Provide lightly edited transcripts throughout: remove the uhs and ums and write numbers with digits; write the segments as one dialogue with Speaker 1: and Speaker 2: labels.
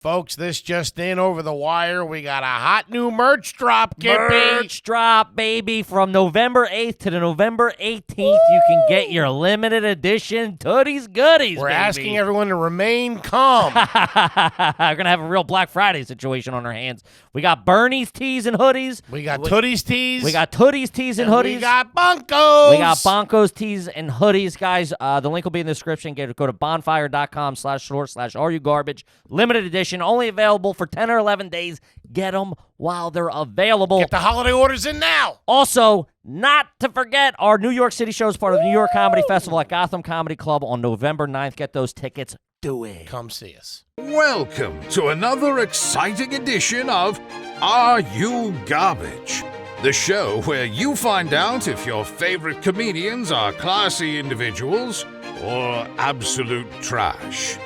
Speaker 1: Folks, this just in over the wire. We got a hot new merch drop, Kippy.
Speaker 2: Merch drop, baby. From November 8th to the November 18th, you can get your limited edition Tooties Goodies,
Speaker 1: We're
Speaker 2: baby.
Speaker 1: asking everyone to remain calm.
Speaker 2: We're going to have a real Black Friday situation on our hands. We got Bernie's tees and hoodies.
Speaker 1: We got Tooties tees.
Speaker 2: We got Tooties tees and hoodies.
Speaker 1: We got Bonkos.
Speaker 2: We got Bonkos tees and hoodies, guys. The link will be in the description. Go to bonfire.com/store/arugarbage. Limited edition. Only available for 10 or 11 days. Get them while they're available.
Speaker 1: Get the holiday orders in now.
Speaker 2: Also, not to forget, our New York City show is part of the New York Comedy Festival at Gotham Comedy Club on November 9th. Get those tickets. Do it.
Speaker 1: Come see us.
Speaker 3: Welcome to another exciting edition of Are You Garbage? The show where you find out if your favorite comedians are classy individuals or absolute trash.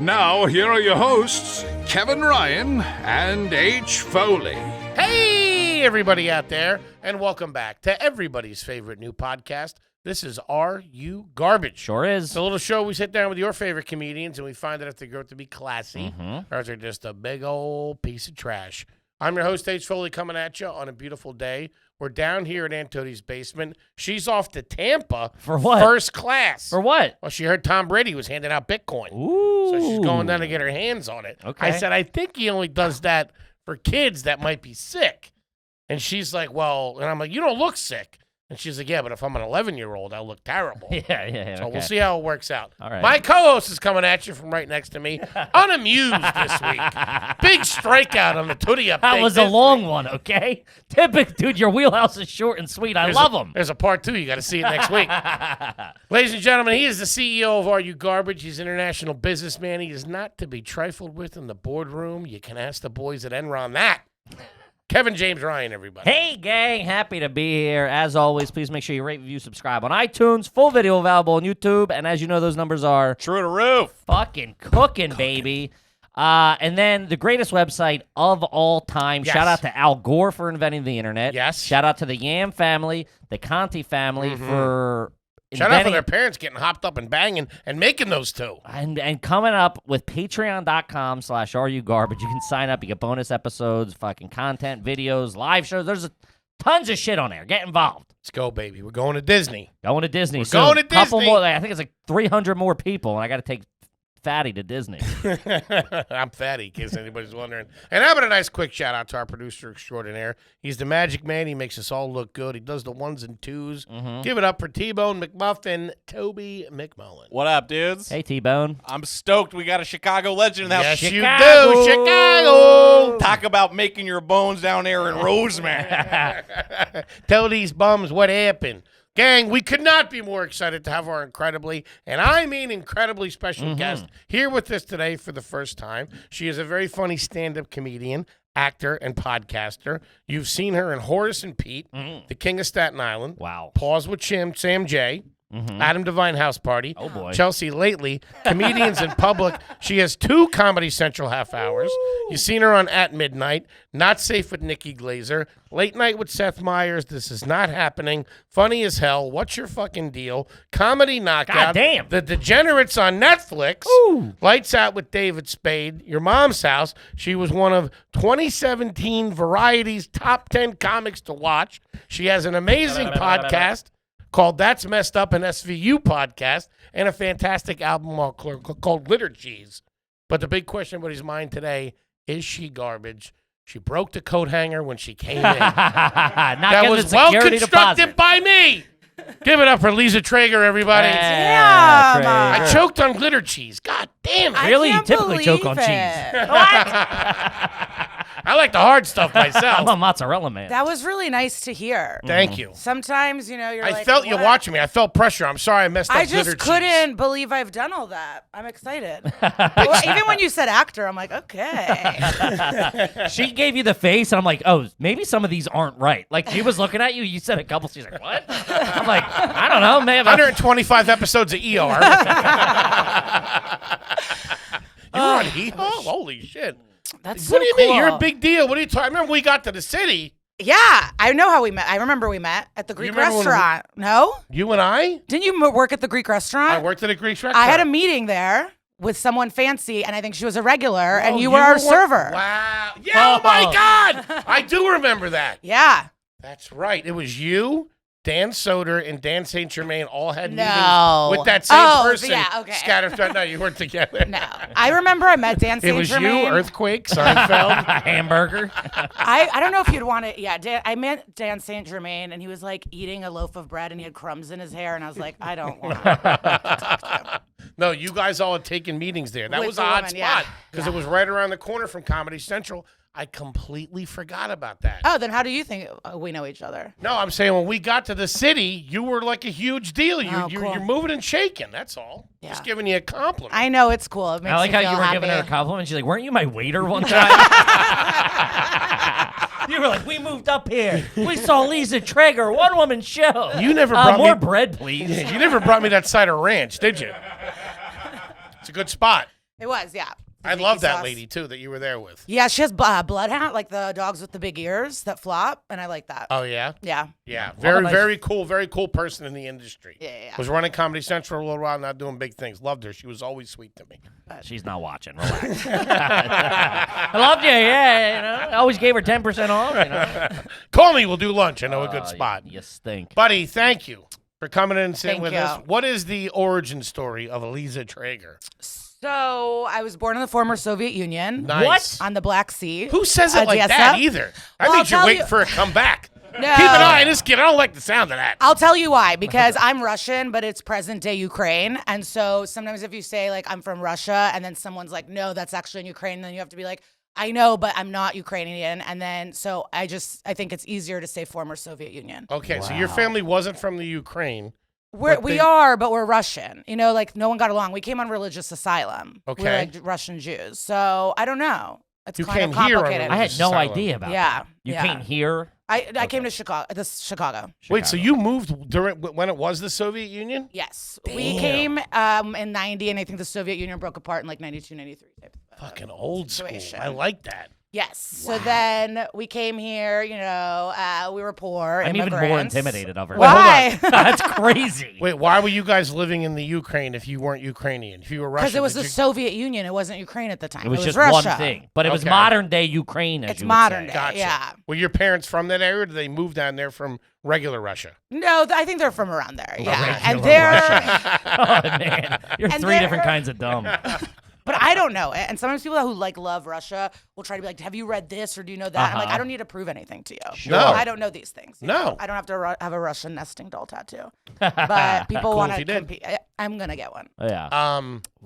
Speaker 3: Now, here are your hosts, Kevin Ryan and H. Foley.
Speaker 1: Hey, everybody out there, and welcome back to everybody's favorite new podcast. This is Are You Garbage?
Speaker 2: Sure is.
Speaker 1: It's a little show we sit down with your favorite comedians, and we find out if they grow up to be classy or if they're just a big old piece of trash. I'm your host, H. Foley, coming at you on a beautiful day. We're down here at Aunt Tooties' basement. She's off to Tampa
Speaker 2: For what?
Speaker 1: First class.
Speaker 2: For what?
Speaker 1: Well, she heard Tom Brady was handing out Bitcoin.
Speaker 2: Ooh.
Speaker 1: So she's going down to get her hands on it.
Speaker 2: Okay.
Speaker 1: I said, I think he only does that for kids that might be sick. And she's like, well, and I'm like, you don't look sick. And she's like, yeah, but if I'm an 11-year-old, I'll look terrible.
Speaker 2: Yeah.
Speaker 1: So
Speaker 2: Okay.
Speaker 1: we'll see how it works out.
Speaker 2: All right.
Speaker 1: My co-host is coming at you from right next to me, unamused this week. Big strikeout on the Tootie update.
Speaker 2: That was a long one, okay? Typical, dude, your wheelhouse is short and sweet. I love them.
Speaker 1: There's a part 2. You got to see it next week. Ladies and gentlemen, he is the CEO of Are You Garbage. He's an international businessman. He is not to be trifled with in the boardroom. You can ask the boys at Enron that. Kevin James Ryan, everybody.
Speaker 2: Hey, gang. Happy to be here. As always, please make sure you rate, review, subscribe on iTunes. Full video available on YouTube. And as you know, those numbers are
Speaker 1: True to roof.
Speaker 2: fucking cooking, baby. And then the greatest website of all time.
Speaker 1: Yes.
Speaker 2: Shout out to Al Gore for inventing the internet.
Speaker 1: Yes.
Speaker 2: Shout out to the Yam family, the Conti family for
Speaker 1: Shout out for
Speaker 2: inventing
Speaker 1: their parents getting hopped up and banging and making those two.
Speaker 2: and coming up with patreon.com/arugarbage. You can sign up. You get bonus episodes, fucking content, videos, live shows. There's tons of shit on there. Get involved.
Speaker 1: Let's go, baby. We're going to Disney.
Speaker 2: Going to Disney.
Speaker 1: We're
Speaker 2: soon.
Speaker 1: going to
Speaker 2: Couple
Speaker 1: Disney.
Speaker 2: more. I think it's like 300 more people, and I got to take Fatty to Disney.
Speaker 1: I'm fatty, in case anybody's wondering. And how about a nice quick shout out to our producer extraordinaire? He's the magic man. He makes us all look good. He does the ones and twos. Give it up for T-Bone McMuffin, Toby McMullen.
Speaker 4: What up, dudes?
Speaker 2: Hey, T-Bone.
Speaker 4: I'm stoked. We got a Chicago legend in the house.
Speaker 1: Yes,
Speaker 2: Chicago.
Speaker 1: you do. Chicago.
Speaker 4: Talk about making your bones down there in Rosemary.
Speaker 1: Tell these bums what happened. Gang, we could not be more excited to have our incredibly, and I mean incredibly special guest here with us today for the first time. She is a very funny stand-up comedian, actor, and podcaster. You've seen her in Horace and Pete, The King of Staten Island,
Speaker 2: Wow.
Speaker 1: Pause with Sam J., Adam Devine House Party,
Speaker 2: Oh, boy.
Speaker 1: Chelsea Lately, Comedians in Public. She has 2 Comedy Central half hours. You've seen her on At Midnight, Not Safe with Nikki Glazer, Late Night with Seth Meyers, This Is Not Happening, Funny as Hell, What's Your Fucking Deal, Comedy Knockout,
Speaker 2: Goddamn.
Speaker 1: The Degenerates on Netflix,
Speaker 2: Ooh.
Speaker 1: Lights Out with David Spade, Your Mom's House. She was one of 2017 Variety's top 10 comics to watch. She has an amazing podcast called That's Messed Up, an SVU podcast, and a fantastic album called Liturgies. But the big question on everybody's mind today, is she garbage? She broke the coat hanger when she came in. That was well constructed by me. Give it up for Liza Treyger, everybody.
Speaker 2: Yeah,
Speaker 1: I choked on glitter cheese. God damn it.
Speaker 2: Really? You
Speaker 5: can't
Speaker 2: typically choke on
Speaker 5: believe
Speaker 2: cheese.
Speaker 5: it.
Speaker 1: I like the hard stuff
Speaker 2: I'm
Speaker 1: myself.
Speaker 2: a mozzarella man.
Speaker 5: That was really nice to hear.
Speaker 1: Thank you.
Speaker 5: Sometimes, you're
Speaker 1: I
Speaker 5: like,
Speaker 1: felt you
Speaker 5: what?
Speaker 1: watching me. I felt pressure. I'm sorry I messed up
Speaker 5: I
Speaker 1: glitter
Speaker 5: just
Speaker 1: cheese.
Speaker 5: couldn't believe I've done all that. I'm excited. Well, even when you said actor, I'm like, okay.
Speaker 2: She gave you the face, and I'm like, oh, maybe some of these aren't right. Like, she was looking at you. You said a couple. She's like, what? I'm like, I don't know. Maybe
Speaker 1: 125 episodes of ER. You were on ER? Holy shit.
Speaker 5: That's
Speaker 1: What
Speaker 5: so
Speaker 1: do you
Speaker 5: cool.
Speaker 1: mean? You're a big deal. What are you talking? I remember we got to the city.
Speaker 5: Yeah, I know how we met. I remember we met at the Greek
Speaker 1: remember when we-
Speaker 5: restaurant. No?
Speaker 1: You and I?
Speaker 5: Didn't you work at the Greek restaurant?
Speaker 1: I worked at a Greek restaurant.
Speaker 5: I had a meeting there. with someone fancy, and I think she was a regular, and
Speaker 1: Oh,
Speaker 5: you were our server.
Speaker 1: Wow. Yeah, oh my God. I do remember that.
Speaker 5: Yeah.
Speaker 1: That's right. It was you, Dan Soder, and Dan St. Germain all had
Speaker 5: No.
Speaker 1: meetings with that same
Speaker 5: Oh,
Speaker 1: person.
Speaker 5: yeah, okay.
Speaker 1: Scattered throughout. No, you weren't together.
Speaker 5: No. I remember I met Dan
Speaker 1: It
Speaker 5: St.
Speaker 1: was
Speaker 5: Germain.
Speaker 1: you, Earthquake, Seinfeld.
Speaker 2: Hamburger.
Speaker 5: I don't know if you'd want to. Yeah, I met Dan St. Germain, and he was like eating a loaf of bread, and he had crumbs in his hair, and I was like, I don't want to talk to him.
Speaker 1: No, you guys all had taken meetings there. That
Speaker 5: With
Speaker 1: was
Speaker 5: the
Speaker 1: an odd
Speaker 5: woman,
Speaker 1: spot
Speaker 5: yeah.
Speaker 1: because it was right around the corner from Comedy Central. I completely forgot about that.
Speaker 5: Oh, then how do you think we know each other?
Speaker 1: No, I'm saying when we got to the city, you were like a huge deal.
Speaker 5: Oh, cool.
Speaker 1: You're moving and shaking. That's all.
Speaker 5: Yeah.
Speaker 1: Just giving you a compliment.
Speaker 5: I know it's cool. It makes
Speaker 2: I like
Speaker 5: me
Speaker 2: how
Speaker 5: feel
Speaker 2: you were
Speaker 5: happy.
Speaker 2: giving her a compliment. She's like, weren't you my waiter one time? You were like, we moved up here. We saw Liza Treyger, one-woman show.
Speaker 1: You never brought
Speaker 2: more
Speaker 1: me
Speaker 2: bread, please.
Speaker 1: You never brought me that side of ranch, did you? It's a good spot.
Speaker 5: It was, yeah.
Speaker 1: I
Speaker 5: Tzatziki
Speaker 1: love that
Speaker 5: sauce.
Speaker 1: lady too that you were there with.
Speaker 5: Yeah, she has bloodhound, like the dogs with the big ears that flop, and I like that.
Speaker 1: Oh yeah,
Speaker 5: Yeah.
Speaker 1: yeah.
Speaker 2: nice.
Speaker 1: Very cool person in the industry.
Speaker 5: Yeah.
Speaker 1: Was running Comedy Central a little while, not doing big things. Loved her. She was always sweet to me.
Speaker 2: She's not watching. Relax. I loved you. Yeah, you know. I always gave her 10% off. You know.
Speaker 1: Call me. We'll do lunch. I know a good spot.
Speaker 2: You stink.
Speaker 1: Buddy, thank you for coming in and sitting
Speaker 5: Thank
Speaker 1: with
Speaker 5: you.
Speaker 1: us. What is the origin story of Liza Treyger?
Speaker 5: So I was born in the former Soviet Union.
Speaker 1: Nice.
Speaker 5: On the Black Sea.
Speaker 1: Who says it like
Speaker 5: Odessa?
Speaker 1: that either? I
Speaker 5: Well,
Speaker 1: think
Speaker 5: I'll
Speaker 1: you're
Speaker 5: tell
Speaker 1: waiting
Speaker 5: you-
Speaker 1: for a comeback.
Speaker 5: No.
Speaker 1: Keep an eye on this kid. I don't like the sound of that.
Speaker 5: I'll tell you why, because I'm Russian, but it's present day Ukraine. And so sometimes if you say, like, I'm from Russia, and then someone's like, no, that's actually in Ukraine, then you have to be like, I know, but I'm not Ukrainian. And then so I think it's easier to say former Soviet Union.
Speaker 1: Okay, so your family wasn't from the Ukraine.
Speaker 5: We
Speaker 1: they-
Speaker 5: are, but we're Russian. You know, like, no one got along. We came on religious asylum.
Speaker 1: Okay.
Speaker 5: We're like Russian Jews. So I don't know. It's
Speaker 1: You
Speaker 5: kind
Speaker 1: came
Speaker 5: of
Speaker 1: here on
Speaker 5: complicated.
Speaker 2: I had no
Speaker 1: Asylum.
Speaker 2: idea about
Speaker 5: Yeah,
Speaker 2: that. You
Speaker 5: yeah.
Speaker 2: came here.
Speaker 5: I came to Chicago. Chicago.
Speaker 1: Wait, so you moved during when it was the Soviet Union?
Speaker 5: Yes. We came in 90, and I think the Soviet Union broke apart in like 92, 93. Type of,
Speaker 1: Fucking old school.
Speaker 5: situation.
Speaker 1: I like that.
Speaker 5: Yes. So then we came here, you know, we were poor.
Speaker 2: I'm even more
Speaker 5: immigrants.
Speaker 2: intimidated of her.
Speaker 5: Why?
Speaker 2: That's crazy.
Speaker 1: Wait, why were you guys living in the Ukraine if you weren't Ukrainian? If you were Russian?
Speaker 5: Because it was
Speaker 1: did
Speaker 5: the
Speaker 1: you-
Speaker 5: Soviet Union. It wasn't Ukraine at the time.
Speaker 2: It was just
Speaker 5: Russia.
Speaker 2: one thing. But it was
Speaker 1: Okay.
Speaker 2: modern day Ukraine, as
Speaker 5: It's
Speaker 2: you would
Speaker 5: modern
Speaker 2: say.
Speaker 5: day.
Speaker 1: Gotcha.
Speaker 5: Yeah.
Speaker 1: Were your parents from that area or did they move down there from regular Russia?
Speaker 5: No, I think they're from around there. Yeah.
Speaker 2: Regular
Speaker 5: And they're,
Speaker 2: Oh, man. You're
Speaker 5: And
Speaker 2: three different
Speaker 5: they're-
Speaker 2: kinds of dumb.
Speaker 5: but I don't know it. And sometimes people who like love Russia will try to be like, have you read this or do you know that? I'm like, I don't need to prove anything to you.
Speaker 2: Sure.
Speaker 1: No.
Speaker 5: I don't know these things. you
Speaker 1: No.
Speaker 5: know? I don't have to have a Russian nesting doll tattoo. But people
Speaker 1: Cool
Speaker 5: want
Speaker 1: if you
Speaker 5: to
Speaker 1: did.
Speaker 5: compete. I'm going to get one.
Speaker 2: Yeah.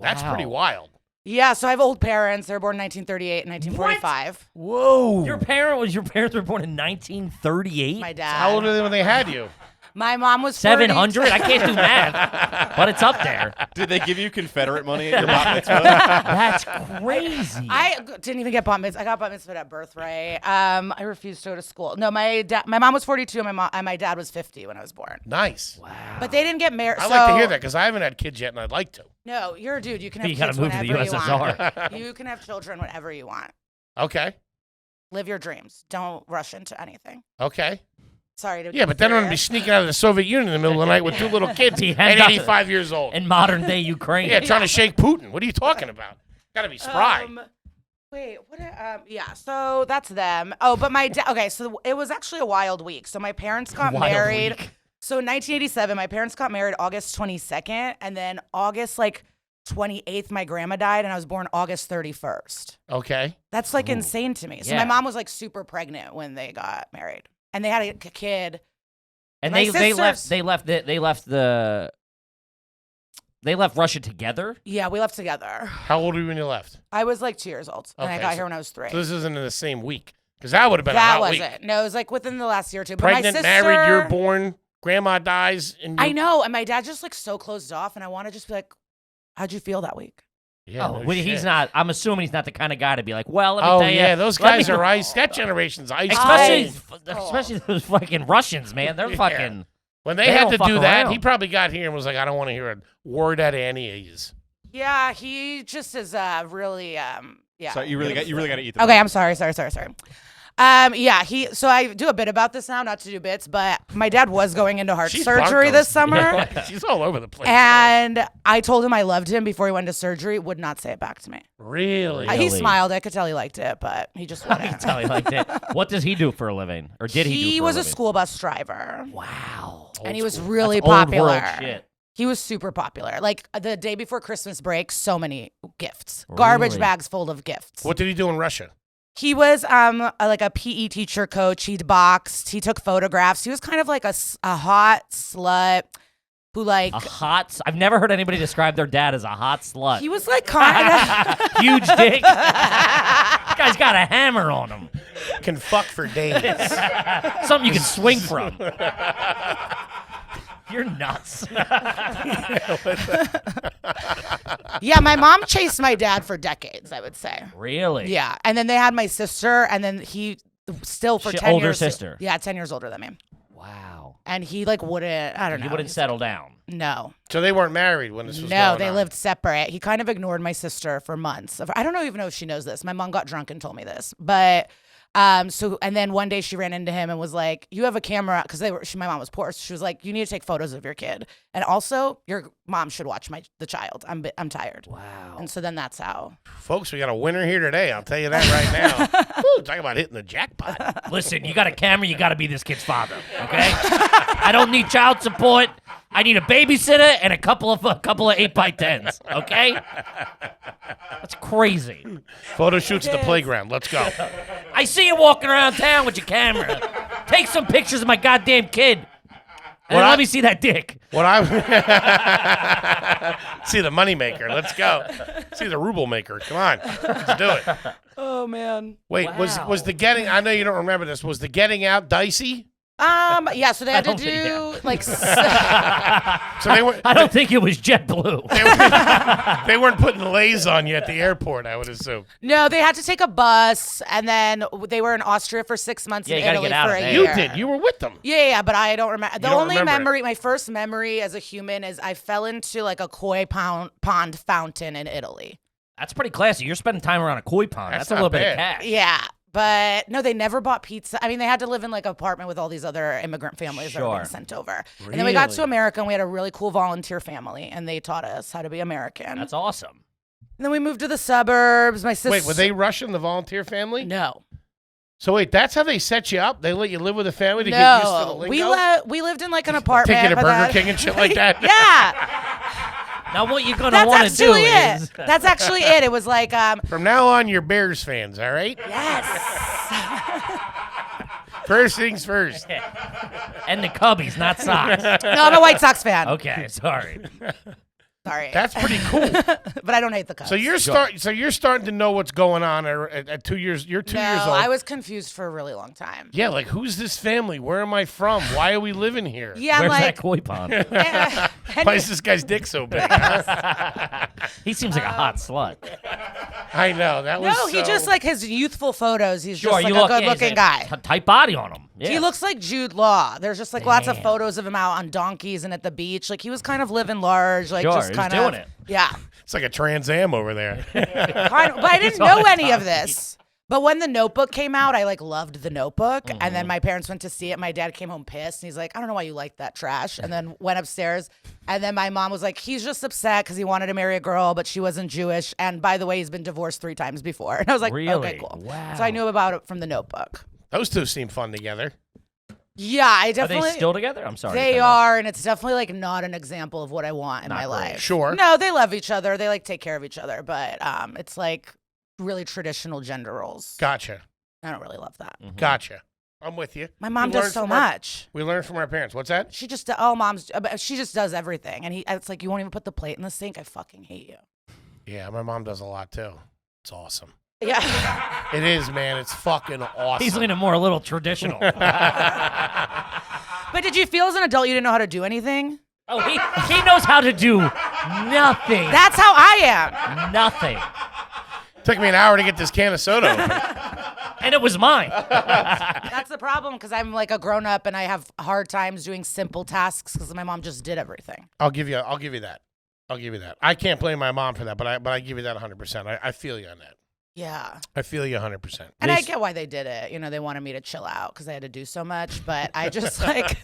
Speaker 1: That's pretty
Speaker 2: Wow.
Speaker 1: wild.
Speaker 5: Yeah, so I have old parents. They were born in 1938 and 1945.
Speaker 1: Whoa.
Speaker 2: Your parents were born in 1938?
Speaker 5: My dad.
Speaker 1: How old are they when they had you?
Speaker 5: My mom was 40.
Speaker 2: 700? I can't do math, but it's up there.
Speaker 4: Did they give you Confederate money at your bat mitzvah?
Speaker 2: That's crazy.
Speaker 5: I didn't even get bat mitzvah. I got bat mitzvah at birthright. I refused to go to school. No, my mom was 42 and my dad was 50 when I was born.
Speaker 1: Nice.
Speaker 5: But they didn't get married.
Speaker 1: I like to hear that because I haven't had kids yet and I'd like to.
Speaker 5: No, you're a dude. You can have
Speaker 2: You gotta
Speaker 5: kids
Speaker 2: move to the
Speaker 5: whenever you
Speaker 2: USSR.
Speaker 5: want. You can have children whenever you want.
Speaker 1: Okay.
Speaker 5: Live your dreams. Don't rush into anything.
Speaker 1: Okay.
Speaker 5: Sorry to
Speaker 1: Yeah, but then I'm going to be
Speaker 5: serious.
Speaker 1: sneaking out of the Soviet Union in the middle of the night with two little kids
Speaker 2: He
Speaker 1: at
Speaker 2: had nothing.
Speaker 1: 85 years old.
Speaker 2: In modern day Ukraine.
Speaker 1: Yeah, trying to shake Putin. What are you talking about? Got to be spry.
Speaker 5: Wait, what? Yeah, so that's them. Oh, but my dad. Okay, so it was actually a wild week. So my parents got
Speaker 2: Wild
Speaker 5: married.
Speaker 2: week.
Speaker 5: So in 1987, my parents got married August 22nd, and then August 28th, my grandma died, and I was born August 31st.
Speaker 1: Okay.
Speaker 5: That's insane to me. So
Speaker 2: Yeah.
Speaker 5: my mom was super pregnant when they got married, and they had a kid.
Speaker 2: And
Speaker 5: My
Speaker 2: they
Speaker 5: sisters-
Speaker 2: left Russia together.
Speaker 5: Yeah, we left together.
Speaker 1: How old were you when you left?
Speaker 5: I was 2 years old, and I
Speaker 1: Okay,
Speaker 5: got
Speaker 1: so-
Speaker 5: here when I was 3.
Speaker 1: So this isn't in the same week because that would have been a
Speaker 5: That
Speaker 1: hot
Speaker 5: was
Speaker 1: week.
Speaker 5: it. No, it was within the last year or two. But
Speaker 1: Pregnant,
Speaker 5: my sister,
Speaker 1: married, you're born, grandma dies. And
Speaker 5: I
Speaker 1: you-
Speaker 5: know, and my dad just so closed off, and I want to just be like, "How'd you feel that week?"
Speaker 1: Yeah,
Speaker 2: Oh,
Speaker 1: no
Speaker 2: well, he's
Speaker 1: shit.
Speaker 2: not. I'm assuming he's not the kind of guy to be like, well, let me
Speaker 1: Oh,
Speaker 2: tell you.
Speaker 1: yeah, those
Speaker 2: let me-
Speaker 1: guys are ice. That generation's ice.
Speaker 2: Especially those fucking Russians, man. They're
Speaker 1: Yeah.
Speaker 2: fucking.
Speaker 1: When they
Speaker 2: They
Speaker 1: had
Speaker 2: don't
Speaker 1: to
Speaker 2: fuck
Speaker 1: do that,
Speaker 2: around.
Speaker 1: he probably got here and was like, I don't want to hear a word out of any of yous.
Speaker 5: Yeah, he just is really yeah.
Speaker 4: So you really got to eat them.
Speaker 5: Okay, I'm sorry. Yeah, so I do a bit about this now, not to do bits, but my dad was going into heart surgery this summer.
Speaker 1: She's all over the place.
Speaker 5: And I told him I loved him before he went to surgery, would not say it back to me.
Speaker 1: Really?
Speaker 5: He smiled. I could tell he liked it, but he just wouldn't.
Speaker 2: I can tell he liked it. What does he do for a living? Or did he do for a living?
Speaker 5: He was a school bus driver.
Speaker 2: Wow.
Speaker 5: And he was really
Speaker 2: That's old
Speaker 5: popular.
Speaker 2: world shit.
Speaker 5: He was super popular. Like the day before Christmas break, so many gifts. Garbage bags full of gifts.
Speaker 1: What did he do in Russia?
Speaker 5: He was like a PE teacher coach. He boxed. He took photographs. He was kind of like a hot slut who like...
Speaker 2: I've never heard anybody describe their dad as a hot slut.
Speaker 5: He was like kind of...
Speaker 2: Huge dick. This guy's got a hammer on him.
Speaker 1: Can fuck for days.
Speaker 2: Something you can swing from. You're nuts.
Speaker 5: Yeah, my mom chased my dad for decades, I would say.
Speaker 2: Really?
Speaker 5: Yeah. And then they had my sister, and then he still for 10
Speaker 2: older
Speaker 5: years.
Speaker 2: sister.
Speaker 5: Yeah, 10 years older than me.
Speaker 2: Wow.
Speaker 5: And he like wouldn't, I don't know.
Speaker 2: He wouldn't settle down.
Speaker 5: No.
Speaker 1: So they weren't married when this was going
Speaker 5: No,
Speaker 1: on?
Speaker 5: they lived separate. He kind of ignored my sister for months. I don't even know if she knows this. My mom got drunk and told me this. But and then one day she ran into him and was like, "You have a camera," because my mom was poor. So she was like, "You need to take photos of your kid, and also your mom should watch the child. I'm tired."
Speaker 2: Wow.
Speaker 5: And so then that's how.
Speaker 1: Folks, we got a winner here today. I'll tell you that right now. Woo, talk about hitting the jackpot.
Speaker 2: Listen, you got a camera, you got to be this kid's father, okay? I don't need child support. I need a babysitter and a couple of 8x10s, okay? That's crazy.
Speaker 1: Photo shoots at the playground. Let's go.
Speaker 2: I see you walking around town with your camera. Take some pictures of my goddamn kid. And let me see that dick.
Speaker 1: What I see the money maker. Let's go. See the ruble maker. Come on, let's do it.
Speaker 5: Oh man.
Speaker 1: Wait, was the getting? I know you don't remember this. Was the getting out dicey?
Speaker 5: Yeah. So they had to do like.
Speaker 1: So they were.
Speaker 2: I don't think it was JetBlue.
Speaker 1: They weren't putting lays on you at the airport, I would assume.
Speaker 5: No, they had to take a bus, and then they were in Austria for 6 months
Speaker 2: Yeah,
Speaker 5: and
Speaker 2: you gotta
Speaker 5: Italy
Speaker 2: get out
Speaker 5: for
Speaker 2: of
Speaker 5: a
Speaker 2: there.
Speaker 5: year.
Speaker 1: You did. You were with them.
Speaker 5: Yeah, but I don't remember. The
Speaker 1: don't
Speaker 5: only
Speaker 1: remember it.
Speaker 5: my first memory as a human is I fell into like a koi pond fountain in Italy.
Speaker 2: That's pretty classy. You're spending time around a koi pond.
Speaker 1: That's
Speaker 2: That's a little
Speaker 1: not
Speaker 2: bit of
Speaker 1: bad.
Speaker 2: cash.
Speaker 5: Yeah, but no, they never bought pizza. I mean, they had to live in like an apartment with all these other immigrant families that were
Speaker 2: Sure.
Speaker 5: being sent over. And then we got to
Speaker 1: Really?
Speaker 5: America, and we had a really cool volunteer family, and they taught us how to be American.
Speaker 2: That's awesome.
Speaker 5: And then we moved to the suburbs. My sister.
Speaker 1: Wait, were they Russian, the volunteer family?
Speaker 5: No.
Speaker 1: So wait, that's how they set you up? They let you live with a family to get used to the lingo?
Speaker 5: We lived in like an apartment.
Speaker 1: Taking a
Speaker 5: but
Speaker 1: Burger King and shit like that?
Speaker 5: Yeah.
Speaker 2: Now what you're going to
Speaker 5: That's
Speaker 2: want to do
Speaker 5: actually it.
Speaker 2: is...
Speaker 5: That's actually it. It was like,
Speaker 1: From now on, you're Bears fans, all right?
Speaker 5: yes.
Speaker 1: First things first.
Speaker 2: And the Cubbies, not Sox.
Speaker 5: No, I'm a White Sox fan.
Speaker 2: Okay, sorry.
Speaker 5: Sorry.
Speaker 1: That's pretty cool.
Speaker 5: But I don't hate the Cubs.
Speaker 1: So you're starting to know what's going on at 2 years. You're 2 years old.
Speaker 5: I was confused for a really long time.
Speaker 1: Yeah, like who's this family? Where am I from? Why are we living here?
Speaker 5: Yeah,
Speaker 2: Where's
Speaker 5: like
Speaker 2: that koi pond?
Speaker 1: Why is this guy's dick so big? huh?
Speaker 2: He seems like a hot slut.
Speaker 1: I know that was.
Speaker 5: no, he just like his youthful photos. He's
Speaker 2: Sure,
Speaker 5: just like
Speaker 2: you
Speaker 5: a
Speaker 2: look
Speaker 5: good-looking guy.
Speaker 2: Tight body on him. Yeah.
Speaker 5: He looks like Jude Law. There's just like lots of
Speaker 2: Damn.
Speaker 5: photos of him out on donkeys and at the beach. Like he was kind of living large, like
Speaker 2: Sure,
Speaker 5: just
Speaker 2: he was
Speaker 5: kind
Speaker 2: doing
Speaker 5: of
Speaker 2: it.
Speaker 5: Yeah.
Speaker 1: It's like a Trans Am over there.
Speaker 5: Kind of, but I didn't
Speaker 2: all
Speaker 5: know
Speaker 2: the
Speaker 5: any of
Speaker 2: time.
Speaker 5: this. But when The Notebook came out, I like loved The Notebook. And then my parents went to see it. My dad came home pissed. And he's like, I don't know why you like that trash. And then went upstairs. And then my mom was like, he's just upset because he wanted to marry a girl, but she wasn't Jewish. And by the way, he's been divorced 3 times before. And I was like,
Speaker 2: Really?
Speaker 5: okay, cool.
Speaker 2: Wow.
Speaker 5: So I knew about it from The Notebook.
Speaker 1: Those two seem fun together.
Speaker 5: Yeah, I
Speaker 2: Are
Speaker 5: definitely.
Speaker 2: they still together? I'm sorry.
Speaker 5: They are, and it's definitely like not an example of what I want in
Speaker 2: Not
Speaker 5: my
Speaker 2: great.
Speaker 5: life.
Speaker 1: Sure.
Speaker 5: No, they love each other. They like take care of each other, but it's like really traditional gender roles.
Speaker 1: Gotcha.
Speaker 5: I don't really love that.
Speaker 1: Gotcha. I'm with you.
Speaker 5: My mom
Speaker 1: We
Speaker 5: does
Speaker 1: learned
Speaker 5: so
Speaker 1: from our-
Speaker 5: much.
Speaker 1: We learned from our parents. What's that?
Speaker 5: She just she just does everything, and it's like you won't even put the plate in the sink. I fucking hate you.
Speaker 1: Yeah, my mom does a lot too. It's awesome.
Speaker 5: Yeah.
Speaker 1: It is, man. It's fucking awesome.
Speaker 2: He's leaning more a little traditional.
Speaker 5: But did you feel as an adult you didn't know how to do anything?
Speaker 2: Oh, he knows how to do nothing.
Speaker 5: That's how I am.
Speaker 2: Nothing.
Speaker 1: Took me an hour to get this can of soda open.
Speaker 2: And it was mine.
Speaker 5: That's the problem because I'm like a grown up and I have hard times doing simple tasks because my mom just did everything.
Speaker 1: I'll give you that. I can't blame my mom for that, but I give you that 100%. I feel you on that.
Speaker 5: Yeah.
Speaker 1: I feel you 100%.
Speaker 5: And I get why they did it. You know, they wanted me to chill out because I had to do so much. But I just like.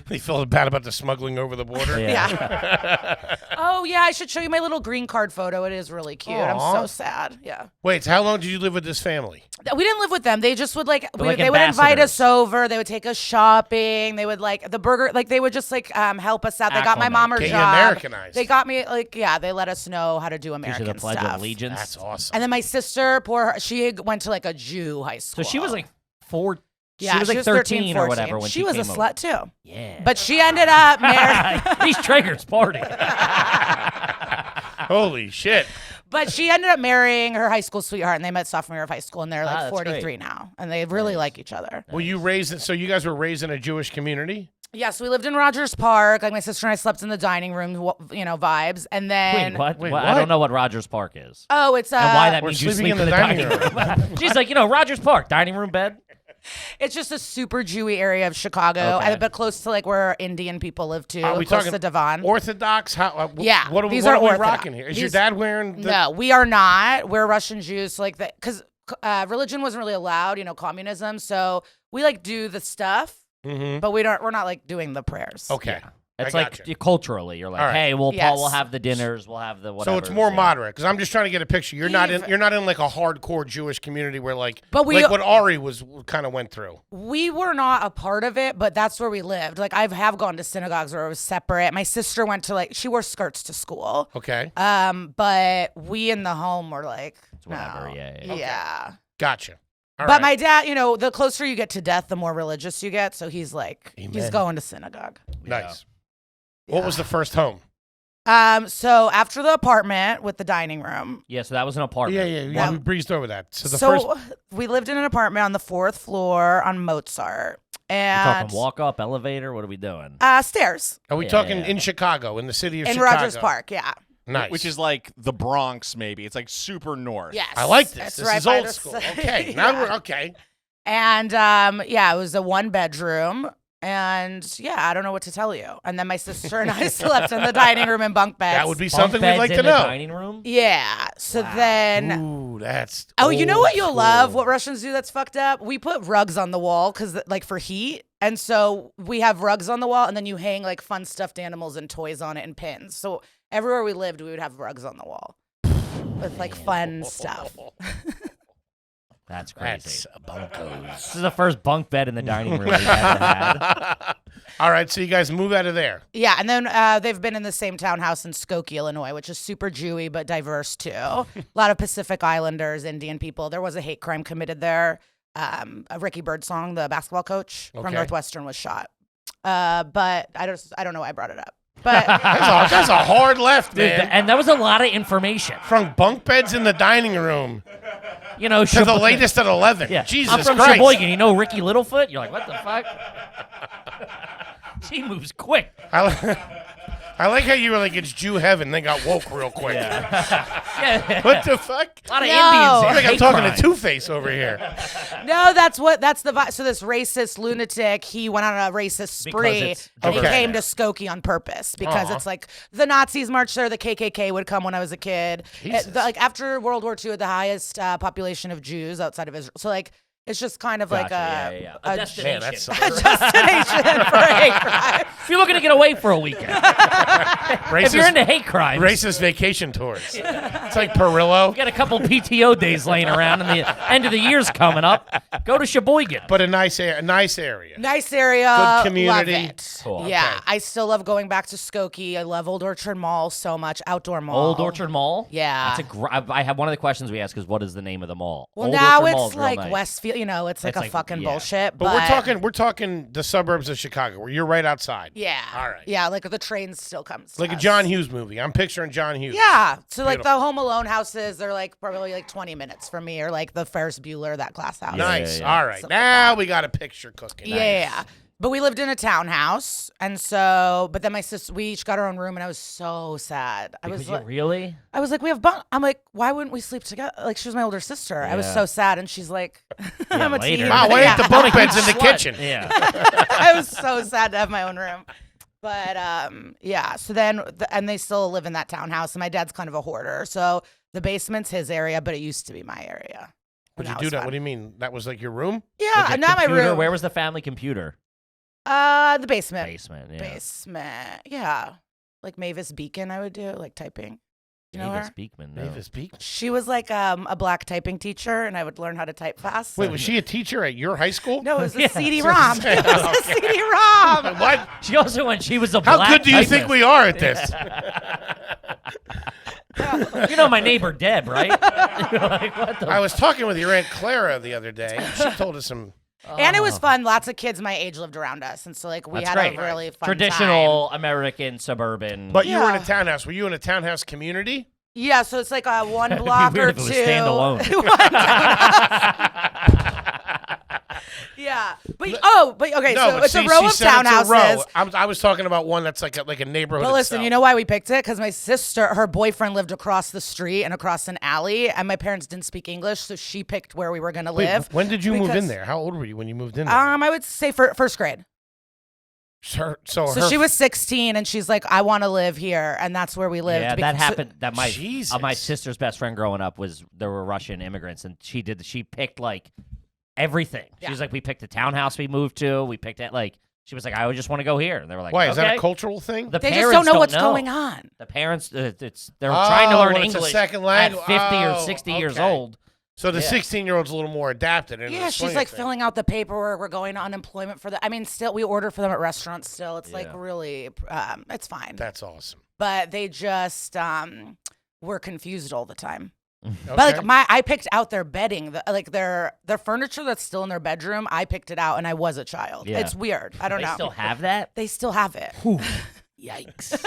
Speaker 1: They felt bad about the smuggling over the border.
Speaker 5: Yeah. Oh, yeah. I should show you my little green card photo. It is really cute.
Speaker 1: Aww.
Speaker 5: I'm so sad. Yeah.
Speaker 1: Wait, so how long did you live with this family?
Speaker 5: We didn't live with them. They just would
Speaker 2: like
Speaker 5: they would invite us
Speaker 2: ambassadors.
Speaker 5: over. They would take us shopping. They would like the burger. Like they would just like help us out. They got my mom her
Speaker 1: Get you
Speaker 5: job.
Speaker 1: Americanized.
Speaker 5: They got me like they let us know how to do American
Speaker 2: the Pledge
Speaker 5: stuff.
Speaker 2: of Allegiance.
Speaker 1: That's awesome.
Speaker 5: And then my sister, she went to like a Jew high school.
Speaker 2: So she was like 4.
Speaker 5: Yeah,
Speaker 2: she was like 13 or whatever when
Speaker 5: she was a
Speaker 2: came
Speaker 5: slut too.
Speaker 2: Yeah.
Speaker 5: But she ended up married.
Speaker 2: These Treygers party.
Speaker 1: Holy shit.
Speaker 5: But she ended up marrying her high school sweetheart, and they met sophomore year of high school, and they're like
Speaker 2: that's
Speaker 5: 43
Speaker 2: great.
Speaker 5: now, and they really like each other.
Speaker 1: Were you so you guys were raised in a Jewish community?
Speaker 5: Yeah, so we lived in Rogers Park. Like my sister and I slept in the dining room, vibes, and then
Speaker 2: Wait, what? I don't know what Rogers Park is.
Speaker 5: oh, it's
Speaker 2: And why that
Speaker 1: We're
Speaker 2: means you
Speaker 1: sleeping
Speaker 2: sleep
Speaker 1: in the dining room.
Speaker 2: She's like, Rogers Park, dining room bed.
Speaker 5: It's just a super Jewy area of Chicago,
Speaker 2: Okay.
Speaker 5: but close to like where Indian people live too.
Speaker 1: Are we
Speaker 5: close
Speaker 1: talking
Speaker 5: to Devon.
Speaker 1: Orthodox? How?
Speaker 5: Yeah,
Speaker 1: What are we,
Speaker 5: these
Speaker 1: what
Speaker 5: are
Speaker 1: are we
Speaker 5: Orthodox.
Speaker 1: rocking here? Is your
Speaker 5: These-
Speaker 1: dad wearing?
Speaker 5: No, we are not. We're Russian Jews, so like that because religion wasn't really allowed. Communism. So we like do the stuff, but we're not like doing the prayers.
Speaker 1: Okay.
Speaker 2: It's
Speaker 1: I
Speaker 2: like
Speaker 1: gotcha.
Speaker 2: culturally, you're like,
Speaker 1: All right.
Speaker 2: hey, well,
Speaker 5: Yes.
Speaker 2: Paul, we'll have the dinners, we'll have the whatever.
Speaker 1: So it's more moderate because I'm just trying to get a picture. You're not in like a hardcore Jewish community where like what Ari was kind of went through.
Speaker 5: We were not a part of it, but that's where we lived. Like I have gone to synagogues where it was separate. My sister went to she wore skirts to school.
Speaker 1: Okay.
Speaker 5: But we in the home were like,
Speaker 2: It's whatever,
Speaker 5: no.
Speaker 2: yeah.
Speaker 5: Yeah.
Speaker 1: Gotcha. All
Speaker 5: But
Speaker 1: right.
Speaker 5: my dad, the closer you get to death, the more religious you get. So he's like, he's
Speaker 1: Amen.
Speaker 5: going to synagogue.
Speaker 1: Nice. What was the first home?
Speaker 5: So after the apartment with the dining room.
Speaker 2: Yeah, so that was an apartment.
Speaker 1: Yeah. We breezed over that. So
Speaker 5: So
Speaker 1: first.
Speaker 5: we lived in an apartment on the 4th floor on Mozart.
Speaker 2: We're
Speaker 5: And
Speaker 2: talking walk up, elevator, what are we doing?
Speaker 5: stairs
Speaker 1: Are we talking in Chicago, in the city of
Speaker 5: in
Speaker 1: Chicago?
Speaker 5: Rogers Park. Yeah.
Speaker 1: Nice.
Speaker 4: Which is like the Bronx, maybe. It's like super north.
Speaker 5: Yes.
Speaker 1: I like this.
Speaker 5: It's
Speaker 1: This
Speaker 5: right
Speaker 1: is
Speaker 5: by
Speaker 1: old
Speaker 5: the
Speaker 1: school.
Speaker 5: s-
Speaker 1: Okay. Now
Speaker 5: Yeah.
Speaker 1: we're okay.
Speaker 5: And it was a 1-bedroom. And I don't know what to tell you. And then my sister and I slept in the dining room in bunk beds.
Speaker 1: That would be
Speaker 2: Bunk
Speaker 1: something we'd
Speaker 2: beds
Speaker 1: like
Speaker 2: in
Speaker 1: to
Speaker 2: the
Speaker 1: know.
Speaker 2: dining room?
Speaker 5: Yeah. So then.
Speaker 1: Ooh, that's.
Speaker 5: Oh, you know
Speaker 1: old
Speaker 5: what you'll love?
Speaker 1: school.
Speaker 5: What Russians do that's fucked up? We put rugs on the wall because, for heat. And so we have rugs on the wall, and then you hang like fun stuffed animals and toys on it and pins. So everywhere we lived, we would have rugs on the wall with like fun stuff.
Speaker 2: That's crazy.
Speaker 1: That's bunkos.
Speaker 2: This is the first bunk bed in the dining room we've ever had.
Speaker 1: All right, so you guys move out of there.
Speaker 5: Yeah, and then they've been in the same townhouse in Skokie, Illinois, which is super Jewy but diverse too. A lot of Pacific Islanders, Indian people. There was a hate crime committed there. Ricky Birdsong, the basketball coach from
Speaker 1: Okay.
Speaker 5: Northwestern, was shot. But I don't know why I brought it up. But
Speaker 1: That's a hard left,
Speaker 2: Dude,
Speaker 1: man.
Speaker 2: and that was a lot of information.
Speaker 1: From bunk beds in the dining room to the
Speaker 2: Sheboygan-
Speaker 1: latest at 11.
Speaker 2: Yeah.
Speaker 1: Jesus
Speaker 2: I'm from
Speaker 1: Christ.
Speaker 2: Sheboygan. You know Ricky Littlefoot? You're like, what the fuck? She moves quick.
Speaker 1: I like how you were like, it's Jew heaven, then got woke real quick.
Speaker 2: Yeah.
Speaker 1: What the fuck?
Speaker 2: A lot of
Speaker 5: No.
Speaker 1: I
Speaker 2: Indians.
Speaker 1: think I'm talking to Two-Face over here.
Speaker 5: no, that's the vibe. So this racist lunatic, he went on a racist
Speaker 2: Because
Speaker 5: spree,
Speaker 2: it's
Speaker 5: and he
Speaker 1: diverse.
Speaker 5: came to Skokie on purpose because
Speaker 1: Aw.
Speaker 5: it's like the Nazis marched there, the KKK would come when I was a kid.
Speaker 1: Jesus.
Speaker 5: After World War II, the highest population of Jews outside of Israel. So like it's just kind of like
Speaker 2: Gotcha, yeah. A
Speaker 5: a
Speaker 2: destination.
Speaker 1: Man, that's
Speaker 5: a destination for hate crime.
Speaker 2: If you're looking to get away for a weekend, if you're into hate crimes,
Speaker 1: racist vacation tours. It's like Perillo,
Speaker 2: you got a couple PTO days laying around, and the end of the year's coming up. Go to Sheboygan.
Speaker 1: but a nice area.
Speaker 5: Nice area.
Speaker 1: Good community.
Speaker 5: Love it.
Speaker 2: Cool.
Speaker 5: Yeah,
Speaker 1: Okay.
Speaker 5: I still love going back to Skokie. I love Old Orchard Mall so much. Outdoor mall.
Speaker 2: Old Orchard Mall.
Speaker 5: Yeah.
Speaker 2: That's I have one of the questions we ask is what is the name of the mall?
Speaker 5: Well,
Speaker 2: Old
Speaker 5: now
Speaker 2: Orchard Mall
Speaker 5: it's
Speaker 2: is real
Speaker 5: like
Speaker 2: nice.
Speaker 5: Westfield. It's like
Speaker 2: It's
Speaker 5: a
Speaker 2: like-
Speaker 5: fucking
Speaker 2: yeah.
Speaker 5: bullshit.
Speaker 1: But we're talking the suburbs of Chicago, where you're right outside.
Speaker 5: Yeah.
Speaker 1: All right.
Speaker 5: Yeah, like the train still comes. To
Speaker 1: Like a
Speaker 5: us.
Speaker 1: John Hughes movie. I'm picturing John Hughes.
Speaker 5: Yeah. So like
Speaker 1: Beautiful.
Speaker 5: the Home Alone houses, they're like probably like 20 minutes from me, or like the Ferris Bueller, that glass house.
Speaker 1: Nice.
Speaker 2: Yeah.
Speaker 1: All right.
Speaker 5: Something
Speaker 1: Now we got a picture cooking.
Speaker 5: Yeah. But we lived in a townhouse, and so, but then my sister, we each got our own room, and I was so sad. I was like,
Speaker 2: Really?
Speaker 5: we have bunk. I'm like, why wouldn't we sleep together? Like, she was my older sister. I was
Speaker 2: Yeah.
Speaker 5: so sad, and she's like, I'm a
Speaker 2: later.
Speaker 5: teen.
Speaker 1: Wow, why ain't the
Speaker 5: Yeah.
Speaker 1: bunk beds in the
Speaker 2: Slut.
Speaker 1: kitchen?
Speaker 2: Yeah.
Speaker 5: I was so sad to have my own room. But yeah, so then and they still live in that townhouse, and my dad's kind of a hoarder, so The basement's his area, but it used to be my area.
Speaker 1: Would you
Speaker 5: And
Speaker 1: do
Speaker 5: was
Speaker 1: that?
Speaker 5: fun.
Speaker 1: What do you mean? That was like your room?
Speaker 5: Yeah,
Speaker 2: Like a
Speaker 5: not my
Speaker 2: computer?
Speaker 5: room.
Speaker 2: Where was the family computer?
Speaker 5: The basement.
Speaker 2: Basement. Yeah.
Speaker 5: Basement. Yeah. Like Mavis Beacon, I would do, like typing. You know
Speaker 2: Mavis
Speaker 5: her?
Speaker 2: Beekman. No.
Speaker 1: Mavis Beacon.
Speaker 5: She was like a black typing teacher, and I would learn how to type fast.
Speaker 1: Wait, was she a teacher at your high school?
Speaker 5: No, it was a
Speaker 2: Yeah.
Speaker 5: CD-ROM. It was a CD-ROM.
Speaker 1: What?
Speaker 2: She also, when she was a
Speaker 1: How
Speaker 2: black
Speaker 1: good do you think
Speaker 2: typist.
Speaker 1: we are at this?
Speaker 2: You know my neighbor Deb, right? Like, what the?
Speaker 1: I was talking with your Aunt Clara the other day. She told us some.
Speaker 5: And it was fun. Lots of kids my age lived around us, and so like we
Speaker 2: That's
Speaker 5: had
Speaker 2: great.
Speaker 5: a really fun
Speaker 2: Traditional
Speaker 5: time.
Speaker 2: American suburban.
Speaker 1: But you were in a
Speaker 5: Yeah.
Speaker 1: townhouse. Were you in a townhouse community?
Speaker 5: Yeah, so it's like a one block
Speaker 2: weird
Speaker 5: or
Speaker 2: if it was
Speaker 5: two.
Speaker 2: standalone.
Speaker 5: Yeah, but okay.
Speaker 1: No,
Speaker 5: so
Speaker 1: but
Speaker 5: it's
Speaker 1: see,
Speaker 5: a row
Speaker 1: she
Speaker 5: of
Speaker 1: said it's a row.
Speaker 5: townhouses.
Speaker 1: I was talking about one that's like a neighborhood.
Speaker 5: But listen,
Speaker 1: itself.
Speaker 5: you know why we picked it? Because my sister, her boyfriend lived across the street and across an alley, and my parents didn't speak English, so she picked where we were gonna
Speaker 1: Wait,
Speaker 5: live.
Speaker 1: when did you move in
Speaker 5: because-
Speaker 1: there? How old were you when you moved in there?
Speaker 5: I would say first grade.
Speaker 1: So
Speaker 5: She was 16, and she's like, "I want to live here," and that's where we lived.
Speaker 2: yeah, that
Speaker 5: because-
Speaker 2: happened. That my
Speaker 1: Jesus.
Speaker 2: sister's best friend growing up was there were Russian immigrants, and she picked like everything. She was like, we picked the townhouse we moved to. We picked it like she was like, I just want to go here, and they were like,
Speaker 1: Why, is that
Speaker 2: okay.
Speaker 1: a cultural thing?
Speaker 2: The
Speaker 5: They just
Speaker 2: parents
Speaker 5: don't know what's going on.
Speaker 2: The parents, they're trying to learn
Speaker 1: when it's a
Speaker 2: English
Speaker 1: second
Speaker 2: at
Speaker 1: language.
Speaker 2: 50 or
Speaker 1: Oh,
Speaker 2: 60 years
Speaker 1: okay.
Speaker 2: old.
Speaker 1: So the
Speaker 2: Yeah.
Speaker 1: 16-year-old's a little more adapted. Into
Speaker 5: Yeah,
Speaker 1: the
Speaker 5: she's
Speaker 1: swing
Speaker 5: like
Speaker 1: thing.
Speaker 5: filling out the paperwork. We're going to unemployment for the. I mean, still we order for them at restaurants. Still, it's like
Speaker 2: Yeah.
Speaker 5: really, it's fine.
Speaker 1: That's awesome.
Speaker 5: But they just were confused all the time.
Speaker 1: Okay.
Speaker 5: But like I picked out their bedding, like their furniture that's still in their bedroom. I picked it out, and I was a child.
Speaker 2: Yeah.
Speaker 5: It's weird. I don't
Speaker 2: They
Speaker 5: know.
Speaker 2: still have that?
Speaker 5: They still have it.
Speaker 2: Yikes.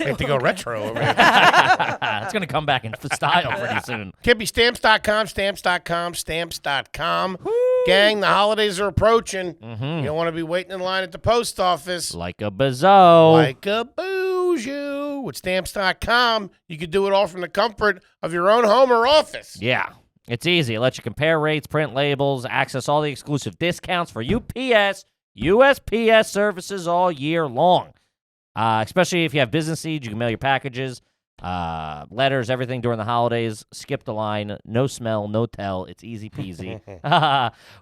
Speaker 1: We have to go retro over here.
Speaker 2: It's going to come back in style pretty soon.
Speaker 1: Stamps.com, stamps.com, stamps.com. Gang, the holidays are approaching. You don't want to be waiting in line at the post office.
Speaker 2: Like a bizzo.
Speaker 1: Like a boozoo. With stamps.com, you can do it all from the comfort of your own home or office.
Speaker 2: Yeah. It's easy. It lets you compare rates, print labels, access all the exclusive discounts for UPS, USPS services all year long. Especially if you have business needs, you can mail your packages, letters, everything during the holidays. Skip the line. No smell, no tell. It's easy peasy.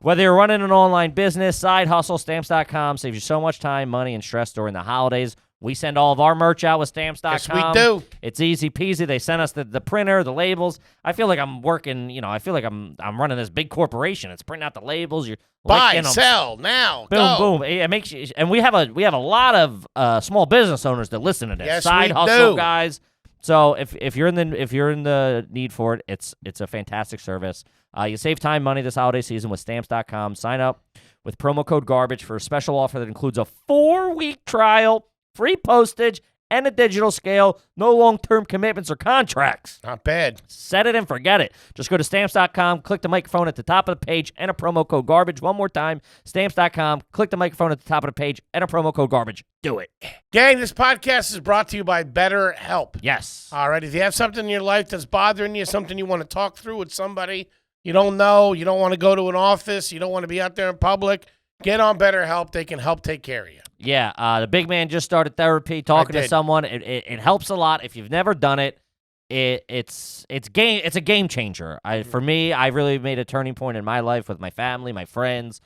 Speaker 2: Whether you're running an online business, side hustle, Stamps.com saves you so much time, money, and stress during the holidays. We send all of our merch out with Stamps.com.
Speaker 1: Yes, we do.
Speaker 2: It's easy peasy. They sent us the printer, the labels. I feel like I'm working, I feel like I'm running this big corporation. It's printing out the labels. You're
Speaker 1: Buy,
Speaker 2: licking 'em.
Speaker 1: sell, now,
Speaker 2: Boom,
Speaker 1: go.
Speaker 2: boom. It makes you, and we have a lot of small business owners that listen to this.
Speaker 1: Yes,
Speaker 2: Side
Speaker 1: we
Speaker 2: hustle
Speaker 1: do.
Speaker 2: guys. So if you're in the need for it, it's a fantastic service. You save time, money this holiday season with Stamps.com. Sign up with promo code GARBAGE for a special offer that includes a 4-week trial, free postage, and a digital scale. No long-term commitments or contracts.
Speaker 1: Not bad.
Speaker 2: Set it and forget it. Just go to Stamps.com, click the microphone at the top of the page, and a promo code GARBAGE. One more time, Stamps.com, click the microphone at the top of the page, and a promo code GARBAGE. Do it.
Speaker 1: Gang, this podcast is brought to you by BetterHelp.
Speaker 2: Yes.
Speaker 1: All right, if you have something in your life that's bothering you, something you want to talk through with somebody you don't know, you don't want to go to an office, you don't want to be out there in public, get on BetterHelp. They can help take care of you.
Speaker 2: Yeah, the big man just started therapy, talking to
Speaker 1: did.
Speaker 2: someone. It helps a lot. If you've never done it, it's a game changer. For me, I really made a turning point in my life with my family, my friends,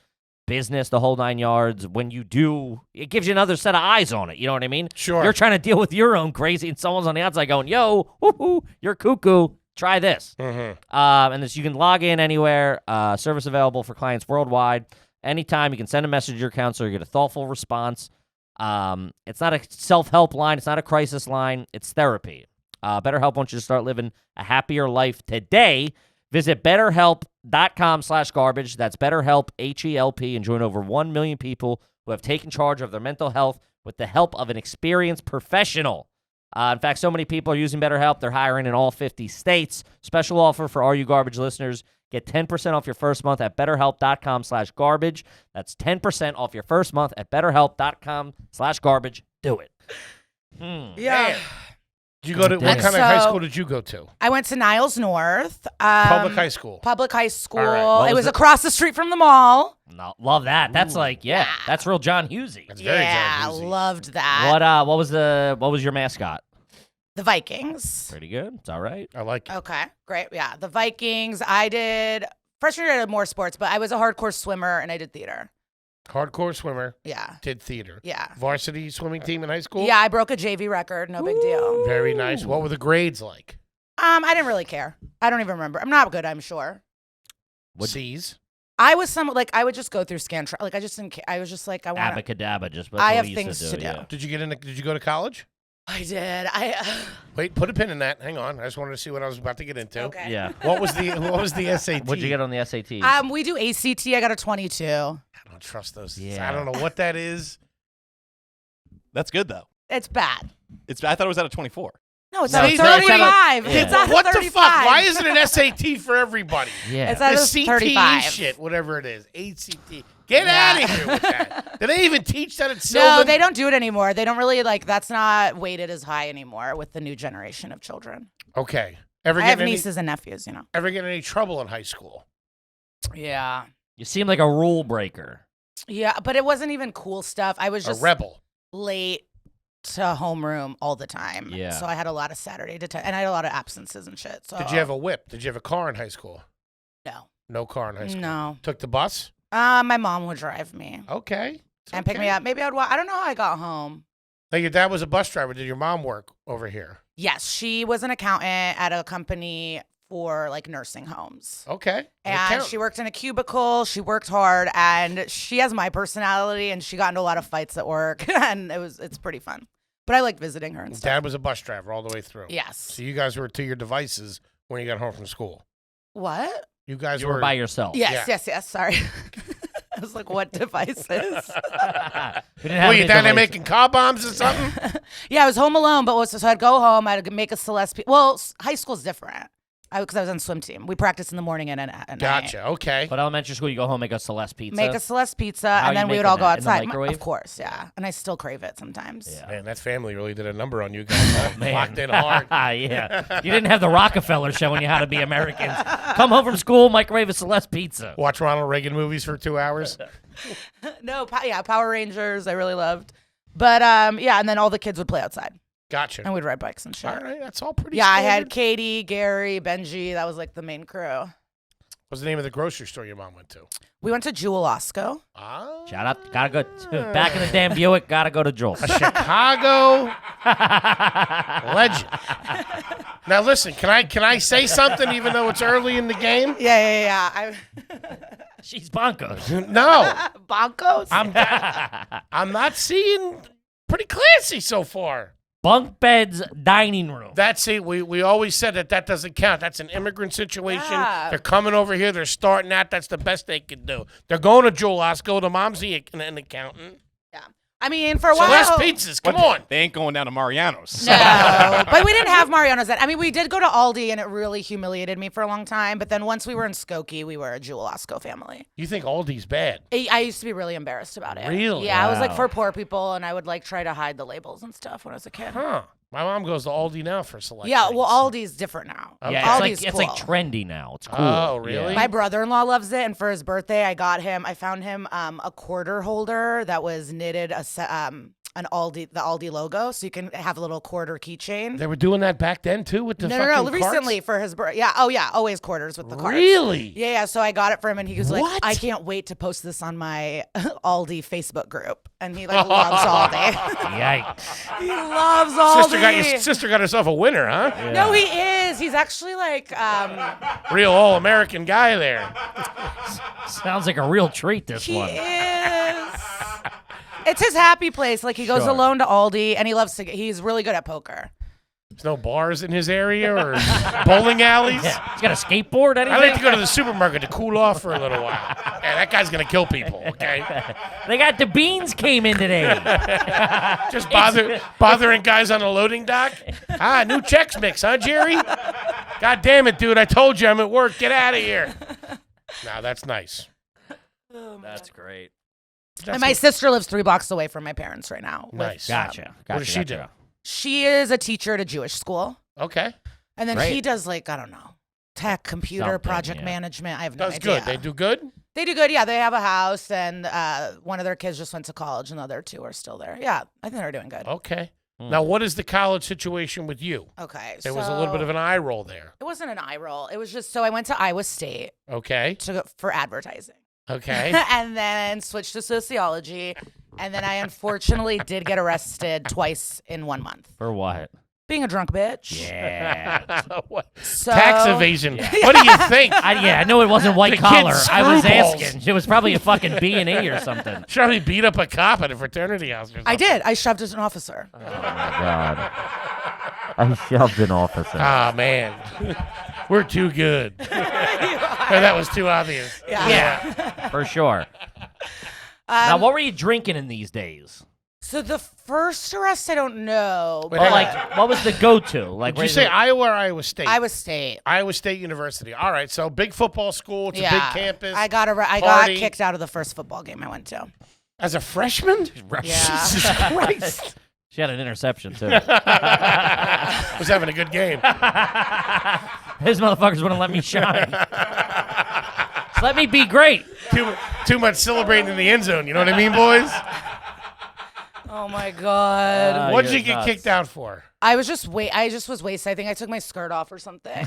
Speaker 2: business, the whole 9 yards. When you do, it gives you another set of eyes on it. You know what I mean?
Speaker 1: Sure.
Speaker 2: You're trying to deal with your own crazy, and someone's on the outside going, "Yo, woohoo, you're cuckoo. Try this." And this, you can log in anywhere. Service available for clients worldwide. Anytime you can send a message to your counselor, you get a thoughtful response. It's not a self-help line. It's not a crisis line. It's therapy. BetterHelp wants you to start living a happier life today. Visit BetterHelp.com/garbage. That's BetterHelp, H-E-L-P, and join over 1 million people who have taken charge of their mental health with the help of an experienced professional. In fact, so many people are using BetterHelp, they're hiring in all 50 states. Special offer for all you garbage listeners. Get 10% off your first month at BetterHelp.com/garbage. That's 10% off your first month at BetterHelp.com/garbage. Do it.
Speaker 5: Yeah.
Speaker 1: Man. Did you go to, what
Speaker 5: And
Speaker 1: kind of high
Speaker 5: so-
Speaker 1: school did you go to?
Speaker 5: I went to Niles North.
Speaker 1: Public high school.
Speaker 5: Public high school.
Speaker 1: All right. What
Speaker 5: It
Speaker 2: was
Speaker 5: was
Speaker 2: it?
Speaker 5: across the street from the mall.
Speaker 2: No, love that. That's that's real John Hughesy.
Speaker 1: That's very
Speaker 5: Yeah,
Speaker 1: John Husey.
Speaker 5: loved that.
Speaker 2: What was your mascot?
Speaker 5: The Vikings.
Speaker 2: Pretty good. It's all right.
Speaker 1: I like it.
Speaker 5: Okay, great. Yeah, the Vikings. I did freshman year I did more sports, but I was a hardcore swimmer and I did theater.
Speaker 1: Hardcore swimmer.
Speaker 5: Yeah.
Speaker 1: Did theater.
Speaker 5: Yeah.
Speaker 1: Varsity swimming team in high school?
Speaker 5: Yeah, I broke a JV record. No big deal.
Speaker 1: Very nice. What were the grades like?
Speaker 5: I didn't really care. I don't even remember. I'm not good, I'm sure.
Speaker 1: C's?
Speaker 5: I was I would just go through like I just didn't care. I was just like, I want
Speaker 2: Abacadabra, just
Speaker 5: I have things to do.
Speaker 2: Yeah.
Speaker 1: Did you go to college?
Speaker 5: I did.
Speaker 1: Wait, put a pin in that. Hang on. I just wanted to see what I was about to get into.
Speaker 5: Okay.
Speaker 2: Yeah.
Speaker 1: What was the SAT?
Speaker 2: What'd you get on the SAT?
Speaker 5: We do ACT. I got a 22.
Speaker 1: I don't trust those.
Speaker 2: Yeah.
Speaker 1: I don't know what that is.
Speaker 4: That's good though.
Speaker 5: It's bad.
Speaker 4: I thought it was out of 24.
Speaker 5: No, it's
Speaker 2: No,
Speaker 5: at a
Speaker 2: it's not.
Speaker 5: 35.
Speaker 2: Yeah.
Speaker 5: It's at a
Speaker 1: What the
Speaker 5: 35.
Speaker 1: fuck? Why isn't an SAT for everybody?
Speaker 2: Yeah.
Speaker 5: It's at a
Speaker 1: This CTE
Speaker 5: 35.
Speaker 1: shit, whatever it is. ACT. Get
Speaker 5: Yeah.
Speaker 1: out of here with that. Do they even teach that at
Speaker 5: No,
Speaker 1: Sylvan?
Speaker 5: they don't do it anymore. They don't really that's not weighted as high anymore with the new generation of children.
Speaker 1: Okay.
Speaker 5: I have nieces and nephews,
Speaker 1: Ever get in any trouble in high school?
Speaker 5: Yeah.
Speaker 2: You seem like a rule breaker.
Speaker 5: Yeah, but it wasn't even cool stuff. I was just
Speaker 1: A rebel.
Speaker 5: late to homeroom all the time.
Speaker 2: Yeah.
Speaker 5: So I had a lot of Saturday and I had a lot of absences and shit. So
Speaker 1: Did you have a whip? Did you have a car in high school?
Speaker 5: No.
Speaker 1: No car in high school.
Speaker 5: No.
Speaker 1: Took the bus?
Speaker 5: My mom would drive me
Speaker 1: Okay. It's
Speaker 5: and pick me
Speaker 1: okay.
Speaker 5: up. Maybe I don't know how I got home.
Speaker 1: Now, your dad was a bus driver. Did your mom work over here?
Speaker 5: Yes, she was an accountant at a company for nursing homes.
Speaker 1: Okay.
Speaker 5: And she worked in a cubicle. She worked hard, and she has my personality, and she got into a lot of fights at work, and it's pretty fun. But I liked visiting her and stuff.
Speaker 1: Dad was a bus driver all the way through.
Speaker 5: Yes.
Speaker 1: So you guys were to your devices when you got home from school.
Speaker 5: What?
Speaker 1: You guys
Speaker 2: You were by yourself.
Speaker 5: Yes. Sorry. I was like, what devices?
Speaker 2: We didn't have
Speaker 1: Were you
Speaker 2: any
Speaker 1: down there
Speaker 2: devices.
Speaker 1: making car bombs or something?
Speaker 5: Yeah, I was home alone, but so I'd go home. I'd make a Celeste. Well, high school's different. Because I was on swim team. We practiced in the morning and at night.
Speaker 1: Gotcha. Okay.
Speaker 2: But elementary school, you go home, make a Celeste pizza.
Speaker 5: Make a Celeste pizza,
Speaker 2: How are
Speaker 5: and then
Speaker 2: you
Speaker 5: we would
Speaker 2: making
Speaker 5: all go
Speaker 2: that? In the
Speaker 5: outside.
Speaker 2: microwave?
Speaker 5: Of course, yeah. And I still crave it sometimes.
Speaker 2: Yeah.
Speaker 1: Man, that family really did a number on you guys. Huh?
Speaker 2: Man.
Speaker 1: Locked in hard.
Speaker 2: Yeah. You didn't have the Rockefeller showing you how to be Americans. Come home from school, microwave a Celeste pizza.
Speaker 1: Watch Ronald Reagan movies for 2 hours.
Speaker 5: No, Power Rangers, I really loved. But yeah, and then all the kids would play outside,
Speaker 1: Gotcha.
Speaker 5: and we'd ride bikes and shit.
Speaker 1: All right, that's all pretty.
Speaker 5: Yeah, I had
Speaker 1: standard.
Speaker 5: Katie, Gary, Benji. That was the main crew.
Speaker 1: What's the name of the grocery store your mom went to?
Speaker 5: We went to Jewel Osco.
Speaker 1: Ah,
Speaker 2: Shout out. Gotta go. Back in the damn Buick, gotta go to Joel's.
Speaker 1: a Chicago legend. Now listen, can I say something even though it's early in the game?
Speaker 5: Yeah.
Speaker 2: She's bonkers.
Speaker 1: No,
Speaker 5: Bonkos?
Speaker 1: I'm not seeing pretty classy so far.
Speaker 2: Bunk beds, dining room.
Speaker 1: That's it. We always said that doesn't count. That's an immigrant situation.
Speaker 5: Yeah.
Speaker 1: They're coming over here. They're starting that. That's the best they can do. They're going to Joel Osco. The mom's an accountant.
Speaker 5: Yeah. I mean, for a
Speaker 1: So
Speaker 5: while.
Speaker 1: less pizzas. Come on.
Speaker 4: They ain't going down to Mariano's.
Speaker 5: No, but we didn't have Mariano's then. I mean, we did go to Aldi, and it really humiliated me for a long time. But then once we were in Skokie, we were a Jewel Osco family.
Speaker 1: You think Aldi's bad?
Speaker 5: I used to be really embarrassed about it.
Speaker 1: Really?
Speaker 5: Yeah, I was
Speaker 2: Wow.
Speaker 5: for poor people, and I would try to hide the labels and stuff when I was a kid.
Speaker 1: Huh. My mom goes to Aldi now for select
Speaker 5: Yeah,
Speaker 1: things.
Speaker 5: well, Aldi's different now.
Speaker 2: Yeah,
Speaker 5: Aldi's
Speaker 2: it's
Speaker 5: cool.
Speaker 2: like trendy now. It's cool.
Speaker 1: Oh, really?
Speaker 2: Yeah.
Speaker 5: My brother-in-law loves it, and for his birthday, I found him a quarter holder that was knitted the Aldi logo, so you can have a little quarter keychain.
Speaker 1: They were doing that back then too with the
Speaker 5: No,
Speaker 1: fucking carts?
Speaker 5: recently for his birthday. Yeah, oh yeah, always quarters with the cards.
Speaker 1: Really?
Speaker 5: Yeah, so I got it for him, and he was like,
Speaker 1: What?
Speaker 5: I can't wait to post this on my Aldi Facebook group. And he loves Aldi.
Speaker 2: Yikes.
Speaker 5: He loves Aldi.
Speaker 1: Sister got herself a winner, huh?
Speaker 5: No, he is. He's actually
Speaker 1: Real all-American guy there.
Speaker 2: Sounds like a real treat, this
Speaker 5: he
Speaker 2: one.
Speaker 5: is. It's his happy place. He goes
Speaker 2: Sure.
Speaker 5: alone to Aldi, and he loves to. He's really good at poker.
Speaker 1: There's no bars in his area or bowling alleys.
Speaker 2: Yeah. He's got a skateboard, anything?
Speaker 1: I like to go to the supermarket to cool off for a little while. Yeah, that guy's gonna kill people. Okay,
Speaker 2: They got the beans came in today.
Speaker 1: just bothering guys on the loading dock. New Chex Mix, huh, Jerry? God damn it, dude! I told you I'm at work. Get out of here. Now that's nice.
Speaker 2: That's great.
Speaker 5: And my sister lives 3 blocks away from my parents right now.
Speaker 1: Nice.
Speaker 2: Gotcha.
Speaker 1: What does she do?
Speaker 5: She is a teacher at a Jewish school.
Speaker 1: Okay,
Speaker 5: And then
Speaker 2: Great.
Speaker 5: he does I don't know, tech, computer,
Speaker 2: Something,
Speaker 5: project
Speaker 2: yeah.
Speaker 5: management. I have no
Speaker 1: that's
Speaker 5: idea.
Speaker 1: good. They do good.
Speaker 5: They do good. Yeah, they have a house, and one of their kids just went to college, and the other 2 are still there. Yeah, I think they're doing good.
Speaker 1: Okay. Now, what is the college situation with you?
Speaker 5: Okay.
Speaker 1: There was a little bit of an eye roll there.
Speaker 5: It wasn't an eye roll. It was just so I went to Iowa State
Speaker 1: Okay.
Speaker 5: for advertising.
Speaker 1: Okay.
Speaker 5: And then switched to sociology. And then I unfortunately did get arrested twice in 1 month.
Speaker 2: For what?
Speaker 5: Being a drunk bitch.
Speaker 2: Yeah.
Speaker 1: What?
Speaker 5: So,
Speaker 1: Tax evasion. What do you think?
Speaker 2: I know it wasn't white
Speaker 1: The
Speaker 2: collar.
Speaker 1: kid's
Speaker 2: I was
Speaker 1: screwballs.
Speaker 2: asking. It was probably a fucking B&E or something.
Speaker 1: Probably beat up a cop at a fraternity house or something.
Speaker 5: I did. I shoved as an officer.
Speaker 2: Oh, my God. I shoved an officer.
Speaker 1: Ah, man. We're too good. Or that was too obvious.
Speaker 5: Yeah.
Speaker 2: For sure. Now, what were you drinking in these days?
Speaker 5: So the first arrest, I don't know.
Speaker 1: Wait,
Speaker 2: Or,
Speaker 1: hang on.
Speaker 2: like, what was the go-to? Like,
Speaker 1: Did you say Iowa or Iowa State?
Speaker 5: Iowa State.
Speaker 1: Iowa State University. All right, so big football school. It's a big campus.
Speaker 5: I got
Speaker 1: party.
Speaker 5: kicked out of the first football game I went to.
Speaker 1: As a freshman?
Speaker 5: Yeah.
Speaker 1: Jesus Christ.
Speaker 2: She had an interception, too.
Speaker 1: Was having a good game.
Speaker 2: His motherfuckers wouldn't let me shine. Just let me be great.
Speaker 1: Too much celebrating in the end zone. You know what I mean, boys?
Speaker 5: Oh my God.
Speaker 1: What'd you
Speaker 2: you're
Speaker 1: get
Speaker 2: nuts.
Speaker 1: kicked out for?
Speaker 5: I just was wasted. I think I took my skirt off or something.
Speaker 1: Oh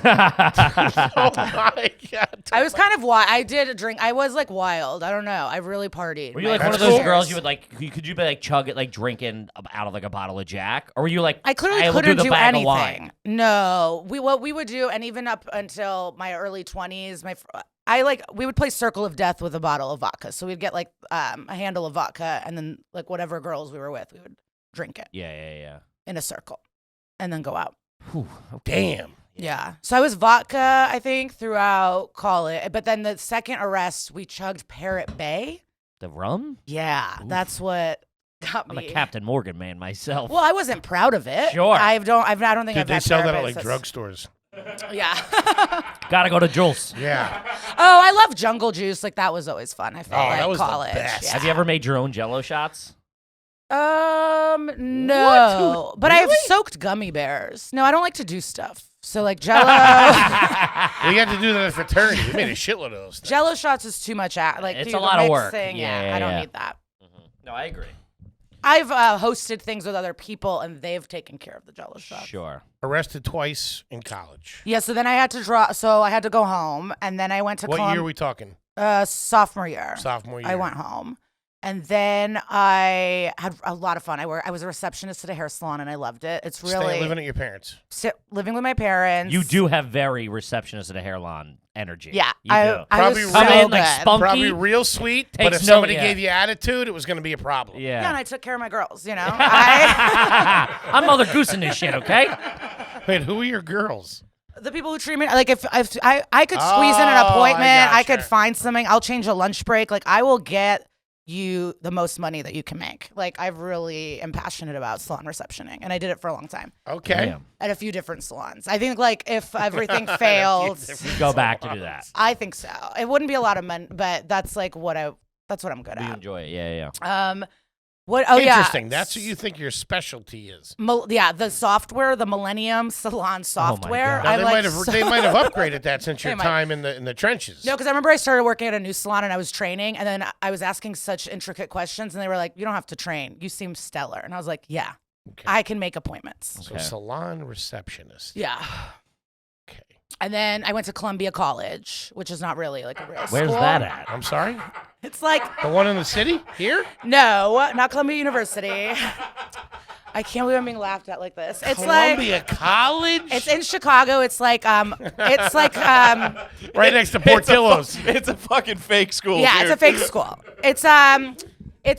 Speaker 1: my God.
Speaker 5: I was kind of wild. I did a drink. I was like wild. I don't know. I really partied.
Speaker 2: Were you
Speaker 5: my
Speaker 2: like one of
Speaker 1: That's
Speaker 2: those
Speaker 1: cool.
Speaker 2: girls you would like? Could you be like chug it, like drinking out of like a bottle of Jack, or were you like?
Speaker 5: I clearly
Speaker 2: will
Speaker 5: couldn't
Speaker 2: the
Speaker 5: do
Speaker 2: bag of
Speaker 5: anything.
Speaker 2: wine?
Speaker 5: No, what we would do, and even up until my early 20s, we would play Circle of Death with a bottle of vodka. So we'd get like a handle of vodka, and then like whatever girls we were with, we would drink it
Speaker 2: Yeah.
Speaker 5: in a circle, and then go out.
Speaker 2: Whew, okay.
Speaker 1: Damn.
Speaker 5: Yeah. So I was vodka, I think, throughout college. But then the second arrest, we chugged Parrot Bay.
Speaker 2: The rum?
Speaker 5: Yeah, that's what got
Speaker 2: I'm
Speaker 5: me.
Speaker 2: a Captain Morgan man myself.
Speaker 5: Well, I wasn't proud of it.
Speaker 2: Sure.
Speaker 5: I don't think
Speaker 1: Dude,
Speaker 5: I've
Speaker 1: they
Speaker 5: had
Speaker 1: sell that
Speaker 5: Parrot
Speaker 1: at
Speaker 5: Bay
Speaker 1: like
Speaker 5: since-
Speaker 1: drugstores.
Speaker 5: Yeah.
Speaker 2: Gotta go to Jules.
Speaker 1: Yeah.
Speaker 5: Oh, I love Jungle Juice. Like that was always fun. I felt
Speaker 1: Oh,
Speaker 5: like
Speaker 1: that was the
Speaker 5: college.
Speaker 1: best.
Speaker 5: Yeah.
Speaker 2: Have you ever made your own Jello shots?
Speaker 5: No. But I've soaked gummy bears. No, I don't like to do stuff. So like Jello,
Speaker 1: We had to do that at fraternity. We made a shitload of those things.
Speaker 5: Jello shots is too much. Like
Speaker 2: It's
Speaker 5: dude,
Speaker 2: a lot of work.
Speaker 5: mixing,
Speaker 2: Yeah,
Speaker 5: I don't
Speaker 2: yeah.
Speaker 5: need that.
Speaker 2: No, I agree.
Speaker 5: I've hosted things with other people, and they've taken care of the Jello shots.
Speaker 2: Sure.
Speaker 1: Arrested twice in college.
Speaker 5: Yeah. So then I had to So I had to go home, and then I went to
Speaker 1: What year are we talking?
Speaker 5: sophomore year.
Speaker 1: Sophomore year.
Speaker 5: I went home. And then I had a lot of fun. I was a receptionist at a hair salon, and I loved it. It's really
Speaker 1: living at your parents.
Speaker 5: living with my parents.
Speaker 2: You do have very receptionist at a hair salon energy.
Speaker 5: Yeah,
Speaker 2: You do.
Speaker 5: I
Speaker 1: Probably
Speaker 5: was
Speaker 2: Come
Speaker 5: so
Speaker 2: in like
Speaker 5: good.
Speaker 2: spunky.
Speaker 1: Probably real sweet, but
Speaker 2: Takes
Speaker 1: if
Speaker 2: no-
Speaker 1: somebody
Speaker 2: yeah.
Speaker 1: gave you attitude, it was going to be a problem.
Speaker 2: Yeah.
Speaker 5: Yeah, and I took care of my girls. You know,
Speaker 2: I'm Mother Goose in this shit, okay?
Speaker 1: Wait, who are your girls?
Speaker 5: the people who treat me like if I could squeeze in an
Speaker 1: Oh, I
Speaker 5: appointment, I
Speaker 1: gotcha.
Speaker 5: could find something. I'll change a lunch break. Like I will get you the most money that you can make. Like I really am passionate about salon receptioning, and I did it for a long time
Speaker 1: Okay.
Speaker 2: Damn.
Speaker 5: at a few different salons. I think like if everything failed,
Speaker 2: Go back to do that.
Speaker 5: I think so. It wouldn't be a lot of money, but that's like that's what I'm good
Speaker 2: You
Speaker 5: at.
Speaker 2: enjoy it. Yeah.
Speaker 5: What? Oh yeah.
Speaker 1: Interesting. That's what you think your specialty is.
Speaker 5: Yeah, the software, the Millennium Salon software.
Speaker 2: God.
Speaker 1: Now,
Speaker 5: I
Speaker 1: they
Speaker 5: like
Speaker 1: might have
Speaker 5: so-
Speaker 1: they might have upgraded that since your
Speaker 5: They might.
Speaker 1: time in the trenches.
Speaker 5: No, because I remember I started working at a new salon and I was training, and then I was asking such intricate questions, and they were like, "You don't have to train. You seem stellar." And I was like, "Yeah,
Speaker 1: Okay.
Speaker 5: I can make appointments."
Speaker 1: So
Speaker 2: Okay.
Speaker 1: salon receptionist.
Speaker 5: Yeah.
Speaker 1: Okay.
Speaker 5: And then I went to Columbia College, which is not really like a real school.
Speaker 2: Where's that at?
Speaker 1: I'm sorry?
Speaker 5: It's like
Speaker 1: The one in the city? Here?
Speaker 5: no, not Columbia University. I can't believe I'm being laughed at like this. It's
Speaker 1: Columbia College?
Speaker 5: like it's in Chicago. It's like
Speaker 1: right next to Portillo's.
Speaker 4: It's a fucking fake school.
Speaker 5: yeah,
Speaker 4: dude.
Speaker 5: it's a fake school. It's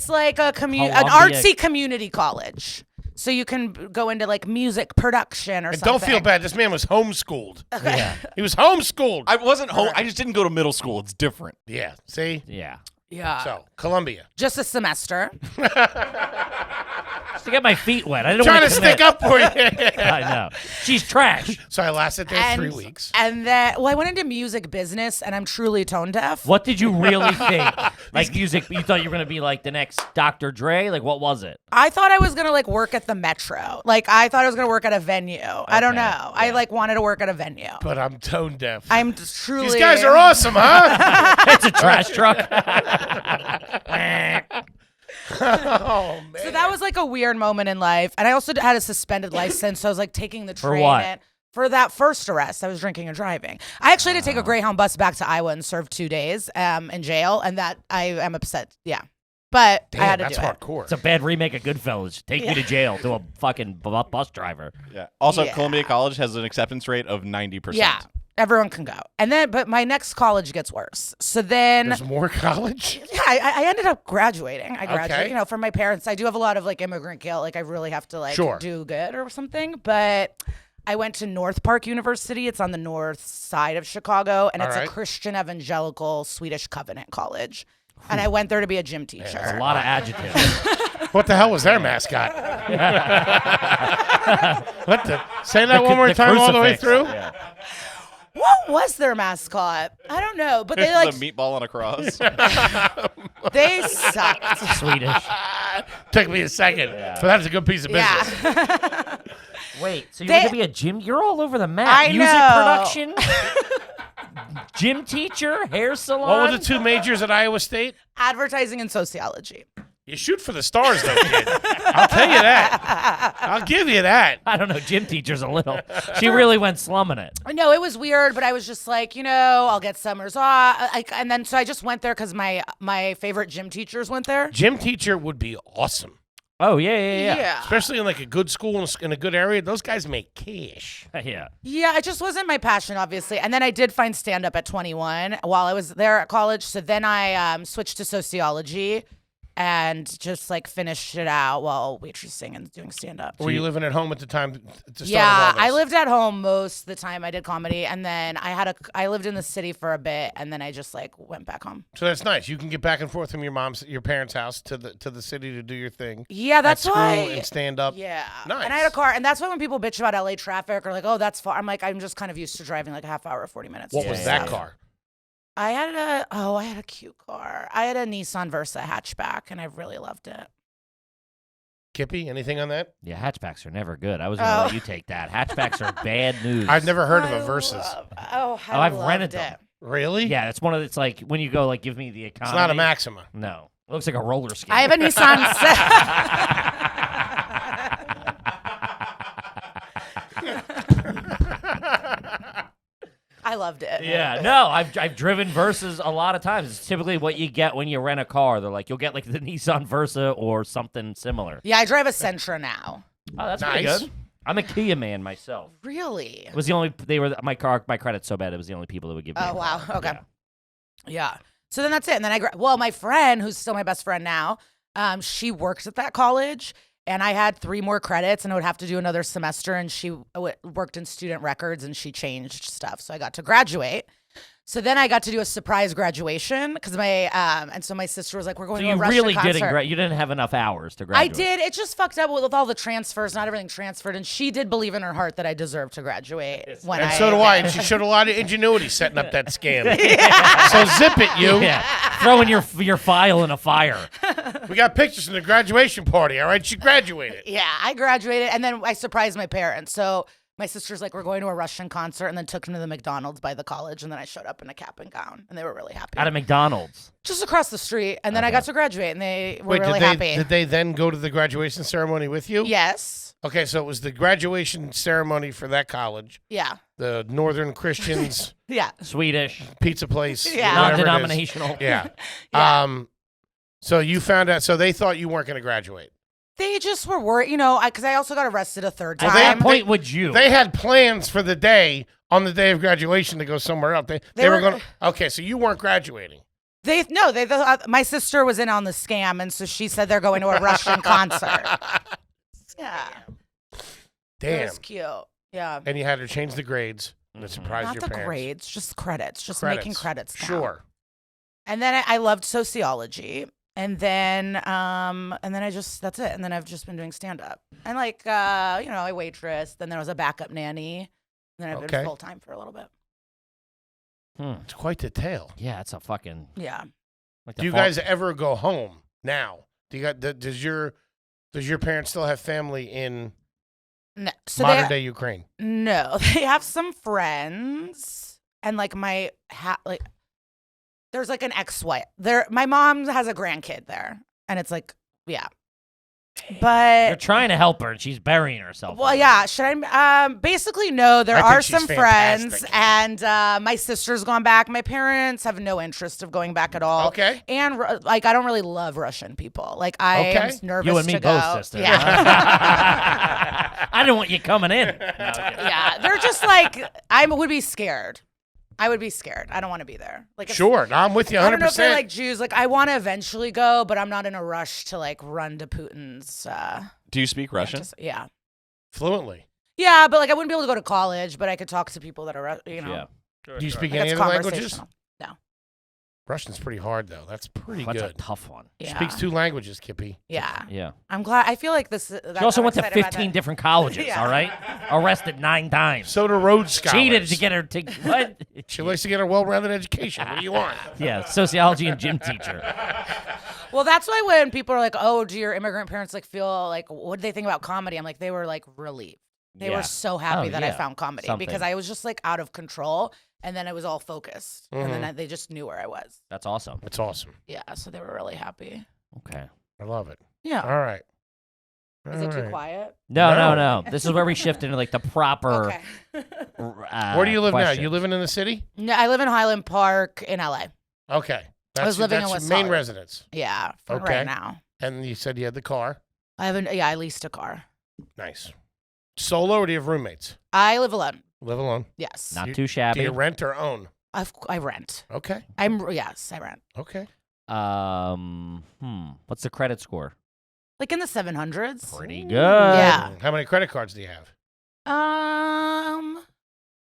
Speaker 5: like an
Speaker 2: Columbia.
Speaker 5: artsy community college. So you can go into like music production or
Speaker 1: And
Speaker 5: something.
Speaker 1: don't feel bad. This man was homeschooled.
Speaker 2: Yeah.
Speaker 1: He was homeschooled.
Speaker 4: I wasn't home. I just didn't go to middle school. It's different.
Speaker 1: Yeah. See?
Speaker 2: Yeah.
Speaker 5: Yeah.
Speaker 1: So, Columbia.
Speaker 5: Just a semester.
Speaker 2: Just to get my feet wet. I didn't
Speaker 1: Trying
Speaker 2: want
Speaker 1: to stick up for you.
Speaker 2: I know. She's trash.
Speaker 1: So I lasted there 3 weeks.
Speaker 5: And then, I went into music business, and I'm truly tone deaf.
Speaker 2: What did you really think? Like music, you thought you were going to be like the next Dr. Dre? Like, what was it?
Speaker 5: I thought I was gonna like work at the Metro. Like I thought I was gonna work at a venue. I don't know. I like wanted to work at a venue.
Speaker 1: But I'm tone deaf.
Speaker 5: I'm truly.
Speaker 1: These guys are awesome, huh?
Speaker 2: It's a trash truck.
Speaker 1: Oh man.
Speaker 5: So that was like a weird moment in life. And I also had a suspended license, so I was like taking the train.
Speaker 2: For what?
Speaker 5: And for that first arrest, I was drinking and driving. I actually had to take a Greyhound bus back to Iowa and serve 2 days in jail, and that I am upset. Yeah. But
Speaker 1: Damn,
Speaker 5: I had to
Speaker 1: that's
Speaker 5: do it.
Speaker 1: hardcore.
Speaker 2: It's a bad remake of Goodfellas. Take me to jail to a fucking bus driver.
Speaker 4: Yeah. Also,
Speaker 5: Yeah.
Speaker 4: Columbia College has an acceptance rate of 90%.
Speaker 5: Yeah. Everyone can go. And then, but my next college gets worse. So then,
Speaker 1: There's more college.
Speaker 5: yeah, I ended up graduating. I graduated,
Speaker 1: Okay.
Speaker 5: you know, from my parents. I do have a lot of like immigrant guilt. Like I really have to like
Speaker 1: Sure.
Speaker 5: do good or something. But I went to North Park University. It's on the north side of Chicago, and it's
Speaker 1: All right.
Speaker 5: a Christian evangelical Swedish Covenant college. And I went there to be a gym teacher.
Speaker 2: There's a lot of adjectives.
Speaker 1: What the hell was their mascot? What the? Say that one more
Speaker 2: The
Speaker 1: time all the way
Speaker 2: crucifix.
Speaker 1: through.
Speaker 2: Yeah.
Speaker 5: What was their mascot? I don't know, but they like
Speaker 4: the meatball on a cross.
Speaker 5: they sucked.
Speaker 2: Swedish.
Speaker 1: Took me a second, but that's a good piece of business.
Speaker 5: Yeah.
Speaker 2: Wait, so you're
Speaker 5: They-
Speaker 2: going to be a gym? You're all over the map.
Speaker 5: I
Speaker 2: Music
Speaker 5: know.
Speaker 2: production, gym teacher, hair salon.
Speaker 1: What were the 2 majors at Iowa State?
Speaker 5: Advertising and sociology.
Speaker 1: You shoot for the stars, though, kid. I'll tell you that. I'll give you that.
Speaker 2: I don't know. Gym teacher's a little. She really went slumming it.
Speaker 5: No, it was weird, but I was just like, you know, I'll get summers off. And then so I just went there because my favorite gym teachers went there.
Speaker 1: Gym teacher would be awesome,
Speaker 2: Oh, yeah.
Speaker 1: especially in like a good school in a good area. Those guys make cash.
Speaker 2: Yeah.
Speaker 5: Yeah, it just wasn't my passion, obviously. And then I did find stand up at 21 while I was there at college. So then I switched to sociology and just like finished it out while waitressing and doing stand up.
Speaker 1: Were you living at home at the time? To start
Speaker 5: Yeah,
Speaker 1: all this?
Speaker 5: I lived at home most of the time I did comedy, and then I lived in the city for a bit, and then I just like went back home.
Speaker 1: So that's nice. You can get back and forth from your parents' house to the city to do your thing.
Speaker 5: Yeah, that's
Speaker 1: at school
Speaker 5: why.
Speaker 1: and stand up.
Speaker 5: Yeah.
Speaker 1: Nice.
Speaker 5: And I had a car, and that's why when people bitch about LA traffic or like, oh, that's far, I'm like, I'm just kind of used to driving like a half hour, 40 minutes.
Speaker 1: What
Speaker 5: to
Speaker 1: was
Speaker 5: do
Speaker 1: that
Speaker 5: stuff.
Speaker 1: car?
Speaker 5: I had a cute car. I had a Nissan Versa hatchback, and I really loved it.
Speaker 1: Kippy, anything on that?
Speaker 2: Yeah, hatchbacks are never good. I was going to let you take that. Hatchbacks are bad news.
Speaker 1: I've never heard of a Versus.
Speaker 2: I've rented them.
Speaker 1: Really?
Speaker 2: Yeah, it's one of it's like when you go like give me the economy.
Speaker 1: It's not a Maxima.
Speaker 2: No, it looks like a roller skate.
Speaker 5: I have a Nissan. I loved it.
Speaker 2: Yeah, no, I've driven Versas a lot of times. It's typically what you get when you rent a car. They're like you'll get like the Nissan Versa or something similar.
Speaker 5: Yeah, I drive a Sentra now.
Speaker 2: Oh, that's pretty
Speaker 1: Nice.
Speaker 2: good. I'm a Kia man myself.
Speaker 5: Really?
Speaker 2: It was the only my credit's so bad. It was the only people that would give me.
Speaker 5: Oh,
Speaker 2: a
Speaker 5: wow.
Speaker 2: car.
Speaker 5: Okay.
Speaker 2: Yeah.
Speaker 5: Yeah. So then that's it. And then my friend, who's still my best friend now, she works at that college, and I had 3 more credits, and I would have to do another semester. And she worked in student records, and she changed stuff, so I got to graduate. So then I got to do a surprise graduation because and so my sister was like, "We're going
Speaker 2: So
Speaker 5: to a
Speaker 2: you
Speaker 5: Russian
Speaker 2: really
Speaker 5: concert."
Speaker 2: didn't. You didn't have enough hours to
Speaker 5: I
Speaker 2: graduate.
Speaker 5: did. It just fucked up with all the transfers. Not everything transferred, and she did believe in her heart that I deserved to graduate. When
Speaker 1: And so do I. And she showed a lot of ingenuity setting up that scam. So zip it, you.
Speaker 2: Yeah, throwing your file in a fire.
Speaker 1: We got pictures from the graduation party, all right? She graduated.
Speaker 5: Yeah, I graduated, and then I surprised my parents. So my sister's like, we're going to a Russian concert, and then took them to the McDonald's by the college, and then I showed up in a cap and gown, and they were really happy.
Speaker 2: Out of McDonald's.
Speaker 5: Just across the street, and then I got to graduate, and they were
Speaker 1: Wait,
Speaker 5: really happy.
Speaker 1: did they then go to the graduation ceremony with you?
Speaker 5: Yes.
Speaker 1: Okay, so it was the graduation ceremony for that college,
Speaker 5: Yeah.
Speaker 1: the Northern Christians
Speaker 5: Yeah.
Speaker 2: Swedish,
Speaker 1: pizza place,
Speaker 5: Yeah.
Speaker 1: whatever it is.
Speaker 2: non-denominational.
Speaker 1: Yeah.
Speaker 5: Yeah.
Speaker 1: So you found out. So they thought you weren't going to graduate.
Speaker 5: They just were worried, because I also got arrested a third
Speaker 2: At
Speaker 5: time.
Speaker 2: that point, would you?
Speaker 1: They had plans for the day on the day of graduation to go somewhere else. They were
Speaker 5: were-
Speaker 1: going to. Okay, so you weren't graduating.
Speaker 5: My sister was in on the scam, and so she said they're going to a Russian concert. Yeah. It
Speaker 1: Damn.
Speaker 5: was cute. Yeah.
Speaker 1: And you had to change the grades to surprise
Speaker 5: Not
Speaker 1: your
Speaker 5: the
Speaker 1: parents.
Speaker 5: grades, just credits, just making credits count.
Speaker 1: Sure.
Speaker 5: And then I loved sociology. And then that's it. And then I've just been doing stand up. And I waitress. Then there was a backup nanny. And then I've
Speaker 1: Okay.
Speaker 5: been full time for a little bit.
Speaker 1: It's quite the tale.
Speaker 2: Yeah, it's a fucking.
Speaker 5: Yeah.
Speaker 2: Like
Speaker 1: Do you guys ever go home now? Does your parents still have family in
Speaker 5: No. So
Speaker 1: modern day Ukraine?
Speaker 5: No, they have some friends, and like there's like an ex-wife there. My mom has a grandkid there, and it's like Yeah.
Speaker 2: You're
Speaker 5: But
Speaker 2: trying to help her, and she's burying herself.
Speaker 5: well, yeah. Should I? Basically, no. There
Speaker 1: I think
Speaker 5: are
Speaker 1: she's
Speaker 5: some friends,
Speaker 1: fantastic.
Speaker 5: and my sister's gone back. My parents have no interest of going back at all.
Speaker 1: Okay.
Speaker 5: And like, I don't really love Russian people. Like, I
Speaker 1: Okay.
Speaker 5: am nervous
Speaker 2: You and me
Speaker 5: to
Speaker 2: both,
Speaker 5: go.
Speaker 2: sister.
Speaker 5: Yeah.
Speaker 2: I didn't want you coming in. No,
Speaker 5: Yeah. They're just like, I would be scared. I would be scared. I don't want to be there. Like, if-
Speaker 1: Sure. No, I'm with you 100%.
Speaker 5: I don't know if they're like Jews. Like, I want to eventually go, but I'm not in a rush to like run to Putin's.
Speaker 4: Do you speak Russian?
Speaker 5: Yeah.
Speaker 1: Fluently.
Speaker 5: Yeah, but like I wouldn't be able to go to college, but I could talk to people that are, you know.
Speaker 2: Yeah.
Speaker 1: Do you speak
Speaker 5: Like,
Speaker 1: any
Speaker 5: it's
Speaker 1: other languages?
Speaker 5: conversational. No.
Speaker 1: Russian's pretty hard, though. That's pretty
Speaker 2: That's a
Speaker 1: good.
Speaker 2: tough one.
Speaker 5: Yeah.
Speaker 1: Speaks 2 languages, Kippy.
Speaker 5: Yeah.
Speaker 2: Yeah.
Speaker 5: I'm glad. I feel like this.
Speaker 2: She also went to 15 different colleges,
Speaker 5: Yeah.
Speaker 2: all right? Arrested 9 times.
Speaker 1: So do Rhodes Scholars.
Speaker 2: Cheated to get her to what?
Speaker 1: She likes to get a well-rounded education. What do you want?
Speaker 2: Yeah, sociology and gym teacher.
Speaker 5: Well, that's why when people are like, "Oh, do your immigrant parents like feel like what do they think about comedy?" I'm like, they were like relieved. They
Speaker 2: Yeah.
Speaker 5: were so happy
Speaker 2: Oh,
Speaker 5: that I
Speaker 2: yeah.
Speaker 5: found comedy
Speaker 2: Something.
Speaker 5: because I was just like out of control, and then it was all focused, and
Speaker 1: Mm-hmm.
Speaker 5: then they just knew where I was.
Speaker 2: That's awesome.
Speaker 1: It's awesome.
Speaker 5: Yeah, so they were really happy.
Speaker 2: Okay.
Speaker 1: I love it.
Speaker 5: Yeah.
Speaker 1: All right.
Speaker 5: Is it too
Speaker 1: All right.
Speaker 5: quiet?
Speaker 2: No. This is where we shift into like the proper.
Speaker 5: Okay.
Speaker 1: Where do you live now?
Speaker 2: questions.
Speaker 1: You living in the city?
Speaker 5: No, I live in Highland Park in LA.
Speaker 1: Okay. That's
Speaker 5: was living in
Speaker 1: that's
Speaker 5: West
Speaker 1: your main
Speaker 5: Hollywood.
Speaker 1: residence.
Speaker 5: Yeah, for
Speaker 1: Okay.
Speaker 5: right now.
Speaker 1: And you said you had the car.
Speaker 5: I leased a car.
Speaker 1: Nice. Solo or do you have roommates?
Speaker 5: I live alone.
Speaker 1: Live alone.
Speaker 5: Yes.
Speaker 2: Not
Speaker 1: You-
Speaker 2: too
Speaker 1: Do
Speaker 2: shabby.
Speaker 1: you rent or own?
Speaker 5: I rent.
Speaker 1: Okay.
Speaker 5: Yes, I rent.
Speaker 1: Okay.
Speaker 2: What's the credit score?
Speaker 5: Like in the 700s.
Speaker 2: Pretty good.
Speaker 5: Yeah.
Speaker 1: How many credit cards do you have?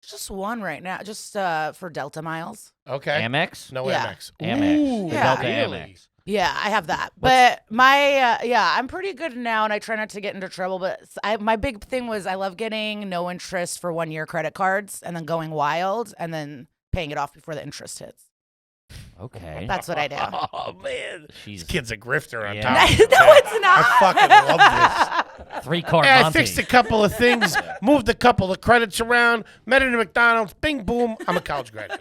Speaker 5: Just one right now, just for Delta miles.
Speaker 1: Okay.
Speaker 2: Amex?
Speaker 1: No
Speaker 5: Yeah.
Speaker 1: Amex.
Speaker 2: Amex.
Speaker 1: Ooh,
Speaker 2: The
Speaker 5: Yeah.
Speaker 2: Delta
Speaker 1: really?
Speaker 2: Amex.
Speaker 5: Yeah, I have that. But my I'm pretty good now, and I try not to get into trouble. But my big thing was I love getting no interest for 1 year credit cards, and then going wild, and then paying it off before the interest hits.
Speaker 2: Okay.
Speaker 5: That's what I do.
Speaker 1: Oh, man.
Speaker 2: She's
Speaker 1: This kid's a grifter on
Speaker 2: Yeah.
Speaker 1: top.
Speaker 5: No,
Speaker 1: of it, man.
Speaker 5: it's not.
Speaker 1: I fucking love this.
Speaker 2: 3-card
Speaker 1: Hey, I
Speaker 2: Monte.
Speaker 1: fixed a couple of things, moved a couple of credits around, met at a McDonald's, bing, boom, I'm a college graduate.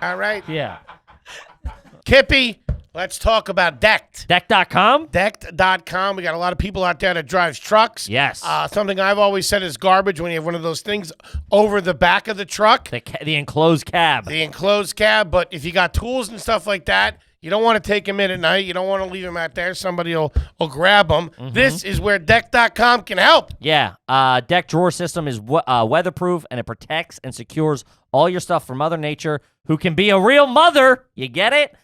Speaker 1: All right.
Speaker 2: Yeah.
Speaker 1: Kippy, let's talk about Decked.
Speaker 2: Deck.com?
Speaker 1: Decked.com. We got a lot of people out there that drives trucks.
Speaker 2: Yes.
Speaker 1: Something I've always said is garbage when you have one of those things over the back of the truck,
Speaker 2: The enclosed cab.
Speaker 1: the enclosed cab. But if you got tools and stuff like that, you don't want to take them in at night. You don't want to leave them out there. Somebody will grab them. This is where Deck.com can help.
Speaker 2: Yeah. Deck drawer system is weatherproof, and it protects and secures all your stuff from Mother Nature, who can be a real mother. You get it?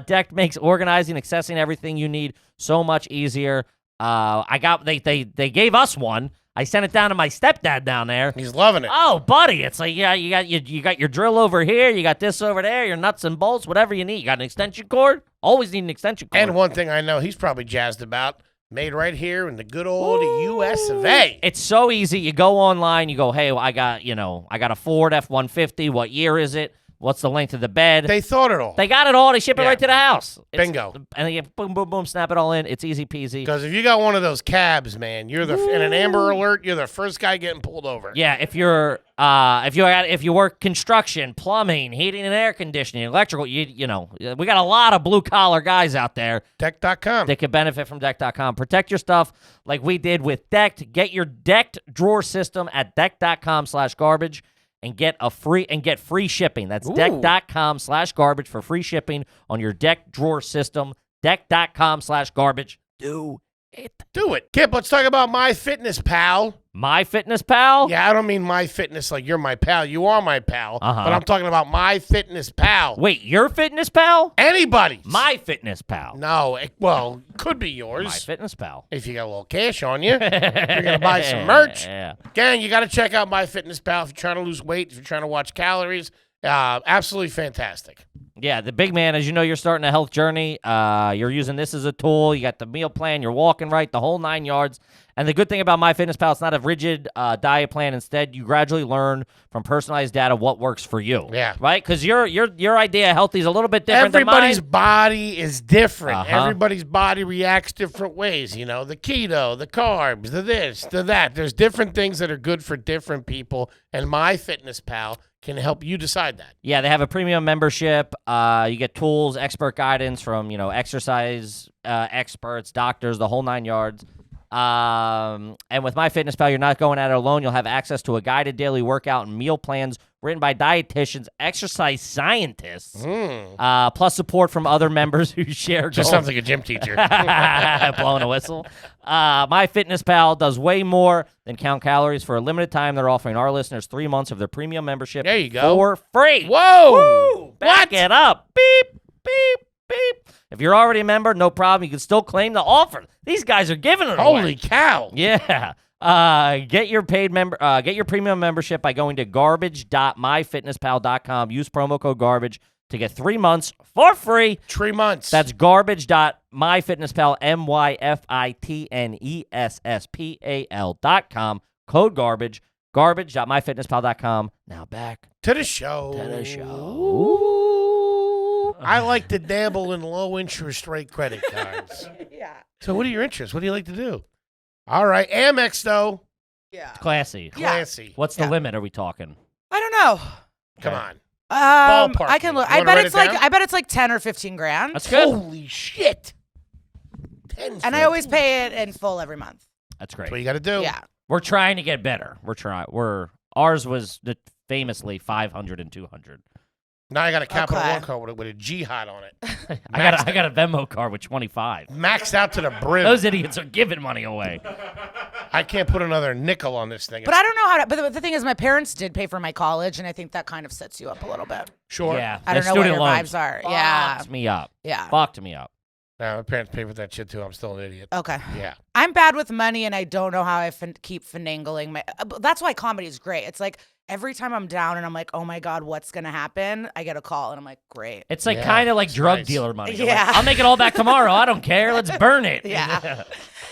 Speaker 2: Deck makes organizing, accessing everything you need so much easier. They gave us one. I sent it down to my stepdad down there.
Speaker 1: He's loving it.
Speaker 2: Oh, buddy, it's like, yeah, you got your drill over here, you got this over there, your nuts and bolts, whatever you need. You got an extension cord? Always need an extension cord.
Speaker 1: And one thing I know he's probably jazzed about, made right here in the good old U.S. of A.
Speaker 2: It's so easy. You go online, you go, hey, well, I got a Ford F-150. What year is it? What's the length of the bed?
Speaker 1: They thought it all.
Speaker 2: They got it all. They ship it
Speaker 1: Yeah.
Speaker 2: right to the house.
Speaker 1: Bingo.
Speaker 2: And they boom, boom, boom, snap it all in. It's easy peasy.
Speaker 1: Because if you got one of those cabs, man, you're in an Amber Alert, you're the first guy getting pulled over.
Speaker 2: Yeah, if you work construction, plumbing, heating and air conditioning, electrical, you know, we got a lot of blue collar guys out there
Speaker 1: Deck.com.
Speaker 2: that could benefit from Deck.com. Protect your stuff like we did with Decked. Get your Decked drawer system at Deck.com/garbage and get free shipping. That's Deck.com/garbage for free shipping on your Deck drawer system. Deck.com/garbage. Do it.
Speaker 1: Do it. Kip, let's talk about MyFitnessPal.
Speaker 2: MyFitnessPal?
Speaker 1: Yeah, I don't mean my fitness like you're my pal. You are my pal.
Speaker 2: Uh-huh.
Speaker 1: But I'm talking about MyFitnessPal.
Speaker 2: Wait, your FitnessPal?
Speaker 1: Anybody.
Speaker 2: MyFitnessPal.
Speaker 1: No, could be yours.
Speaker 2: MyFitnessPal.
Speaker 1: If you got a little cash on you. You're going to buy some merch.
Speaker 2: Yeah.
Speaker 1: Gang, you got to check out MyFitnessPal if you're trying to lose weight, if you're trying to watch calories. Absolutely fantastic.
Speaker 2: Yeah, the big man, as you know, you're starting a health journey. You're using this as a tool. You got the meal plan. You're walking right, the whole 9 yards. And the good thing about MyFitnessPal, it's not a rigid diet plan. Instead, you gradually learn from personalized data what works for you.
Speaker 1: Yeah.
Speaker 2: Right? Because your idea of healthy is a little bit different
Speaker 1: Everybody's
Speaker 2: than mine.
Speaker 1: body is different.
Speaker 2: Uh-huh.
Speaker 1: Everybody's body reacts different ways. You know, the keto, the carbs, the this, the that. There's different things that are good for different people, and MyFitnessPal can help you decide that.
Speaker 2: Yeah, they have a premium membership. You get tools, expert guidance from, exercise experts, doctors, the whole 9 yards. And with MyFitnessPal, you're not going at it alone. You'll have access to a guided daily workout and meal plans written by dietitians, exercise scientists, plus support from other members who share
Speaker 1: Just
Speaker 2: goals.
Speaker 1: sounds like a gym teacher.
Speaker 2: Blowing a whistle. MyFitnessPal does way more than count calories. For a limited time, they're offering our listeners 3 months of their premium membership
Speaker 1: There you go.
Speaker 2: for free.
Speaker 1: Whoa!
Speaker 2: Woo! Back
Speaker 1: What?
Speaker 2: it up. Beep, beep, beep. If you're already a member, no problem. You can still claim the offer. These guys are giving it
Speaker 1: Holy
Speaker 2: away.
Speaker 1: cow!
Speaker 2: Yeah. Get your premium membership by going to garbage.myfitnesspal.com. Use promo code garbage to get 3 months for free.
Speaker 1: 3 months.
Speaker 2: That's garbage.myfitnesspal, MyFitnesspal.com. Code garbage. Garbage.myfitnesspal.com. Now back
Speaker 1: to the show.
Speaker 2: to the show.
Speaker 1: I like to dabble in low interest rate credit cards.
Speaker 5: Yeah.
Speaker 1: So what are your interests? What do you like to do? All right. Amex, though.
Speaker 5: Yeah.
Speaker 2: Classy.
Speaker 5: Yeah.
Speaker 1: Classy.
Speaker 2: What's the
Speaker 5: Yeah.
Speaker 2: limit are we talking?
Speaker 5: I don't know.
Speaker 1: Come on.
Speaker 5: I
Speaker 1: Ballpark
Speaker 5: can
Speaker 1: me.
Speaker 5: look.
Speaker 1: You
Speaker 5: I
Speaker 1: wanna
Speaker 5: bet
Speaker 1: write
Speaker 5: it's
Speaker 1: it
Speaker 5: like
Speaker 1: down?
Speaker 5: I bet it's like 10 or 15 grand.
Speaker 2: That's good.
Speaker 1: Holy shit. 10,
Speaker 5: And I always pay it in full every month.
Speaker 2: That's
Speaker 1: That's
Speaker 2: great.
Speaker 1: what you got to do.
Speaker 5: Yeah.
Speaker 2: We're trying to get better. Ours was famously 500 and 200.
Speaker 1: Now I got a Capital
Speaker 5: Okay.
Speaker 1: One card with a jihad on it.
Speaker 2: I got a Venmo card with 25.
Speaker 1: Maxed out to the brim.
Speaker 2: Those idiots are giving money away.
Speaker 1: I can't put another nickel on this thing.
Speaker 5: But I don't know how to. But the thing is, my parents did pay for my college, and I think that kind of sets you up a little bit.
Speaker 1: Sure.
Speaker 2: Yeah.
Speaker 5: I
Speaker 2: the
Speaker 5: don't know what
Speaker 2: student
Speaker 5: your
Speaker 2: loans
Speaker 5: vibes are. Yeah.
Speaker 2: Fucked me up.
Speaker 5: Yeah.
Speaker 2: Fucked me up.
Speaker 1: Now, my parents pay for that shit too. I'm still an idiot.
Speaker 5: Okay.
Speaker 1: Yeah.
Speaker 5: I'm bad with money, and I don't know how I keep finagling my. That's why comedy is great. It's like every time I'm down and I'm like, oh my god, what's gonna happen? I get a call, and I'm like, great.
Speaker 2: It's like
Speaker 1: Yeah,
Speaker 2: kind of like
Speaker 1: it's
Speaker 2: drug
Speaker 1: nice.
Speaker 2: dealer money. You're
Speaker 5: Yeah.
Speaker 2: like, I'll make it all back tomorrow. I don't care. Let's burn it.
Speaker 5: Yeah.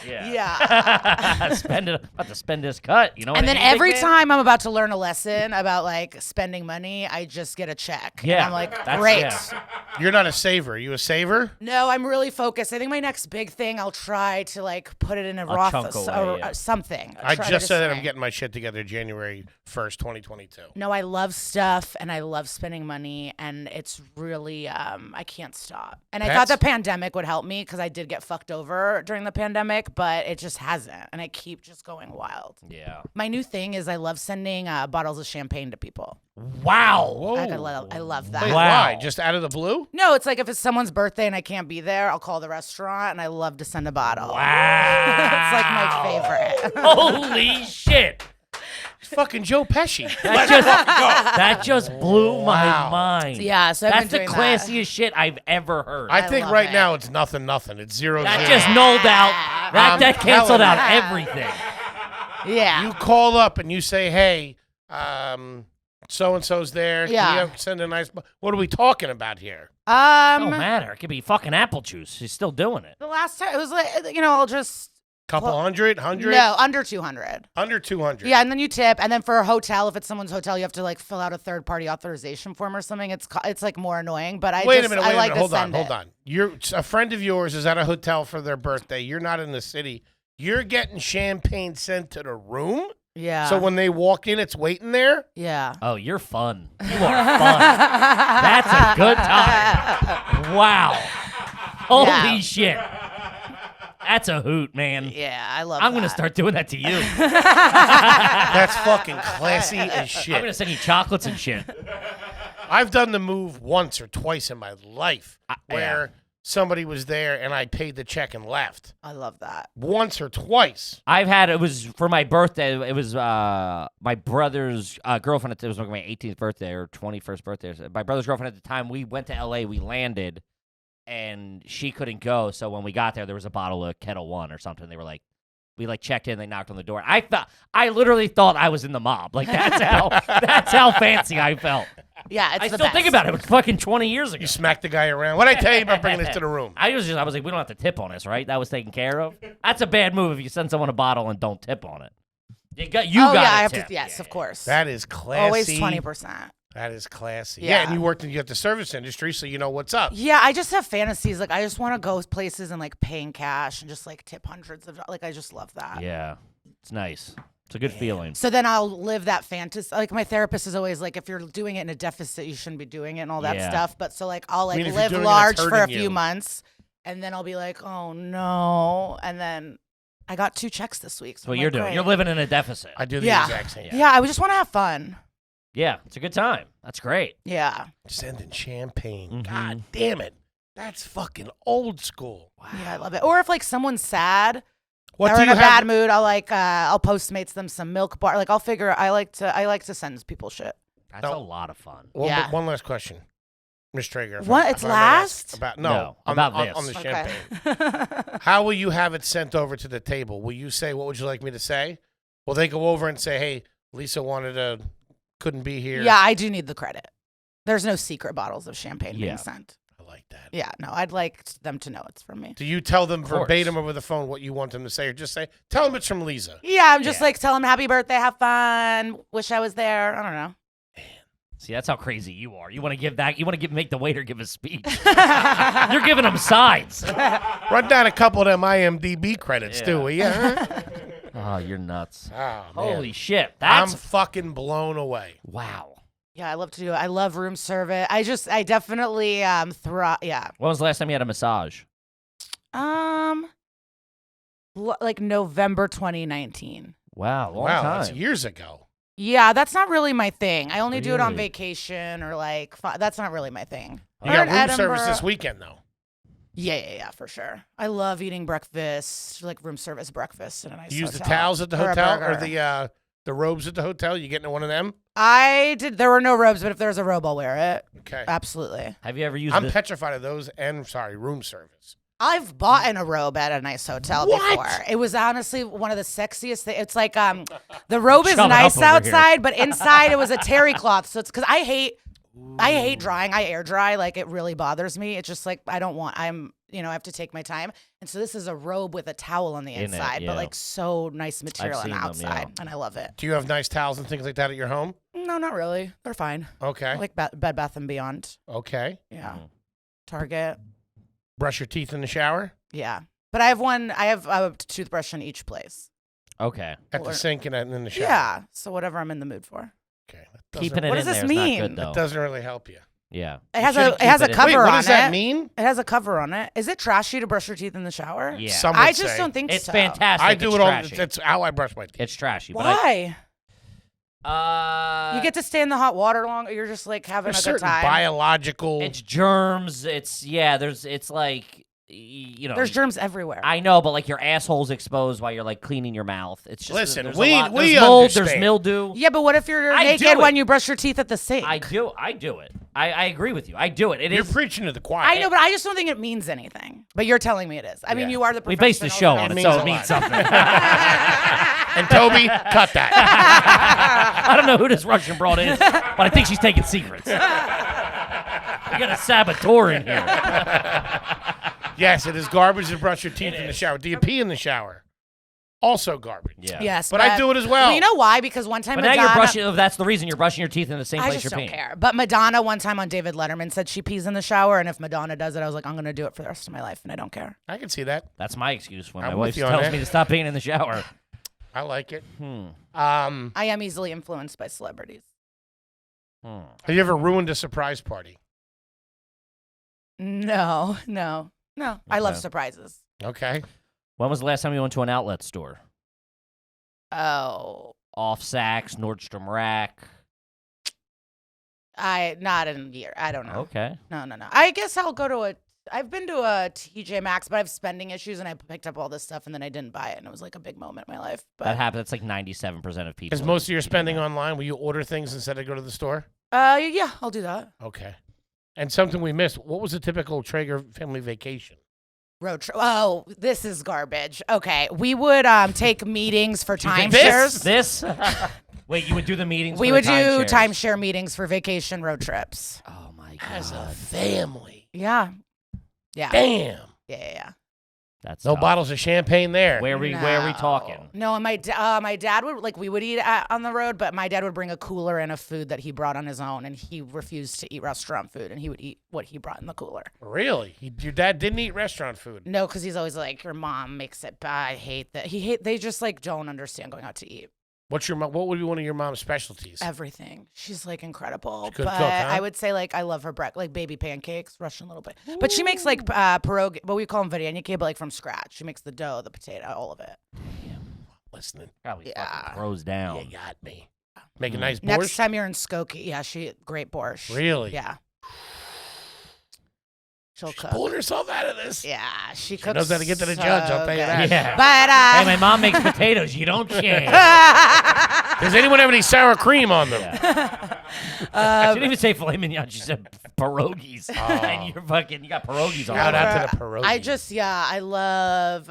Speaker 2: Yeah.
Speaker 5: Yeah.
Speaker 2: Spend it. About to spend this cut. You know.
Speaker 5: And
Speaker 2: what
Speaker 5: then
Speaker 2: I mean, big
Speaker 5: every
Speaker 2: man?
Speaker 5: time I'm about to learn a lesson about like spending money, I just get a check.
Speaker 2: Yeah,
Speaker 5: And I'm like,
Speaker 2: that's-
Speaker 5: great.
Speaker 2: yeah.
Speaker 1: You're not a saver. You a saver?
Speaker 5: No, I'm really focused. I think my next big thing, I'll try to like put it in a Roth
Speaker 2: chunk
Speaker 5: or
Speaker 2: away, yeah.
Speaker 5: something.
Speaker 1: I
Speaker 5: Try to
Speaker 1: just said that I'm
Speaker 5: save.
Speaker 1: getting my shit together January 1st, 2022.
Speaker 5: No, I love stuff and I love spending money, and it's really I can't stop. And I thought
Speaker 1: Pets?
Speaker 5: the pandemic would help me because I did get fucked over during the pandemic, but it just hasn't, and I keep just going wild.
Speaker 2: Yeah.
Speaker 5: My new thing is I love sending bottles of champagne to people.
Speaker 2: Wow.
Speaker 5: Like, I love that.
Speaker 1: Wait,
Speaker 2: Wow.
Speaker 1: why? Just out of the blue?
Speaker 5: No, it's like if it's someone's birthday and I can't be there, I'll call the restaurant, and I love to send a bottle.
Speaker 2: Wow.
Speaker 5: It's like my favorite.
Speaker 2: Holy shit.
Speaker 1: It's fucking Joe Pesci.
Speaker 2: That just blew my
Speaker 1: Wow.
Speaker 2: mind.
Speaker 5: Yeah, so I've
Speaker 2: That's the
Speaker 5: been doing that.
Speaker 2: classiest shit I've ever heard.
Speaker 1: I think
Speaker 5: love
Speaker 1: right
Speaker 5: it.
Speaker 1: now it's nothing. It's 0-0.
Speaker 2: that just nulled out. That canceled
Speaker 1: telling
Speaker 2: out
Speaker 1: you.
Speaker 2: everything.
Speaker 5: Yeah.
Speaker 1: You call up and you say, hey, so-and-so's there.
Speaker 5: Yeah.
Speaker 1: Can you send a nice... What are we talking about here?
Speaker 2: Don't matter. It could be fucking apple juice. She's still doing it.
Speaker 5: The last time it was like, I'll just
Speaker 1: Couple
Speaker 5: Well,
Speaker 1: hundred?
Speaker 5: no under 200.
Speaker 1: Under 200.
Speaker 5: Yeah, and then you tip, and then for a hotel, if it's someone's hotel, you have to like fill out a third-party authorization form or something. It's like more annoying, but I
Speaker 1: Wait
Speaker 5: just
Speaker 1: a minute,
Speaker 5: I
Speaker 1: wait a
Speaker 5: like
Speaker 1: minute.
Speaker 5: to
Speaker 1: Hold on,
Speaker 5: send
Speaker 1: hold
Speaker 5: it.
Speaker 1: on. You're a friend of yours is at a hotel for their birthday. You're not in the city. You're getting champagne sent to the room?
Speaker 5: Yeah.
Speaker 1: So when they walk in, it's waiting there?
Speaker 5: yeah.
Speaker 2: Oh, you're fun. You are fun. That's a good time. Wow. Holy
Speaker 5: Yeah.
Speaker 2: shit. That's a hoot, man.
Speaker 5: Yeah, I love
Speaker 2: I'm
Speaker 5: that.
Speaker 2: going to start doing that to you.
Speaker 1: That's fucking classy as
Speaker 2: I'm
Speaker 1: shit.
Speaker 2: going to send you chocolates and shit.
Speaker 1: I've done the move once or twice in my life where
Speaker 2: yeah.
Speaker 1: somebody was there and I paid the check and left.
Speaker 5: I love that.
Speaker 1: Once or twice.
Speaker 2: It was for my birthday. It was my brother's girlfriend. It was like my 18th birthday or 21st birthday. My brother's girlfriend at the time. We went to LA. We landed, and she couldn't go. So when we got there was a bottle of Kettle One or something. They were like, We like checked in. They knocked on the door. I literally thought I was in the mob. Like that's how fancy I felt.
Speaker 5: Yeah, it's
Speaker 2: I
Speaker 5: the
Speaker 2: still
Speaker 5: best.
Speaker 2: think about it. It was fucking 20 years ago.
Speaker 1: You smacked the guy around. What'd I tell you about bringing this to the room?
Speaker 2: I was like, we don't have to tip on this, right? That was taken care of. That's a bad move if you send someone a bottle and don't tip on it. You got
Speaker 5: I have
Speaker 2: tip.
Speaker 5: to. Yes, of course.
Speaker 1: That is classy.
Speaker 5: Always 20%.
Speaker 1: That is classy.
Speaker 5: Yeah.
Speaker 1: And you worked in the service industry, so you know what's up.
Speaker 5: Yeah, I just have fantasies. Like I just want to go places and like paying cash and just like tip hundreds of. Like I just love that.
Speaker 2: Yeah, it's nice. It's a good feeling.
Speaker 5: So then I'll live that fantasy. Like my therapist is always like, if you're doing it in a deficit, you shouldn't be doing it and all that
Speaker 2: Yeah.
Speaker 5: stuff. But so like I'll like
Speaker 1: mean, if you're
Speaker 5: live
Speaker 1: doing it,
Speaker 5: large
Speaker 1: it's
Speaker 5: for a
Speaker 1: hurting
Speaker 5: few
Speaker 1: you.
Speaker 5: months, and then I'll be like, oh no, and then I got 2 checks this week. So
Speaker 2: That's what
Speaker 5: I'm
Speaker 2: you're
Speaker 5: like,
Speaker 2: doing.
Speaker 5: great.
Speaker 2: You're living in a deficit.
Speaker 1: I do the
Speaker 5: Yeah.
Speaker 1: exact same.
Speaker 5: Yeah, I just want to have fun.
Speaker 2: Yeah, it's a good time. That's great.
Speaker 5: Yeah.
Speaker 1: Sending champagne.
Speaker 2: Mhm.
Speaker 1: God damn it. That's fucking old school.
Speaker 5: Yeah, I love it. Or if like someone's sad
Speaker 1: What
Speaker 5: or
Speaker 1: do
Speaker 5: in
Speaker 1: you
Speaker 5: a
Speaker 1: have?
Speaker 5: bad mood, I'll Postmates them some milk bar. Like I'll figure. I like to send people shit.
Speaker 2: That's
Speaker 1: No.
Speaker 2: a lot of fun.
Speaker 5: Yeah.
Speaker 1: One last question. Miss Traeger.
Speaker 5: What?
Speaker 1: if
Speaker 5: It's
Speaker 1: I may ask
Speaker 5: last?
Speaker 1: About,
Speaker 2: No,
Speaker 1: on,
Speaker 2: about
Speaker 1: on,
Speaker 2: this.
Speaker 1: on the
Speaker 5: Okay.
Speaker 1: champagne. How will you have it sent over to the table? Will you say, what would you like me to say? Will they go over and say, hey, Lisa couldn't be here?
Speaker 5: Yeah, I do need the credit. There's no secret bottles of champagne
Speaker 2: Yeah.
Speaker 5: being sent.
Speaker 1: I like that.
Speaker 5: Yeah, no, I'd like them to know it's from me.
Speaker 1: Do you tell them
Speaker 2: Of course.
Speaker 1: verbatim over the phone what you want them to say, or just say, tell them it's from Lisa?
Speaker 5: Yeah, I'm just like, tell them happy birthday, have fun, wish I was there. I don't know.
Speaker 2: See, that's how crazy you are. You want to give that. You want to make the waiter give a speech. You're giving them sides.
Speaker 1: Run down a couple of them IMDb credits, too, will you?
Speaker 2: Oh, you're nuts.
Speaker 1: Oh, man.
Speaker 2: Holy shit.
Speaker 1: I'm
Speaker 2: That's
Speaker 1: fucking blown away.
Speaker 2: wow.
Speaker 5: Yeah, I love to do it. I love room service. I definitely thrive. Yeah.
Speaker 2: When was the last time you had a massage?
Speaker 5: Like November 2019.
Speaker 2: Wow, long
Speaker 1: Wow,
Speaker 2: time.
Speaker 1: that's years ago.
Speaker 5: Yeah, that's not really my thing. I only do it on
Speaker 2: Really?
Speaker 5: vacation or like that's not really my thing.
Speaker 1: You
Speaker 5: Or
Speaker 1: got
Speaker 5: in
Speaker 1: room service
Speaker 5: Edinburgh.
Speaker 1: this weekend, though.
Speaker 5: Yeah, for sure. I love eating breakfast, like room service breakfast in a nice
Speaker 1: You use the
Speaker 5: hotel.
Speaker 1: towels at the
Speaker 5: Or a
Speaker 1: hotel or
Speaker 5: burger.
Speaker 1: the robes at the hotel? You getting one of them?
Speaker 5: I did. There were no robes, but if there's a robe, I'll wear it.
Speaker 1: Okay.
Speaker 5: Absolutely.
Speaker 2: Have you ever used
Speaker 1: I'm
Speaker 2: the-
Speaker 1: petrified of those and, room service.
Speaker 5: I've bought in a robe at a nice hotel
Speaker 1: What?
Speaker 5: before. It was honestly one of the sexiest things. It's like the robe is
Speaker 2: Shove it
Speaker 5: nice
Speaker 2: up over here.
Speaker 5: outside, but inside it was a terry cloth. So it's because I hate drying. I air dry. Like it really bothers me. It's just like I have to take my time. And so this is a robe with a towel on the
Speaker 2: In it,
Speaker 5: inside,
Speaker 2: yeah.
Speaker 5: but like so nice material on the
Speaker 2: seen them,
Speaker 5: outside,
Speaker 2: yeah.
Speaker 5: and I love it.
Speaker 1: Do you have nice towels and things like that at your home?
Speaker 5: No, not really. They're fine.
Speaker 1: Okay.
Speaker 5: I like Bed Bath and Beyond.
Speaker 1: Okay.
Speaker 5: Yeah.
Speaker 2: Mhm.
Speaker 5: Target.
Speaker 1: Brush your teeth in the shower?
Speaker 5: Yeah. But I have a toothbrush in each place.
Speaker 2: Okay.
Speaker 1: At the
Speaker 5: Or-
Speaker 1: sink and in the shower?
Speaker 5: Yeah. So whatever I'm in the mood for.
Speaker 1: Okay.
Speaker 2: Keeping it
Speaker 5: What
Speaker 2: in
Speaker 5: does this
Speaker 2: there is
Speaker 5: mean?
Speaker 2: not good, though.
Speaker 1: That doesn't really help you.
Speaker 2: Yeah.
Speaker 5: It has
Speaker 2: shouldn't
Speaker 5: it has a
Speaker 2: keep it in-
Speaker 5: cover
Speaker 1: Wait, what
Speaker 5: on
Speaker 1: does that
Speaker 5: it.
Speaker 1: mean?
Speaker 5: It has a cover on it. Is it trashy to brush your teeth in the shower?
Speaker 2: Yeah.
Speaker 1: Some would
Speaker 5: I just
Speaker 1: say.
Speaker 5: don't think
Speaker 2: It's
Speaker 5: so.
Speaker 2: fantastic.
Speaker 1: I do
Speaker 2: It's
Speaker 1: it all.
Speaker 2: trashy.
Speaker 1: That's how I brush my teeth.
Speaker 2: It's trashy.
Speaker 5: Why?
Speaker 2: But
Speaker 5: You get to stay in the hot water longer. You're just like having
Speaker 1: There's
Speaker 5: a good
Speaker 1: certain
Speaker 5: time.
Speaker 1: biological.
Speaker 2: it's germs. It's like you know.
Speaker 5: There's germs everywhere.
Speaker 2: I know, but like your asshole's exposed while you're like cleaning your mouth. It's just
Speaker 1: Listen,
Speaker 2: there's
Speaker 1: we-
Speaker 2: a lot.
Speaker 1: we
Speaker 2: There's mold. There's
Speaker 1: understand.
Speaker 2: mildew.
Speaker 5: yeah, but what if you're
Speaker 2: I
Speaker 5: naked
Speaker 2: do it.
Speaker 5: when you brush your teeth at the sink?
Speaker 2: I do it. I agree with you. I do it. It
Speaker 1: You're
Speaker 2: is.
Speaker 1: preaching to the choir.
Speaker 5: I know, but I just don't think it means anything. But you're telling me it is. I mean,
Speaker 1: Yeah.
Speaker 5: you are the
Speaker 2: We based the show
Speaker 5: professional.
Speaker 2: on it,
Speaker 1: It
Speaker 2: so
Speaker 1: means
Speaker 2: it
Speaker 1: a
Speaker 2: means
Speaker 1: lot.
Speaker 2: something.
Speaker 1: And Toby, cut that.
Speaker 2: I don't know who this Russian broad is, but I think she's taking secrets. We got a saboteur in here.
Speaker 1: Yes, it is garbage to brush your teeth in the shower. Do you pee in the shower? Also garbage.
Speaker 2: Yeah.
Speaker 5: Yes,
Speaker 1: But I do it as well.
Speaker 5: You know why? Because one time
Speaker 2: But now
Speaker 5: Madonna,
Speaker 2: you're brushing. That's the reason you're brushing your teeth in the same
Speaker 5: I
Speaker 2: place
Speaker 5: just
Speaker 2: you're
Speaker 5: don't
Speaker 2: peeing.
Speaker 5: care. But Madonna one time on David Letterman said she pees in the shower, and if Madonna does it, I was like, I'm gonna do it for the rest of my life, and I don't care.
Speaker 1: I can see that.
Speaker 2: That's my excuse when
Speaker 1: I'm
Speaker 2: my
Speaker 1: with
Speaker 2: wife
Speaker 1: you on
Speaker 2: tells
Speaker 1: that.
Speaker 2: me to stop peeing in the shower.
Speaker 1: I like it.
Speaker 5: I am easily influenced by celebrities.
Speaker 1: Have you ever ruined a surprise party?
Speaker 5: No. I love
Speaker 2: Okay.
Speaker 5: surprises.
Speaker 1: Okay.
Speaker 2: When was the last time you went to an outlet store?
Speaker 5: Oh,
Speaker 2: Off Saks, Nordstrom Rack.
Speaker 5: not in a year. I don't know.
Speaker 2: Okay.
Speaker 5: No. I guess I'll go to I've been to a TJ Maxx, but I have spending issues, and I picked up all this stuff, and then I didn't buy it, and it was like a big moment in my life. But
Speaker 2: That happens. That's like 97% of people.
Speaker 1: Is most of your spending online? Will you order things instead of go to the store?
Speaker 5: yeah, I'll do that.
Speaker 1: Okay. And something we missed. What was a typical Traeger family vacation?
Speaker 5: Road trip. Oh, this is garbage. Okay, we would take meetings for
Speaker 2: You think
Speaker 5: timeshares.
Speaker 2: This? Wait, you would do the meetings
Speaker 5: We
Speaker 2: for
Speaker 5: would
Speaker 2: the
Speaker 5: do
Speaker 2: timeshares?
Speaker 5: timeshare meetings for vacation road trips.
Speaker 2: Oh, my God.
Speaker 1: As a family.
Speaker 5: Yeah. Yeah.
Speaker 1: Damn.
Speaker 5: Yeah.
Speaker 2: That's
Speaker 1: No
Speaker 2: tough.
Speaker 1: bottles of champagne there.
Speaker 2: Where are we talking?
Speaker 5: No, and my dad would, like, we would eat on the road, but my dad would bring a cooler and of food that he brought on his own, and he refused to eat restaurant food, and he would eat what he brought in the cooler.
Speaker 1: Really? Your dad didn't eat restaurant food?
Speaker 5: No, because he's always like, your mom makes it bad. I hate that. They just, like, don't understand going out to eat.
Speaker 1: What would be one of your mom's specialties?
Speaker 5: Everything. She's like incredible.
Speaker 1: She's a good
Speaker 5: but
Speaker 1: cook, huh?
Speaker 5: I would say like I love her like baby pancakes, Russian little bit. But she makes like pierogi, but we call them vareniki, but like from scratch. She makes the dough, the potato, all of it.
Speaker 1: Listening.
Speaker 2: Probably
Speaker 5: Yeah.
Speaker 2: fucking throws down.
Speaker 1: You got me. Make a nice borscht?
Speaker 5: Next time you're in Skokie, yeah, great borscht.
Speaker 1: Really?
Speaker 5: Yeah. She'll
Speaker 1: She's
Speaker 5: cook.
Speaker 1: pulling herself out of this.
Speaker 5: Yeah, she
Speaker 1: She
Speaker 5: cooks.
Speaker 1: knows how to get to the
Speaker 5: so
Speaker 1: judge, I'll tell you
Speaker 5: good.
Speaker 1: that.
Speaker 2: Yeah.
Speaker 5: But
Speaker 2: Hey, my mom makes potatoes. You don't change.
Speaker 1: Does anyone have any sour cream on them?
Speaker 2: She didn't even say filet mignon. She said pierogies. And you got pierogies on
Speaker 1: Shout
Speaker 2: it.
Speaker 1: out to the pierogi.
Speaker 5: I love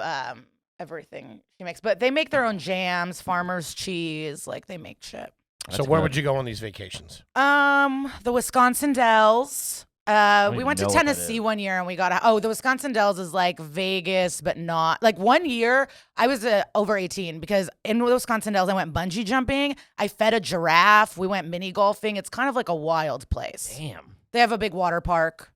Speaker 5: everything she makes. But they make their own jams, farmer's cheese, like they make shit.
Speaker 1: So where would you go on these vacations?
Speaker 5: The Wisconsin Dells.
Speaker 2: don't
Speaker 5: We
Speaker 2: even
Speaker 5: went to
Speaker 2: know what that
Speaker 5: Tennessee
Speaker 2: is.
Speaker 5: one year and we got the Wisconsin Dells is like Vegas, but not like one year I was over 18 because in the Wisconsin Dells I went bungee jumping. I fed a giraffe. We went mini golfing. It's kind of like a wild place.
Speaker 2: Damn.
Speaker 5: They have a big water park.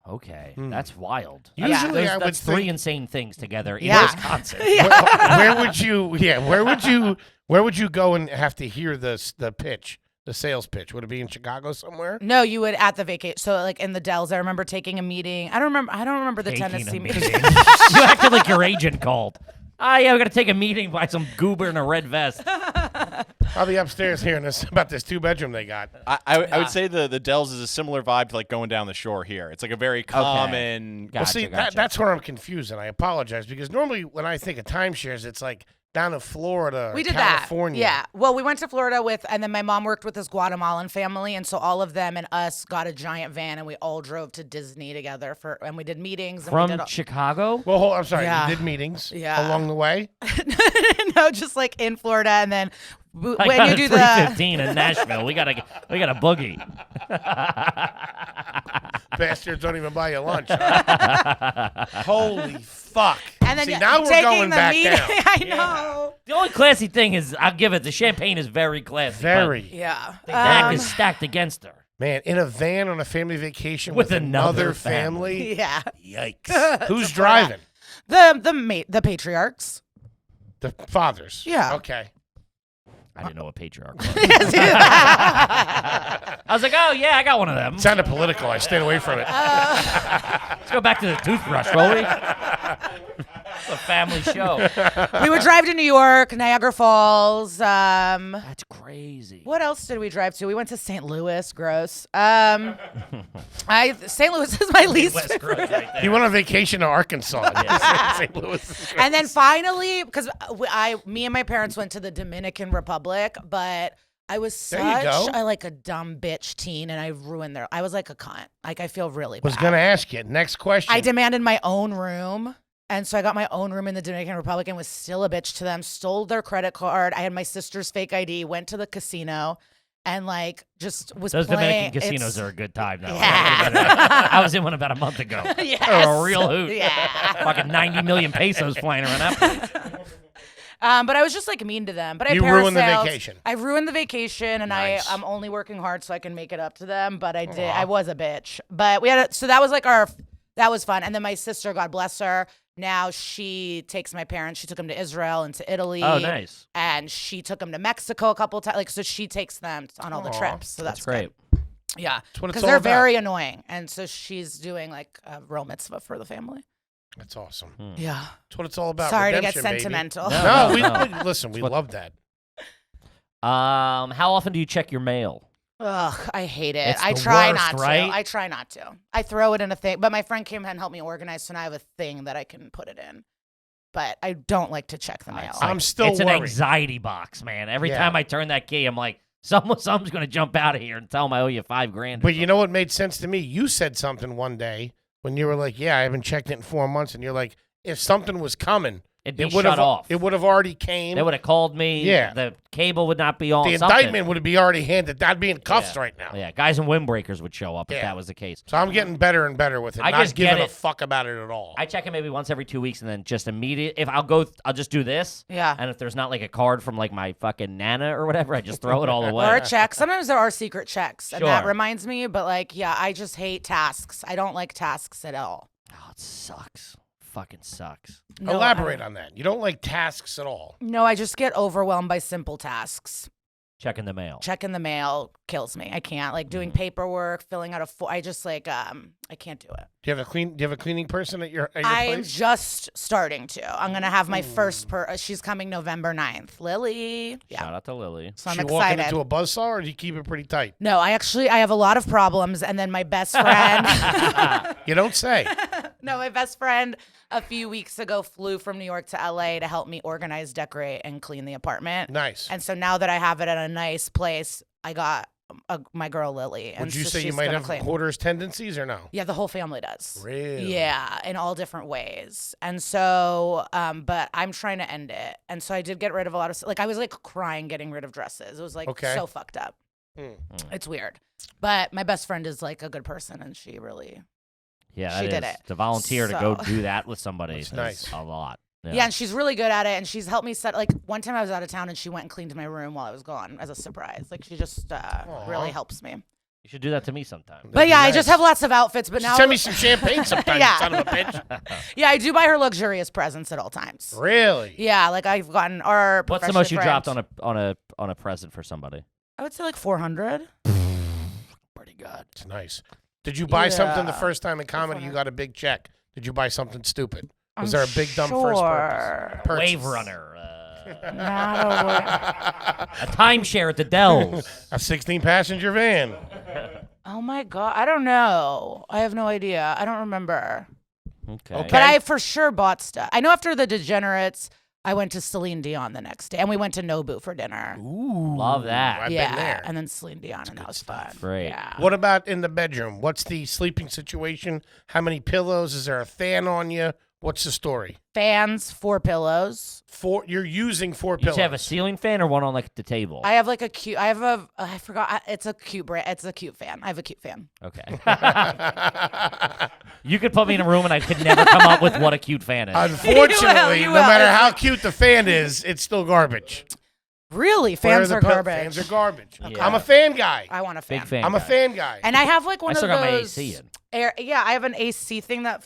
Speaker 2: Okay.
Speaker 1: Hmm.
Speaker 2: That's wild.
Speaker 1: Usually
Speaker 2: That's,
Speaker 1: I would
Speaker 2: that's three
Speaker 1: think-
Speaker 2: insane things together in
Speaker 5: Yeah.
Speaker 2: Wisconsin.
Speaker 1: Where would you? Yeah, where would you go and have to hear the pitch, the sales pitch? Would it be in Chicago somewhere?
Speaker 5: No, you would at the vacation. So like in the Dells, I remember taking a meeting. I don't remember the
Speaker 2: Taking a
Speaker 5: Tennessee
Speaker 2: meeting.
Speaker 5: meeting.
Speaker 2: You acted like your agent called. Oh, yeah, we got to take a meeting by some goober in a red vest.
Speaker 1: I'll be upstairs hearing this about this 2-bedroom they got.
Speaker 4: I would say the Dells is a similar vibe to like going down the shore here. It's like a very common.
Speaker 2: Gotcha,
Speaker 1: Well, see,
Speaker 2: gotcha.
Speaker 1: that's where I'm confused, and I apologize because normally when I think of timeshares, it's like down in Florida,
Speaker 5: We did
Speaker 1: California.
Speaker 5: that. Yeah. Well, we went to Florida and then my mom worked with this Guatemalan family, and so all of them and us got a giant van, and we all drove to Disney together and we did meetings. And we
Speaker 2: From
Speaker 5: did
Speaker 2: Chicago?
Speaker 1: Well, I'm sorry.
Speaker 5: Yeah.
Speaker 1: You did meetings
Speaker 5: Yeah.
Speaker 1: along the way.
Speaker 5: no, just like in Florida, and then
Speaker 2: I
Speaker 5: when
Speaker 2: got
Speaker 5: you
Speaker 2: a
Speaker 5: do
Speaker 2: 315 in Nashville. We got a boogie.
Speaker 1: Bastards don't even buy you lunch. Holy fuck.
Speaker 5: and then
Speaker 1: See,
Speaker 5: yeah,
Speaker 1: now we're
Speaker 5: taking
Speaker 1: going
Speaker 5: the
Speaker 1: back
Speaker 5: meeting.
Speaker 1: down.
Speaker 5: I know.
Speaker 2: The only classy thing is, I'll give it, the champagne is very classy. but
Speaker 1: Very.
Speaker 5: Yeah.
Speaker 2: The deck is stacked against her.
Speaker 1: Man, in a van on a family vacation
Speaker 2: With
Speaker 1: with
Speaker 2: another
Speaker 1: another family.
Speaker 5: Yeah.
Speaker 1: Yikes. Who's driving?
Speaker 5: The patriarchs.
Speaker 1: The fathers.
Speaker 5: Yeah.
Speaker 1: Okay.
Speaker 2: I didn't know what patriarch was. I was like, oh, yeah, I got one of them.
Speaker 1: It sounded political. I stayed away from it.
Speaker 2: Let's go back to the toothbrush, will we? It's a family show.
Speaker 5: We would drive to New York, Niagara Falls.
Speaker 2: That's crazy.
Speaker 5: What else did we drive to? We went to St. Louis. Gross. St. Louis is my least
Speaker 2: West
Speaker 5: favorite.
Speaker 2: Coast right there.
Speaker 1: He went on vacation to Arkansas. St. Louis.
Speaker 5: And then finally, because me and my parents went to the Dominican Republic, but I was
Speaker 1: There you
Speaker 5: such
Speaker 1: go.
Speaker 5: a dumb bitch teen, and I ruined I was like a cunt. Like I feel really bad.
Speaker 1: Was going to ask you. Next question.
Speaker 5: I demanded my own room. And so I got my own room in the Dominican Republic and was still a bitch to them, stole their credit card. I had my sister's fake ID, went to the casino, and just was
Speaker 2: Those
Speaker 5: playing.
Speaker 2: Dominican casinos are a good time, though.
Speaker 5: Yeah.
Speaker 2: I was in one about a month ago.
Speaker 5: Yes.
Speaker 2: They're a real hoot.
Speaker 5: Yeah.
Speaker 2: Fucking 90 million pesos flying around that place.
Speaker 5: But I was just mean to them. But I
Speaker 1: You ruined the
Speaker 5: parasailed.
Speaker 1: vacation.
Speaker 5: I ruined the vacation, and
Speaker 1: Nice.
Speaker 5: I'm only working hard so I can make it up to them. But I did.
Speaker 1: Aw.
Speaker 5: I was a bitch. But we had so that was that was fun. And then my sister, God bless her, now she takes my parents. She took them to Israel and to Italy.
Speaker 2: Oh, nice.
Speaker 5: And she took them to Mexico a couple times. So she takes them on all the
Speaker 1: Aw.
Speaker 5: trips. So that's
Speaker 2: Great.
Speaker 5: good. Yeah,
Speaker 1: That's what it's
Speaker 5: because
Speaker 1: all
Speaker 5: they're
Speaker 1: about.
Speaker 5: very annoying, and so she's doing a real mitzvah for the family.
Speaker 1: That's awesome.
Speaker 5: Yeah.
Speaker 1: That's what it's all about.
Speaker 5: Sorry to get
Speaker 1: Redemption, baby.
Speaker 5: sentimental.
Speaker 1: No,
Speaker 2: No.
Speaker 1: listen, we
Speaker 2: what-
Speaker 1: love that.
Speaker 2: How often do you check your mail?
Speaker 5: Ugh, I hate it.
Speaker 2: It's
Speaker 5: I
Speaker 2: the
Speaker 5: try
Speaker 2: worst,
Speaker 5: not
Speaker 2: right?
Speaker 5: to. I try not to. I throw it in a thing, but my friend came and helped me organize, so now I have a thing that I can put it in. But I don't like to check the mail.
Speaker 1: I'm still
Speaker 2: It's an
Speaker 1: worried.
Speaker 2: anxiety box, man. Every
Speaker 1: Yeah.
Speaker 2: time I turn that key, I'm like, something's going to jump out of here and tell them I owe you $5,000.
Speaker 1: But you know what made sense to me? You said something one day when you were like, yeah, I haven't checked it in 4 months, and you're like, if something was coming,
Speaker 2: It'd be
Speaker 1: it would
Speaker 2: shut
Speaker 1: have
Speaker 2: off.
Speaker 1: It would have already came.
Speaker 2: They would have called me.
Speaker 1: Yeah.
Speaker 2: The cable would not be on.
Speaker 1: The
Speaker 2: something.
Speaker 1: indictment would be already handed. That'd be in cuffs right now.
Speaker 2: Yeah, guys in windbreakers would show up if
Speaker 1: Yeah.
Speaker 2: that was the case.
Speaker 1: So I'm getting better and better with it.
Speaker 2: I
Speaker 1: not
Speaker 2: just
Speaker 1: giving
Speaker 2: get
Speaker 1: a
Speaker 2: it.
Speaker 1: fuck about it at all.
Speaker 2: I check it maybe once every 2 weeks and then just immediate. If I'll just do this.
Speaker 5: Yeah.
Speaker 2: And if there's not like a card from like my fucking Nana or whatever, I just throw it all away.
Speaker 5: Or a check. Sometimes there are secret checks, and that
Speaker 2: Sure.
Speaker 5: reminds me. But like, yeah, I just hate tasks. I don't like tasks at all.
Speaker 2: Oh, it sucks. Fucking sucks.
Speaker 5: No,
Speaker 1: Elaborate on that. You don't like tasks at all.
Speaker 5: No, I just get overwhelmed by simple tasks.
Speaker 2: Checking the mail.
Speaker 5: Checking the mail kills me. I can't like doing paperwork, filling out a form. I just like I can't do it.
Speaker 1: Do you have a cleaning person at your
Speaker 5: I am
Speaker 1: place?
Speaker 5: just starting to. I'm gonna have my first she's coming November 9th. Lily. Yeah.
Speaker 2: Shout out to Lily.
Speaker 5: So I'm
Speaker 1: She walking
Speaker 5: excited.
Speaker 1: into a buzzsaw, or do you keep it pretty tight?
Speaker 5: No, I have a lot of problems, and then my best friend.
Speaker 1: You don't say.
Speaker 5: No, my best friend a few weeks ago flew from New York to LA to help me organize, decorate, and clean the apartment.
Speaker 1: Nice.
Speaker 5: And so now that I have it at a nice place, I got my girl Lily. And
Speaker 1: Would you
Speaker 5: so
Speaker 1: say you
Speaker 5: she's
Speaker 1: might
Speaker 5: gonna
Speaker 1: have
Speaker 5: clean.
Speaker 1: hoarders tendencies or no?
Speaker 5: Yeah, the whole family does.
Speaker 1: Really?
Speaker 5: Yeah, in all different ways. And so, but I'm trying to end it. And so I did get rid of a lot of, like, I was like crying getting rid of dresses. It was like so fucked up. It's weird. But my best friend is like a good person, and she really.
Speaker 2: Yeah,
Speaker 5: She
Speaker 2: that
Speaker 5: did
Speaker 2: is.
Speaker 5: it.
Speaker 2: To volunteer to go
Speaker 5: So-
Speaker 2: do that with somebody
Speaker 1: That's
Speaker 2: is
Speaker 1: nice.
Speaker 2: a lot.
Speaker 5: Yeah, and she's really good at it, and she's helped me set. Like one time I was out of town, and she went and cleaned my room while I was gone as a surprise. Like she just really helps me.
Speaker 2: You should do that to me sometime.
Speaker 5: But yeah, I just
Speaker 1: nice.
Speaker 5: have lots of outfits. But now,
Speaker 1: Send me some champagne sometime,
Speaker 5: Yeah.
Speaker 1: you son of a bitch.
Speaker 5: yeah, I do buy her luxurious presents at all times.
Speaker 1: Really?
Speaker 5: Yeah, like I've gotten our.
Speaker 2: What's the most you
Speaker 5: professional
Speaker 2: dropped
Speaker 5: friend.
Speaker 2: on a present for somebody?
Speaker 5: I would say like 400.
Speaker 2: Pretty good.
Speaker 1: It's nice. Did you buy something the
Speaker 5: Yeah.
Speaker 1: first time in comedy you got a big check? Did you buy something stupid? Was
Speaker 5: I'm
Speaker 1: there a big dumb first purchase?
Speaker 2: Wave runner.
Speaker 5: Not a
Speaker 2: A timeshare at the Dells.
Speaker 1: A 16-passenger van.
Speaker 5: Oh my god, I don't know. I have no idea. I don't remember.
Speaker 2: Okay.
Speaker 1: Okay.
Speaker 5: But I for sure bought stuff. I know after the Degenerates, I went to Celine Dion the next day, and we went to Nobu for dinner.
Speaker 1: Ooh.
Speaker 2: Love that.
Speaker 1: I've
Speaker 5: yeah,
Speaker 1: been there.
Speaker 5: and then Celine Dion, and that was fun.
Speaker 2: Great.
Speaker 5: Yeah.
Speaker 1: What about in the bedroom? What's the sleeping situation? How many pillows? Is there a fan on you? What's the story?
Speaker 5: Fans, 4 pillows.
Speaker 1: You're using 4
Speaker 2: You
Speaker 1: pillows.
Speaker 2: just have a ceiling fan or one on like the table?
Speaker 5: I have like a cute. I have a. I forgot. It's a cute brand. It's a cute fan. I have a cute fan.
Speaker 2: Okay. You could put me in a room and I could never come up with what a cute fan is.
Speaker 1: Unfortunately,
Speaker 5: You
Speaker 1: no
Speaker 5: will.
Speaker 1: matter
Speaker 5: It's
Speaker 1: how
Speaker 5: like-
Speaker 1: cute the fan is, it's still garbage.
Speaker 5: Really,
Speaker 1: Where
Speaker 5: fans
Speaker 1: the
Speaker 5: are
Speaker 1: pill-
Speaker 5: garbage.
Speaker 1: Fans are garbage.
Speaker 2: Yeah.
Speaker 1: I'm a fan guy.
Speaker 5: I want a fan.
Speaker 2: Big fan.
Speaker 1: I'm a
Speaker 2: guy.
Speaker 1: fan guy.
Speaker 5: And I have like one
Speaker 2: I
Speaker 5: of
Speaker 2: still
Speaker 5: those.
Speaker 2: got my AC in.
Speaker 5: Yeah, I have an AC thing that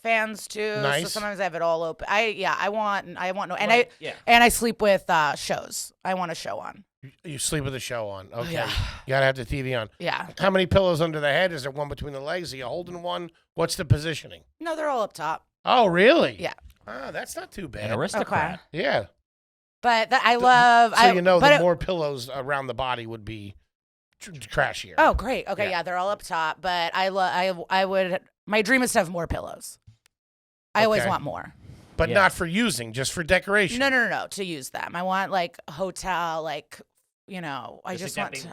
Speaker 5: fans too. So
Speaker 1: Nice.
Speaker 5: sometimes I have it all open. I want no, and
Speaker 2: Right, yeah.
Speaker 5: I sleep with shows. I want a show on.
Speaker 1: You sleep with the show on. Okay.
Speaker 5: Yeah.
Speaker 1: You gotta have the TV on.
Speaker 5: Yeah.
Speaker 1: How many pillows under the head? Is there one between the legs? Are you holding one? What's the positioning?
Speaker 5: No, they're all up top.
Speaker 1: Oh, really?
Speaker 5: Yeah.
Speaker 1: Oh, that's not too
Speaker 2: An
Speaker 1: bad.
Speaker 2: aristocrat.
Speaker 1: Yeah.
Speaker 5: But I love.
Speaker 1: So you know,
Speaker 5: but
Speaker 1: the
Speaker 5: it-
Speaker 1: more pillows around the body would be trashier.
Speaker 5: Oh, great. Okay,
Speaker 1: Yeah.
Speaker 5: yeah, they're all up top. But I would. My dream is to have more pillows. I always
Speaker 1: Okay.
Speaker 5: want more.
Speaker 1: But
Speaker 2: Yeah.
Speaker 1: not for using, just for decoration.
Speaker 5: No, to use them. I want like a hotel, like I just want to.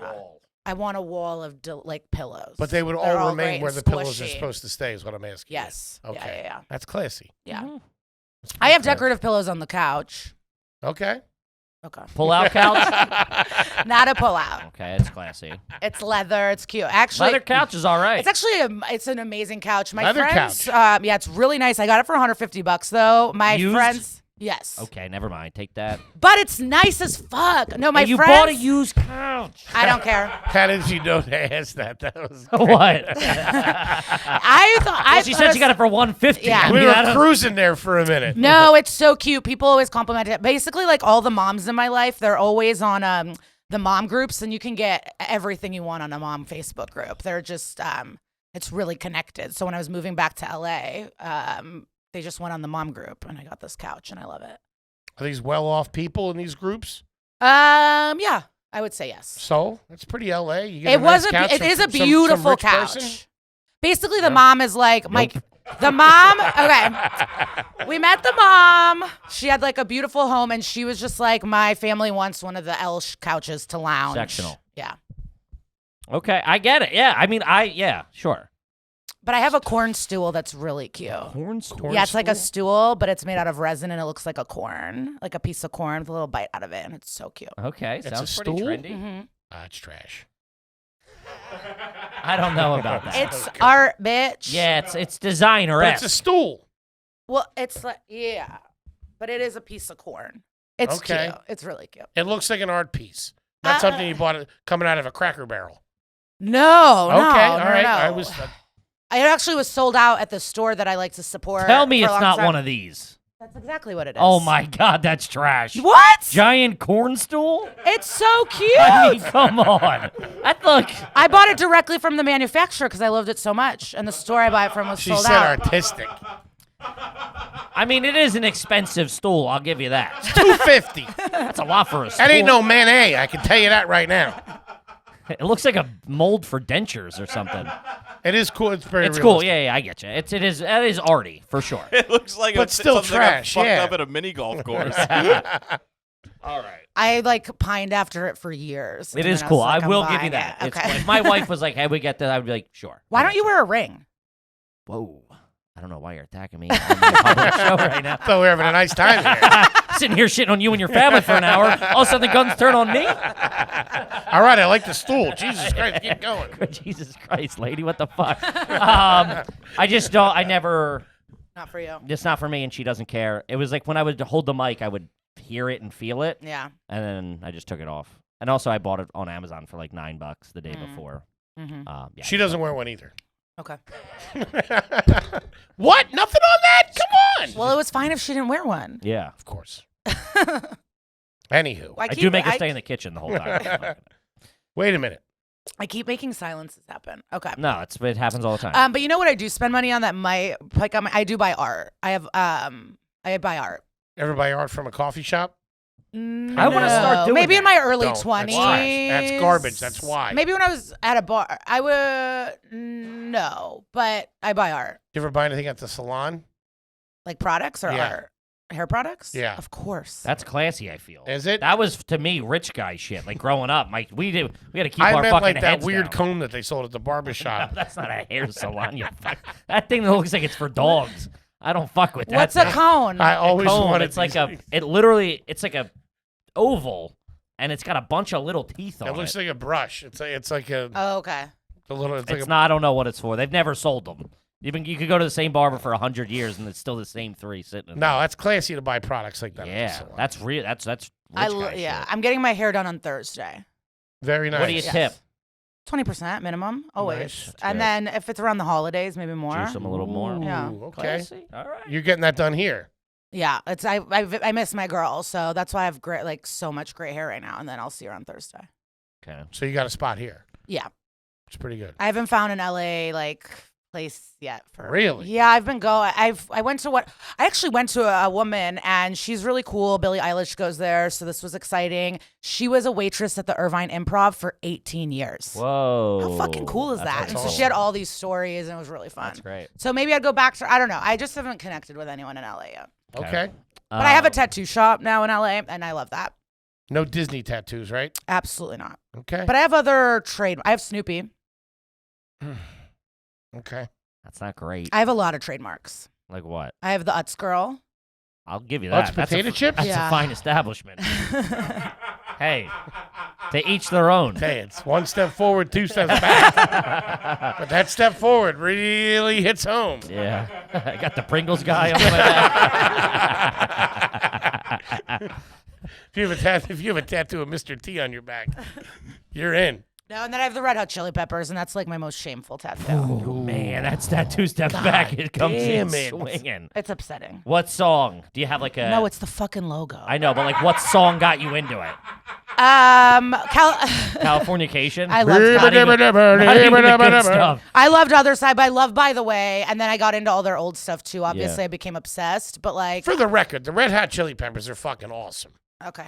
Speaker 5: I want a wall of like pillows.
Speaker 1: But they would
Speaker 5: They're
Speaker 1: all
Speaker 5: great
Speaker 1: remain
Speaker 5: and
Speaker 1: where the pillows are
Speaker 5: squishy.
Speaker 1: supposed to stay, is what I'm asking. you.
Speaker 5: Yes.
Speaker 1: Okay.
Speaker 5: Yeah.
Speaker 1: That's classy.
Speaker 5: Yeah.
Speaker 2: Mm-hmm.
Speaker 1: That's
Speaker 5: I have
Speaker 1: pretty
Speaker 5: decorative pillows on the couch.
Speaker 1: classy.
Speaker 5: Okay.
Speaker 2: Pull out couch.
Speaker 5: Not a pull out.
Speaker 2: Okay, it's classy.
Speaker 5: It's leather. It's cute. Actually,
Speaker 2: Leather couch is all right.
Speaker 5: It's actually it's an amazing couch. My
Speaker 1: Leather
Speaker 5: friends,
Speaker 1: couch.
Speaker 5: yeah, it's really nice. I got it for $150 though. My
Speaker 2: Used?
Speaker 5: friends, yes.
Speaker 2: Okay, never mind. Take that.
Speaker 5: But it's nice as fuck. No, my
Speaker 2: And you
Speaker 5: friends.
Speaker 2: bought a used couch.
Speaker 5: I don't care.
Speaker 1: How did you know to ask that? That was
Speaker 2: What?
Speaker 5: I thought.
Speaker 2: Well, she said she got it for $150.
Speaker 5: Yeah.
Speaker 2: I
Speaker 1: we
Speaker 2: mean, I
Speaker 1: were
Speaker 2: don't-
Speaker 1: cruising there for a minute.
Speaker 5: No, it's so cute. People always compliment it. Basically, like all the moms in my life, they're always on the mom groups, and you can get everything you want on a mom Facebook group. They're just it's really connected. So when I was moving back to LA, they just went on the mom group, and I got this couch, and I love it.
Speaker 1: Are these well-off people in these groups?
Speaker 5: Yeah, I would say yes.
Speaker 1: So that's pretty LA. You get
Speaker 5: It was
Speaker 1: nice couch
Speaker 5: it
Speaker 1: from
Speaker 5: is a
Speaker 1: some
Speaker 5: beautiful
Speaker 1: rich
Speaker 5: couch.
Speaker 1: person?
Speaker 5: Basically, the mom is like the mom. Okay, we met the mom. She had like a beautiful home, and she was just like, my family wants one of the L couches to lounge.
Speaker 2: Sectional.
Speaker 5: Yeah.
Speaker 2: Okay, I get it. Yeah, I mean, yeah, sure.
Speaker 5: But I have a corn stool that's really cute.
Speaker 2: Corn stool?
Speaker 5: Yeah, it's like a stool, but it's made out of resin and it looks like a corn, like a piece of corn with a little bite out of it, and it's so cute.
Speaker 2: Okay,
Speaker 1: It's
Speaker 2: sounds
Speaker 1: a
Speaker 2: pretty
Speaker 1: stool?
Speaker 2: trendy.
Speaker 1: It's trash.
Speaker 2: I don't know about that.
Speaker 5: It's art, bitch.
Speaker 2: Yeah, it's designer.
Speaker 1: But it's a stool.
Speaker 5: Well, it's like, yeah, but it is a piece of corn. It's
Speaker 1: Okay.
Speaker 5: cute. It's really cute.
Speaker 1: It looks like an art piece. Not something you bought coming out of a Cracker Barrel.
Speaker 5: No,
Speaker 1: Okay,
Speaker 5: no,
Speaker 1: all
Speaker 5: no,
Speaker 1: right.
Speaker 5: no.
Speaker 1: I was.
Speaker 5: It actually was sold out at the store that I like to support.
Speaker 2: Tell me
Speaker 5: for a
Speaker 2: it's
Speaker 5: long
Speaker 2: not
Speaker 5: time.
Speaker 2: one of these.
Speaker 5: That's exactly what it is.
Speaker 2: Oh my God, that's trash.
Speaker 5: What?
Speaker 2: Giant corn stool?
Speaker 5: It's so cute.
Speaker 2: I mean, come on. Look.
Speaker 5: I bought it directly from the manufacturer because I loved it so much, and the store I bought it from was
Speaker 1: She
Speaker 5: sold
Speaker 1: said
Speaker 5: out.
Speaker 1: artistic.
Speaker 2: I mean, it is an expensive stool. I'll give you that.
Speaker 1: $250.
Speaker 2: That's a lot for a stool.
Speaker 1: That ain't no Manet. I can tell you that right now.
Speaker 2: It looks like a mold for dentures or something.
Speaker 1: It is cool. It's very.
Speaker 2: It's cool.
Speaker 1: realistic.
Speaker 2: Yeah, I get you. That is arty for sure.
Speaker 4: It looks like
Speaker 1: But
Speaker 4: it's
Speaker 1: still
Speaker 4: something that got
Speaker 1: trash,
Speaker 4: fucked
Speaker 1: yeah.
Speaker 4: up at a mini golf course.
Speaker 2: All right.
Speaker 5: I like pined after it for years.
Speaker 2: It
Speaker 5: and
Speaker 2: is
Speaker 5: then I
Speaker 2: cool.
Speaker 5: was like,
Speaker 2: I
Speaker 5: I'm
Speaker 2: will give you
Speaker 5: buying
Speaker 2: that.
Speaker 5: it.
Speaker 2: It's
Speaker 5: Okay.
Speaker 2: cool. If my wife was like, "Hey, we get that," I would be like, "Sure."
Speaker 5: Why don't you wear a ring?
Speaker 2: Whoa. I don't know why you're attacking me on my public show right now.
Speaker 1: So we're having a nice time here.
Speaker 2: Sitting here shitting on you and your family for an hour. All of a sudden, the guns turn on me.
Speaker 1: All right, I like the stool. Jesus Christ, keep going.
Speaker 2: Jesus Christ, lady, what the fuck? I just don't. I never.
Speaker 5: Not for you.
Speaker 2: It's not for me, and she doesn't care. It was like when I would hold the mic, I would hear it and feel it,
Speaker 5: Yeah.
Speaker 2: and then I just took it off. And also, I bought it on Amazon for like $9 the day before.
Speaker 5: Mm-hmm.
Speaker 2: Yeah,
Speaker 1: She doesn't wear one either.
Speaker 5: Okay.
Speaker 1: What? Nothing on that? Come on.
Speaker 5: Well, it was fine if she didn't wear one.
Speaker 2: Yeah.
Speaker 1: Of course. Anywho,
Speaker 2: I do make her stay in the kitchen the whole time.
Speaker 1: wait a minute.
Speaker 5: I keep making silences happen. Okay.
Speaker 2: No, it happens all the time.
Speaker 5: But you know what I do spend money on that might like I do buy art. I buy art.
Speaker 1: Ever buy art from a coffee shop?
Speaker 2: I wanna start doing
Speaker 5: maybe in
Speaker 2: that.
Speaker 5: my early
Speaker 1: Don't.
Speaker 5: 20s.
Speaker 1: That's trash. That's garbage. That's why.
Speaker 5: Maybe when I was at a bar, I would no, but I buy art.
Speaker 1: You ever buy anything at the salon?
Speaker 5: Like products or
Speaker 1: Yeah.
Speaker 5: art? Hair products?
Speaker 1: Yeah.
Speaker 5: Of course.
Speaker 2: That's classy, I feel.
Speaker 1: Is it?
Speaker 2: That was, to me, rich guy shit. Like, growing up, we had to keep
Speaker 1: I
Speaker 2: our
Speaker 1: meant
Speaker 2: fucking
Speaker 1: like that
Speaker 2: heads
Speaker 1: weird
Speaker 2: down.
Speaker 1: comb that they sold at the barber
Speaker 2: No,
Speaker 1: shop.
Speaker 2: that's not a hair salon, you fuck. That thing that looks like it's for dogs. I don't fuck with that.
Speaker 5: What's a
Speaker 2: thing.
Speaker 5: cone?
Speaker 1: I always
Speaker 2: Cone,
Speaker 1: wanted.
Speaker 2: it's like
Speaker 1: these-
Speaker 2: it's like a oval, and it's got a bunch of little teeth on
Speaker 1: It looks like a brush. It's like a
Speaker 5: Oh, okay.
Speaker 1: little. It's like
Speaker 2: It's
Speaker 1: a,
Speaker 2: not. I don't know what it's for. They've never sold them. You could go to the same barber for 100 years, and it's still the same three sitting. In
Speaker 1: no, that's classy to buy products like that.
Speaker 2: there.
Speaker 1: at the
Speaker 2: Yeah,
Speaker 1: salon.
Speaker 2: that's real. That's rich guy
Speaker 5: Yeah,
Speaker 2: shit.
Speaker 5: I'm getting my hair done on Thursday.
Speaker 1: very nice.
Speaker 2: What do you
Speaker 5: Yes.
Speaker 2: tip?
Speaker 5: 20% minimum, always.
Speaker 1: Nice.
Speaker 2: That's
Speaker 5: And
Speaker 2: good.
Speaker 5: then if it's around the holidays, maybe more.
Speaker 2: Juice them a little more.
Speaker 5: Yeah.
Speaker 1: Ooh, okay.
Speaker 2: Classy. All right.
Speaker 1: You're getting that done here.
Speaker 5: Yeah, it's I miss my girl, so that's why I have great like so much gray hair right now. And then I'll see her on Thursday.
Speaker 2: Okay.
Speaker 1: So you got a spot here.
Speaker 5: Yeah,
Speaker 1: It's pretty good.
Speaker 5: I haven't found an LA like place yet for
Speaker 1: Really?
Speaker 5: Yeah, I've been going. I actually went to a woman and she's really cool. Billie Eilish goes there, so this was exciting. She was a waitress at the Irvine Improv for 18 years.
Speaker 2: Whoa.
Speaker 5: How fucking cool is
Speaker 2: That's
Speaker 5: that? And so
Speaker 1: awesome.
Speaker 5: she had all these stories and it was really fun.
Speaker 2: That's great.
Speaker 5: So maybe I'd go back to I don't know. I just haven't connected with anyone in LA yet.
Speaker 1: Okay.
Speaker 5: But I have a tattoo shop now in LA and I love that.
Speaker 1: No Disney tattoos, right?
Speaker 5: Absolutely not.
Speaker 1: Okay.
Speaker 5: But I have other I have Snoopy.
Speaker 1: Okay.
Speaker 2: That's not great.
Speaker 5: I have a lot of trademarks.
Speaker 2: Like what?
Speaker 5: I have the Utz Girl.
Speaker 2: I'll give you
Speaker 1: Utz
Speaker 2: that. That's
Speaker 1: potato chips?
Speaker 2: That's
Speaker 5: Yeah.
Speaker 2: a fine establishment. Hey, to each their own.
Speaker 1: Hey, it's one step forward, two steps back. But that step forward really hits home.
Speaker 2: Yeah. I got the Pringles guy on my back.
Speaker 1: If you have a tattoo of Mr. T on your back, you're in.
Speaker 5: No, and then I have the Red Hot Chili Peppers, and that's like my most shameful tattoo.
Speaker 2: Oh, man, that's that two steps back. It comes in
Speaker 1: damn it.
Speaker 2: swinging.
Speaker 5: It's upsetting.
Speaker 2: What song? Do you have like a...
Speaker 5: No, it's the fucking logo.
Speaker 2: I know, but like what song got you into it? Californication?
Speaker 5: I loved
Speaker 2: Not even the good stuff.
Speaker 5: I loved Other Side, but I loved By the Way, and then I got into all their old stuff too. Obviously,
Speaker 2: Yeah.
Speaker 5: I became obsessed, but like,
Speaker 1: For the record, the Red Hot Chili Peppers are fucking awesome.
Speaker 5: okay.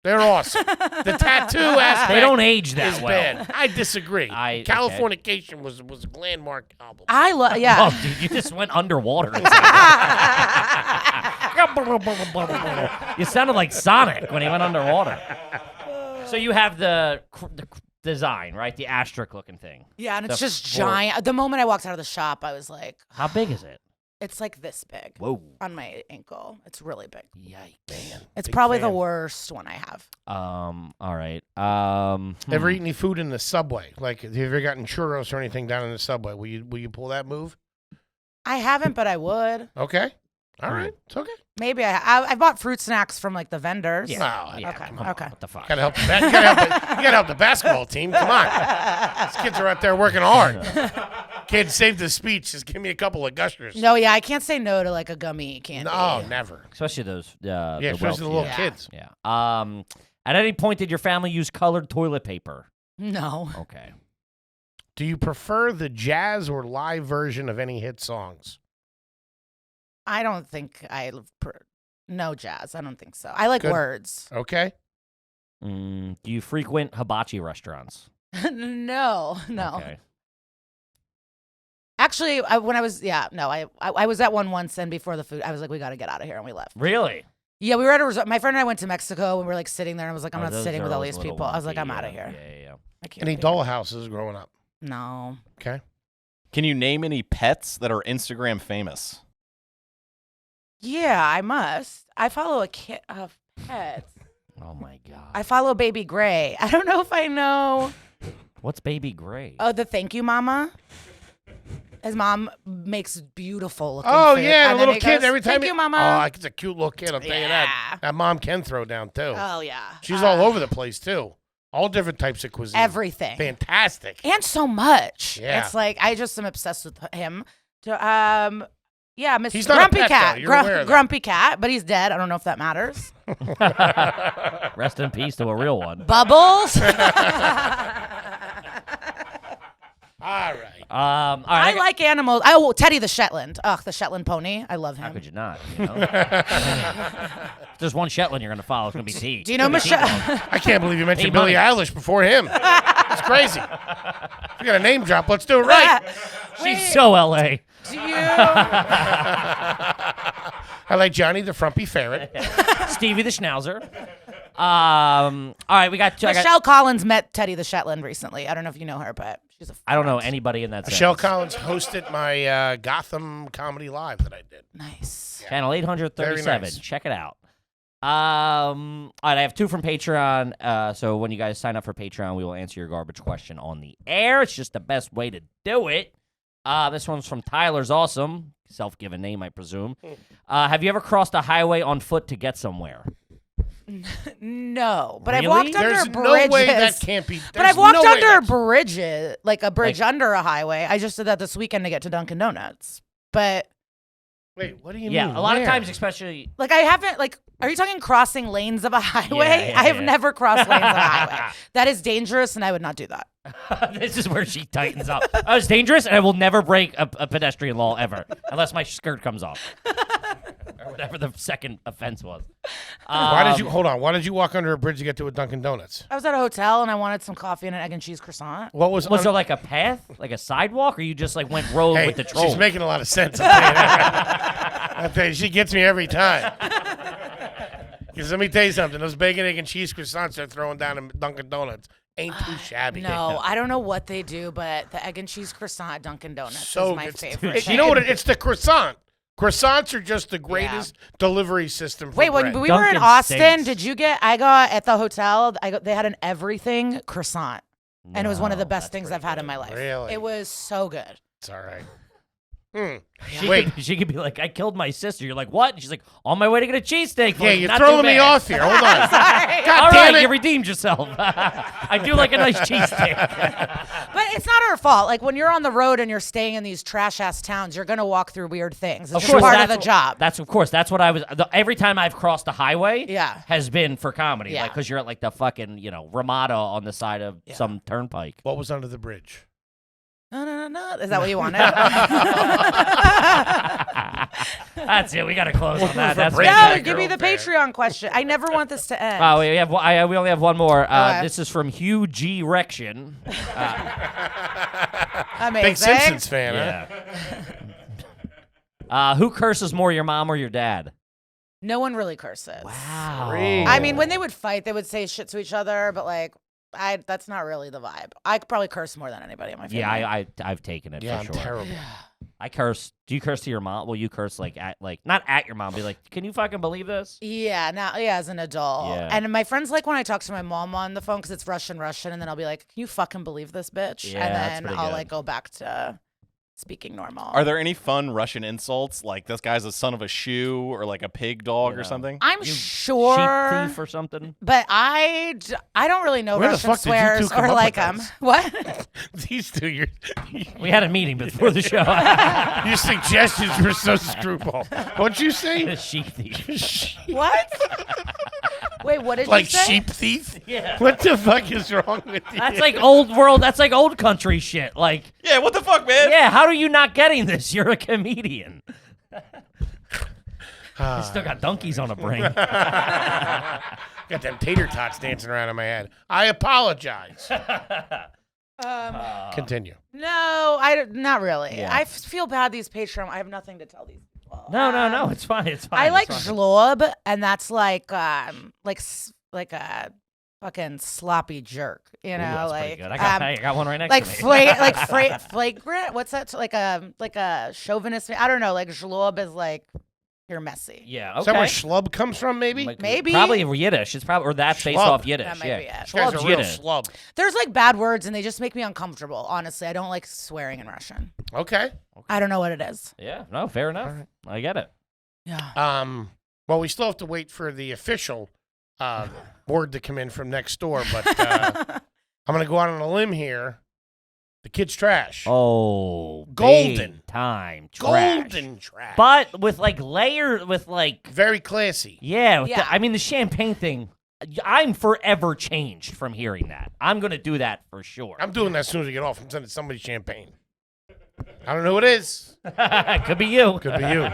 Speaker 1: They're awesome. The tattoo aspect
Speaker 2: They don't age that
Speaker 1: is
Speaker 2: well.
Speaker 1: bad. I disagree.
Speaker 2: Okay.
Speaker 1: Californication was a landmark album.
Speaker 5: I love, yeah.
Speaker 2: Oh, dude, you just went underwater. You sounded like Sonic when he went underwater. So you have the design, right? The asterisk looking thing.
Speaker 5: Yeah, and it's
Speaker 2: The
Speaker 5: just
Speaker 2: four-
Speaker 5: giant. The moment I walked out of the shop, I was like,
Speaker 2: How big is it?
Speaker 5: it's like this big
Speaker 2: Whoa.
Speaker 5: on my ankle. It's really big.
Speaker 2: Yikes.
Speaker 1: Man,
Speaker 5: It's
Speaker 1: big
Speaker 5: probably the
Speaker 1: fan.
Speaker 5: worst one I have.
Speaker 2: All right.
Speaker 1: Ever eat any food in the subway? Like, have you ever gotten churros or anything down in the subway? Will you pull that move?
Speaker 5: I haven't, but I would.
Speaker 1: Okay. All right. It's okay.
Speaker 5: Maybe I bought fruit snacks from like the vendors.
Speaker 1: No,
Speaker 2: Yeah,
Speaker 5: Okay,
Speaker 2: come on,
Speaker 5: okay.
Speaker 2: What the fuck?
Speaker 1: Gotta help. You gotta help the basketball team. Come on, these kids are out there working hard. Kid, save the speech. Just give me a couple of gushers.
Speaker 5: No, yeah, I can't say no to like a gummy candy.
Speaker 1: No, never.
Speaker 2: Especially those.
Speaker 1: Yeah, especially the little
Speaker 5: Yeah.
Speaker 1: kids.
Speaker 2: Yeah. At any point, did your family use colored toilet paper?
Speaker 5: No.
Speaker 2: Okay.
Speaker 1: Do you prefer the jazz or live version of any hit songs?
Speaker 5: I don't think no jazz. I don't think so. I like
Speaker 1: Good.
Speaker 5: words.
Speaker 1: Okay.
Speaker 2: Do you frequent hibachi restaurants?
Speaker 5: No.
Speaker 2: Okay.
Speaker 5: Actually, when I was I was at one once, and before the food, I was like, we got to get out of here, and we left.
Speaker 2: Really?
Speaker 5: Yeah, we were at a resort. My friend and I went to Mexico, and we were like sitting there, and I was like, I'm not
Speaker 2: Those
Speaker 5: sitting
Speaker 2: are
Speaker 5: with all
Speaker 2: always
Speaker 5: these
Speaker 2: a little
Speaker 5: people. I was like,
Speaker 2: wonky,
Speaker 5: I'm out of
Speaker 2: yeah.
Speaker 5: here.
Speaker 2: Yeah.
Speaker 5: I can't
Speaker 1: Any
Speaker 5: be
Speaker 1: doll houses growing up?
Speaker 5: here. No.
Speaker 1: Okay.
Speaker 4: Can you name any pets that are Instagram famous?
Speaker 5: Yeah, I must. I follow a kid of pets.
Speaker 2: Oh my god.
Speaker 5: I follow Baby Gray. I don't know if I know.
Speaker 2: What's Baby Gray?
Speaker 5: Oh, the Thank You Mama. His mom makes beautiful looking
Speaker 1: Oh
Speaker 5: food.
Speaker 1: yeah,
Speaker 5: And
Speaker 1: the
Speaker 5: then
Speaker 1: little
Speaker 5: he
Speaker 1: kid.
Speaker 5: goes,
Speaker 1: Every time.
Speaker 5: Thank you, Mama.
Speaker 1: Oh, it's a cute little kid. I'll tell you that.
Speaker 5: Yeah.
Speaker 1: That mom can throw down too.
Speaker 5: Oh yeah.
Speaker 1: She's all over the place too. All different types of cuisine.
Speaker 5: Everything.
Speaker 1: Fantastic.
Speaker 5: And so much.
Speaker 1: Yeah.
Speaker 5: It's like I just am obsessed with him. Yeah, Mr.
Speaker 1: He's not a
Speaker 5: Grumpy
Speaker 1: pet,
Speaker 5: Cat.
Speaker 1: though. You're aware of that.
Speaker 5: Grumpy Cat, but he's dead. I don't know if that matters.
Speaker 2: Rest in peace to a real one.
Speaker 5: Bubbles.
Speaker 1: All right.
Speaker 2: All right.
Speaker 5: I like animals. Oh, Teddy the Shetland. Ugh, the Shetland pony. I love
Speaker 2: How
Speaker 5: him.
Speaker 2: could you not? You know? If there's one Shetland you're gonna follow. It's gonna be T.
Speaker 5: Do you know Michelle?
Speaker 1: I can't believe you mentioned
Speaker 2: Hey,
Speaker 1: Billie
Speaker 2: money.
Speaker 1: Eilish before him. It's crazy. We got a name drop. Let's do it right.
Speaker 2: She's so LA.
Speaker 5: Do you?
Speaker 1: I like Johnny the Frumpy Ferret.
Speaker 2: Stevie the Schnauzer. All right, we got two.
Speaker 5: Michelle Collins met Teddy the Shetland recently. I don't know if you know her, but she's a.
Speaker 2: I don't know anybody in that.
Speaker 1: Michelle
Speaker 2: sentence.
Speaker 1: Collins hosted my Gotham comedy live that I did.
Speaker 5: Nice.
Speaker 2: Channel 837.
Speaker 1: Very nice.
Speaker 2: Check it out. All right, I have two from Patreon. So when you guys sign up for Patreon, we will answer your garbage question on the air. It's just the best way to do it. This one's from Tyler's Awesome. Self-given name, I presume. Have you ever crossed a highway on foot to get somewhere?
Speaker 5: No, but I've
Speaker 2: Really?
Speaker 5: walked
Speaker 1: There's
Speaker 5: under
Speaker 1: no
Speaker 5: bridges.
Speaker 1: way that can't be.
Speaker 5: But I've walked
Speaker 1: no way
Speaker 5: under
Speaker 1: that's-
Speaker 5: bridges, like a bridge
Speaker 2: Like-
Speaker 5: under a highway. I just did that this weekend to get to Dunkin' Donuts. But
Speaker 1: Wait, what do you
Speaker 2: Yeah,
Speaker 1: mean?
Speaker 2: a lot of
Speaker 1: Where?
Speaker 2: times, especially.
Speaker 5: like I haven't like. Are you talking crossing lanes of a highway?
Speaker 2: yeah,
Speaker 5: I have
Speaker 2: yeah.
Speaker 5: never crossed lanes of a highway. That is dangerous, and I would not do that.
Speaker 2: This is where she tightens up. Oh, it's dangerous, and I will never break a pedestrian law ever, unless my skirt comes off, or whatever the second offense was.
Speaker 1: Why did you hold on? Why did you walk under a bridge to get to a Dunkin' Donuts?
Speaker 5: I was at a hotel and I wanted some coffee and an egg and cheese croissant.
Speaker 1: What was?
Speaker 2: Was there like a path, like a sidewalk, or you just like went road
Speaker 1: Hey,
Speaker 2: with the troll?
Speaker 1: she's making a lot of sense. I'll tell you that. I'll tell you, she gets me every time. Because let me tell you something. Those bacon, egg, and cheese croissants they're throwing down in Dunkin' Donuts ain't too shabby.
Speaker 5: No, I don't know what they do, but the egg and cheese croissant at Dunkin' Donuts
Speaker 1: So
Speaker 5: is my
Speaker 1: it's-
Speaker 5: favorite.
Speaker 1: You know what? It's the croissant. Croissants are just the greatest delivery system for
Speaker 5: Wait,
Speaker 1: bread.
Speaker 5: when we were in
Speaker 2: Dunkin'
Speaker 5: Austin,
Speaker 2: stinks.
Speaker 5: did you get? I got at the hotel. They had an everything croissant, and it was one of the
Speaker 2: No,
Speaker 5: best
Speaker 2: that's
Speaker 5: things
Speaker 2: pretty
Speaker 5: I've had in
Speaker 2: good.
Speaker 5: my life.
Speaker 1: Really?
Speaker 5: It was so good.
Speaker 1: It's all right.
Speaker 2: Wait, she could be like, "I killed my sister." You're like, "What?" And she's like, "On my way to get a cheesesteak."
Speaker 1: Yeah,
Speaker 2: Like,
Speaker 1: you're
Speaker 2: "Not too
Speaker 1: throwing me
Speaker 2: bad."
Speaker 1: off here. Hold on.
Speaker 5: Sorry.
Speaker 1: God
Speaker 2: All
Speaker 1: damn
Speaker 2: right,
Speaker 1: it.
Speaker 2: you redeemed yourself. I do like a nice cheesesteak.
Speaker 5: But it's not our fault. Like when you're on the road and you're staying in these trash ass towns, you're gonna walk through weird things. It's just part of the job.
Speaker 2: That's of course. That's what I was. Every time I've crossed a highway,
Speaker 5: Yeah.
Speaker 2: has been for comedy.
Speaker 5: Yeah.
Speaker 2: Like because you're at like the fucking Ramada on the side of some turnpike.
Speaker 1: What was under the bridge?
Speaker 5: No. Is that what you wanted?
Speaker 2: That's it. We got to close on that. That's
Speaker 1: break
Speaker 5: No,
Speaker 1: that
Speaker 5: give me
Speaker 1: girl
Speaker 5: the
Speaker 1: there.
Speaker 5: Patreon question. I never want this to end.
Speaker 2: Oh, we only have one more.
Speaker 5: Okay.
Speaker 2: This is from Hugh G. Rection.
Speaker 5: Amazing.
Speaker 1: Big Simpsons fan, huh?
Speaker 2: Who curses more, your mom or your dad?
Speaker 5: No one really curses.
Speaker 2: Wow.
Speaker 1: Sweet.
Speaker 5: I mean, when they would fight, they would say shit to each other, but like, that's not really the vibe. I could probably curse more than anybody in my family.
Speaker 2: Yeah, I've taken it
Speaker 1: Yeah,
Speaker 2: for
Speaker 1: I'm
Speaker 2: sure.
Speaker 1: terrible.
Speaker 2: I curse. Do you curse to your mom? Well, you curse not at your mom. Be like, can you fucking believe this?
Speaker 5: Yeah, as an adult.
Speaker 2: Yeah.
Speaker 5: And my friends like when I talk to my mom on the phone because it's Russian, and then I'll be like, can you fucking believe this bitch?
Speaker 2: Yeah, that's
Speaker 5: and then
Speaker 2: pretty
Speaker 5: I'll
Speaker 2: good.
Speaker 5: like go back to speaking normal.
Speaker 4: Are there any fun Russian insults like this guy's a son of a shoe or like a pig dog or something?
Speaker 5: I'm
Speaker 2: Sheep
Speaker 5: sure,
Speaker 2: thief or something?
Speaker 5: but I don't really know
Speaker 1: Where the
Speaker 5: Russian
Speaker 1: fuck did you
Speaker 5: swears
Speaker 1: two come
Speaker 5: or
Speaker 1: up
Speaker 5: like
Speaker 1: with
Speaker 5: them.
Speaker 1: those?
Speaker 5: What?
Speaker 1: These two,
Speaker 2: We had a meeting before the show.
Speaker 1: your suggestions were so screwball. What'd you say?
Speaker 2: Sheep thief.
Speaker 5: What? Wait, what did
Speaker 1: Like
Speaker 5: you say?
Speaker 1: sheep thief?
Speaker 2: Yeah.
Speaker 1: What the fuck is wrong with you?
Speaker 2: That's like old world. That's like old country shit. Like,
Speaker 4: Yeah, what the fuck, man?
Speaker 2: yeah, how are you not getting this? You're a comedian. I still got donkeys on a brain.
Speaker 1: Got them tater tots dancing around in my head. I apologize. Continue.
Speaker 5: No, not really.
Speaker 2: Yeah.
Speaker 5: I feel bad. These Patreon. I have nothing to tell these people.
Speaker 2: No, it's fine. It's fine.
Speaker 5: I like
Speaker 2: it's fine.
Speaker 5: zlob, and that's like a fucking sloppy jerk. You
Speaker 2: Ooh,
Speaker 5: know,
Speaker 2: that's pretty
Speaker 5: like
Speaker 2: good. I got one right next
Speaker 5: like
Speaker 2: to me.
Speaker 5: flagrant. What's that? Like a chauvinist. I don't know. Like zlob is like you're messy.
Speaker 2: Yeah,
Speaker 1: Is that where
Speaker 2: okay.
Speaker 1: schlub comes from, maybe?
Speaker 2: Like,
Speaker 5: Maybe.
Speaker 2: Probably Yiddish. It's probably, or that's based
Speaker 1: Schlub.
Speaker 2: off Yiddish.
Speaker 5: That might
Speaker 2: yeah.
Speaker 5: be it.
Speaker 1: This guy's
Speaker 2: Schlub's
Speaker 1: a real
Speaker 2: Yiddish.
Speaker 1: schlub.
Speaker 5: There's like bad words, and they just make me uncomfortable. Honestly, I don't like swearing in Russian.
Speaker 1: Okay.
Speaker 5: I don't know what it is.
Speaker 2: Yeah, no, fair enough.
Speaker 1: right.
Speaker 2: I get it.
Speaker 5: Yeah.
Speaker 1: Well, we still have to wait for the official word to come in from next door, but I'm going to go out on a limb here. The kid's trash.
Speaker 2: Oh,
Speaker 1: Golden.
Speaker 2: big time trash.
Speaker 1: Golden trash.
Speaker 2: But with like
Speaker 1: Very classy.
Speaker 2: yeah,
Speaker 5: Yeah.
Speaker 2: I mean the champagne thing. I'm forever changed from hearing that. I'm gonna do that for sure.
Speaker 1: I'm doing that as soon as we get off. I'm sending somebody champagne. I don't know who it is.
Speaker 2: Could be you.
Speaker 1: Could be you.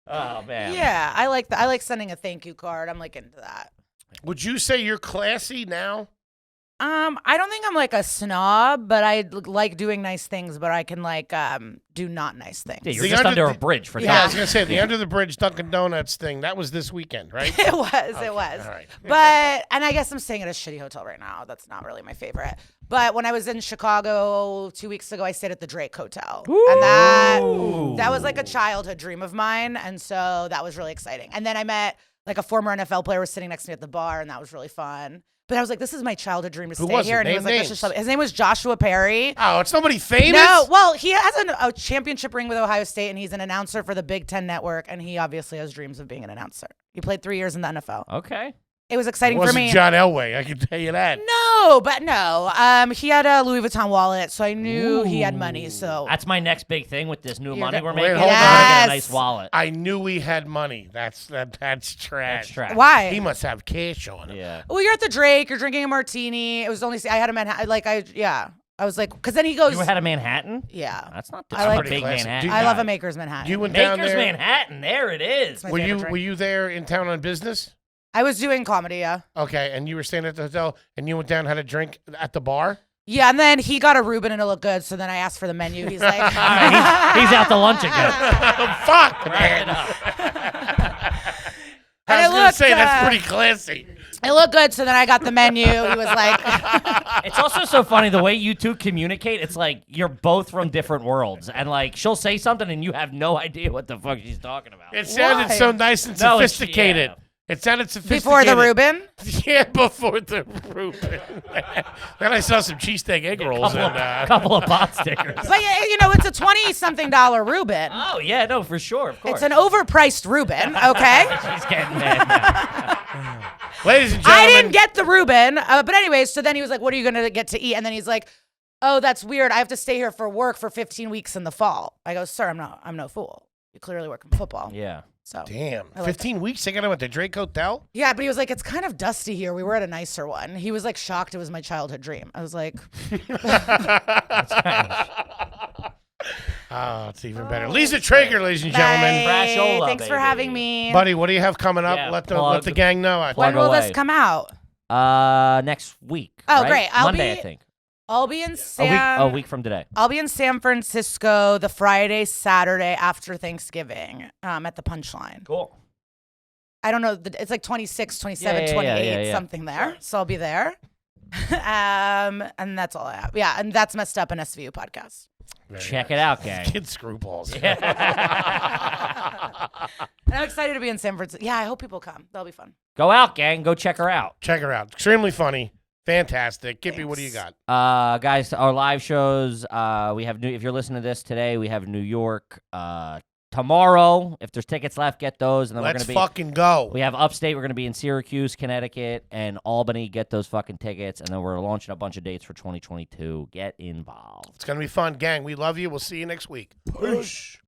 Speaker 2: Oh man.
Speaker 5: Yeah, I like that. I like sending a thank you card. I'm like into that.
Speaker 1: Would you say you're classy now?
Speaker 5: I don't think I'm like a snob, but I like doing nice things, but I can like do not nice things.
Speaker 2: Yeah, you're
Speaker 1: The
Speaker 2: just
Speaker 1: under-
Speaker 2: under a bridge for
Speaker 1: Yeah, I
Speaker 2: that.
Speaker 1: was going to say, the Under the Bridge Dunkin' Donuts thing, that was this weekend, right?
Speaker 5: It was.
Speaker 1: All right.
Speaker 5: But, and I guess I'm staying at a shitty hotel right now. That's not really my favorite. But when I was in Chicago 2 weeks ago, I stayed at the Drake Hotel. And that was like a childhood dream of mine. And so that was really exciting. And then I met like a former NFL player was sitting next to me at the bar, and that was really fun. But I was like, this is my childhood dream to
Speaker 1: Who
Speaker 5: stay
Speaker 1: was
Speaker 5: here.
Speaker 1: it?
Speaker 5: And he
Speaker 1: Name
Speaker 5: was like,
Speaker 1: names.
Speaker 5: this is his name was Joshua Perry.
Speaker 1: Oh, it's somebody famous?
Speaker 5: No, well, he has a championship ring with Ohio State, and he's an announcer for the Big Ten Network, and he obviously has dreams of being an announcer. He played 3 years in the NFL.
Speaker 2: Okay.
Speaker 5: It was
Speaker 1: It
Speaker 5: exciting for
Speaker 1: wasn't
Speaker 5: me.
Speaker 1: John Elway, I can tell you that.
Speaker 5: No. He had a Louis Vuitton wallet, so I knew he had money. So
Speaker 2: That's my next big thing with this new
Speaker 5: You're
Speaker 2: money
Speaker 5: go-
Speaker 2: we're
Speaker 1: Wait,
Speaker 2: making.
Speaker 1: hold
Speaker 2: I'm
Speaker 1: on.
Speaker 2: gonna get
Speaker 5: Yes.
Speaker 2: a nice wallet.
Speaker 1: I knew he had money. That's trash.
Speaker 2: That's trash.
Speaker 5: why?
Speaker 1: He must have cash on him.
Speaker 2: Yeah.
Speaker 5: Well, you're at the Drake. You're drinking a martini. It was only I had a Manhattan. I was like, because then he goes.
Speaker 2: You had a Manhattan?
Speaker 5: Yeah.
Speaker 2: That's not
Speaker 5: I like-
Speaker 2: a big
Speaker 1: Classic.
Speaker 2: Manhattan.
Speaker 1: Dude,
Speaker 5: I love
Speaker 1: guy.
Speaker 5: a Maker's Manhattan.
Speaker 1: You went down
Speaker 2: Maker's
Speaker 1: there.
Speaker 2: Manhattan. There it is.
Speaker 5: my
Speaker 1: Were
Speaker 5: favorite
Speaker 1: you
Speaker 5: drink.
Speaker 1: there in town on business?
Speaker 5: I was doing comedy, yeah.
Speaker 1: Okay, and you were staying at the hotel, and you went down and had a drink at the bar?
Speaker 5: Yeah, and then he got a Reuben and it looked good, so then I asked for the menu. He's like,
Speaker 2: All right, he's out to lunch again.
Speaker 1: Fuck,
Speaker 2: Wrap it
Speaker 1: man.
Speaker 2: up.
Speaker 1: I was
Speaker 5: it
Speaker 1: going to
Speaker 5: looked,
Speaker 1: say, that's pretty classy.
Speaker 5: it looked good, so then I got the menu. He was like,
Speaker 2: It's also so funny the way you two communicate. It's like you're both from different worlds, and like she'll say something and you have no idea what the fuck she's talking about.
Speaker 1: It sounded
Speaker 5: Why?
Speaker 1: so nice and
Speaker 2: No, it's-
Speaker 1: sophisticated.
Speaker 2: yeah.
Speaker 1: It sounded sophisticated.
Speaker 5: before the Reuben.
Speaker 1: Yeah, before the Reuben. Then I saw some cheesesteak egg rolls.
Speaker 2: Couple of pot stickers.
Speaker 5: But it's a $20-something Reuben.
Speaker 2: Oh yeah, no, for sure, of course.
Speaker 5: It's an overpriced Reuben, okay?
Speaker 2: She's getting mad now.
Speaker 1: Ladies and
Speaker 5: I
Speaker 1: gentlemen.
Speaker 5: didn't get the Reuben. But anyways, so then he was like, what are you going to get to eat? And then he's like, oh, that's weird. I have to stay here for work for 15 weeks in the fall. I go, sir, I'm no fool. You clearly work in football.
Speaker 2: Yeah.
Speaker 5: So
Speaker 1: Damn,
Speaker 5: I like
Speaker 1: 15 weeks taking him at the Drake Hotel?
Speaker 5: yeah, but he was like, it's kind of dusty here. We were at a nicer one. He was like shocked it was my childhood dream. I was like,
Speaker 1: Oh, it's even better. Liza Treyger, ladies and gentlemen.
Speaker 5: bye.
Speaker 2: Brashola,
Speaker 5: Thanks for
Speaker 2: baby.
Speaker 5: having me.
Speaker 1: Buddy, what do you have coming up?
Speaker 2: Yeah,
Speaker 1: let
Speaker 2: plug-
Speaker 1: the gang know.
Speaker 5: when
Speaker 2: plug
Speaker 5: will
Speaker 2: away.
Speaker 5: this come out?
Speaker 2: Next week.
Speaker 5: Oh,
Speaker 2: right?
Speaker 5: great. I'll
Speaker 2: Monday,
Speaker 5: be-
Speaker 2: I think.
Speaker 5: I'll be in
Speaker 2: A week from today.
Speaker 5: I'll be in San Francisco the Friday, Saturday after Thanksgiving at the Punchline.
Speaker 2: Cool.
Speaker 5: I don't know. It's like 26, 27,
Speaker 2: Yeah,
Speaker 5: 28,
Speaker 2: yeah.
Speaker 5: something there. So I'll be there. And that's all I have. Yeah, and That's Messed Up, an SVU podcast.
Speaker 2: Check it out, gang.
Speaker 1: Kid screwballs.
Speaker 5: And I'm excited to be in San Francisco. Yeah, I hope people come. That'll be fun.
Speaker 2: Go out, gang. Go check her out.
Speaker 1: Check her out. Extremely funny. Fantastic. Kippy, what do you got?
Speaker 2: Guys, our live shows, we have if you're listening to this today, we have New York tomorrow. If there's tickets left, get those. And then
Speaker 1: Let's
Speaker 2: we're going to be
Speaker 1: fucking go.
Speaker 2: We have upstate. We're going to be in Syracuse, Connecticut, and Albany. Get those fucking tickets. And then we're launching a bunch of dates for 2022. Get involved.
Speaker 1: It's going to be fun, gang. We love you. We'll see you next week. Peace.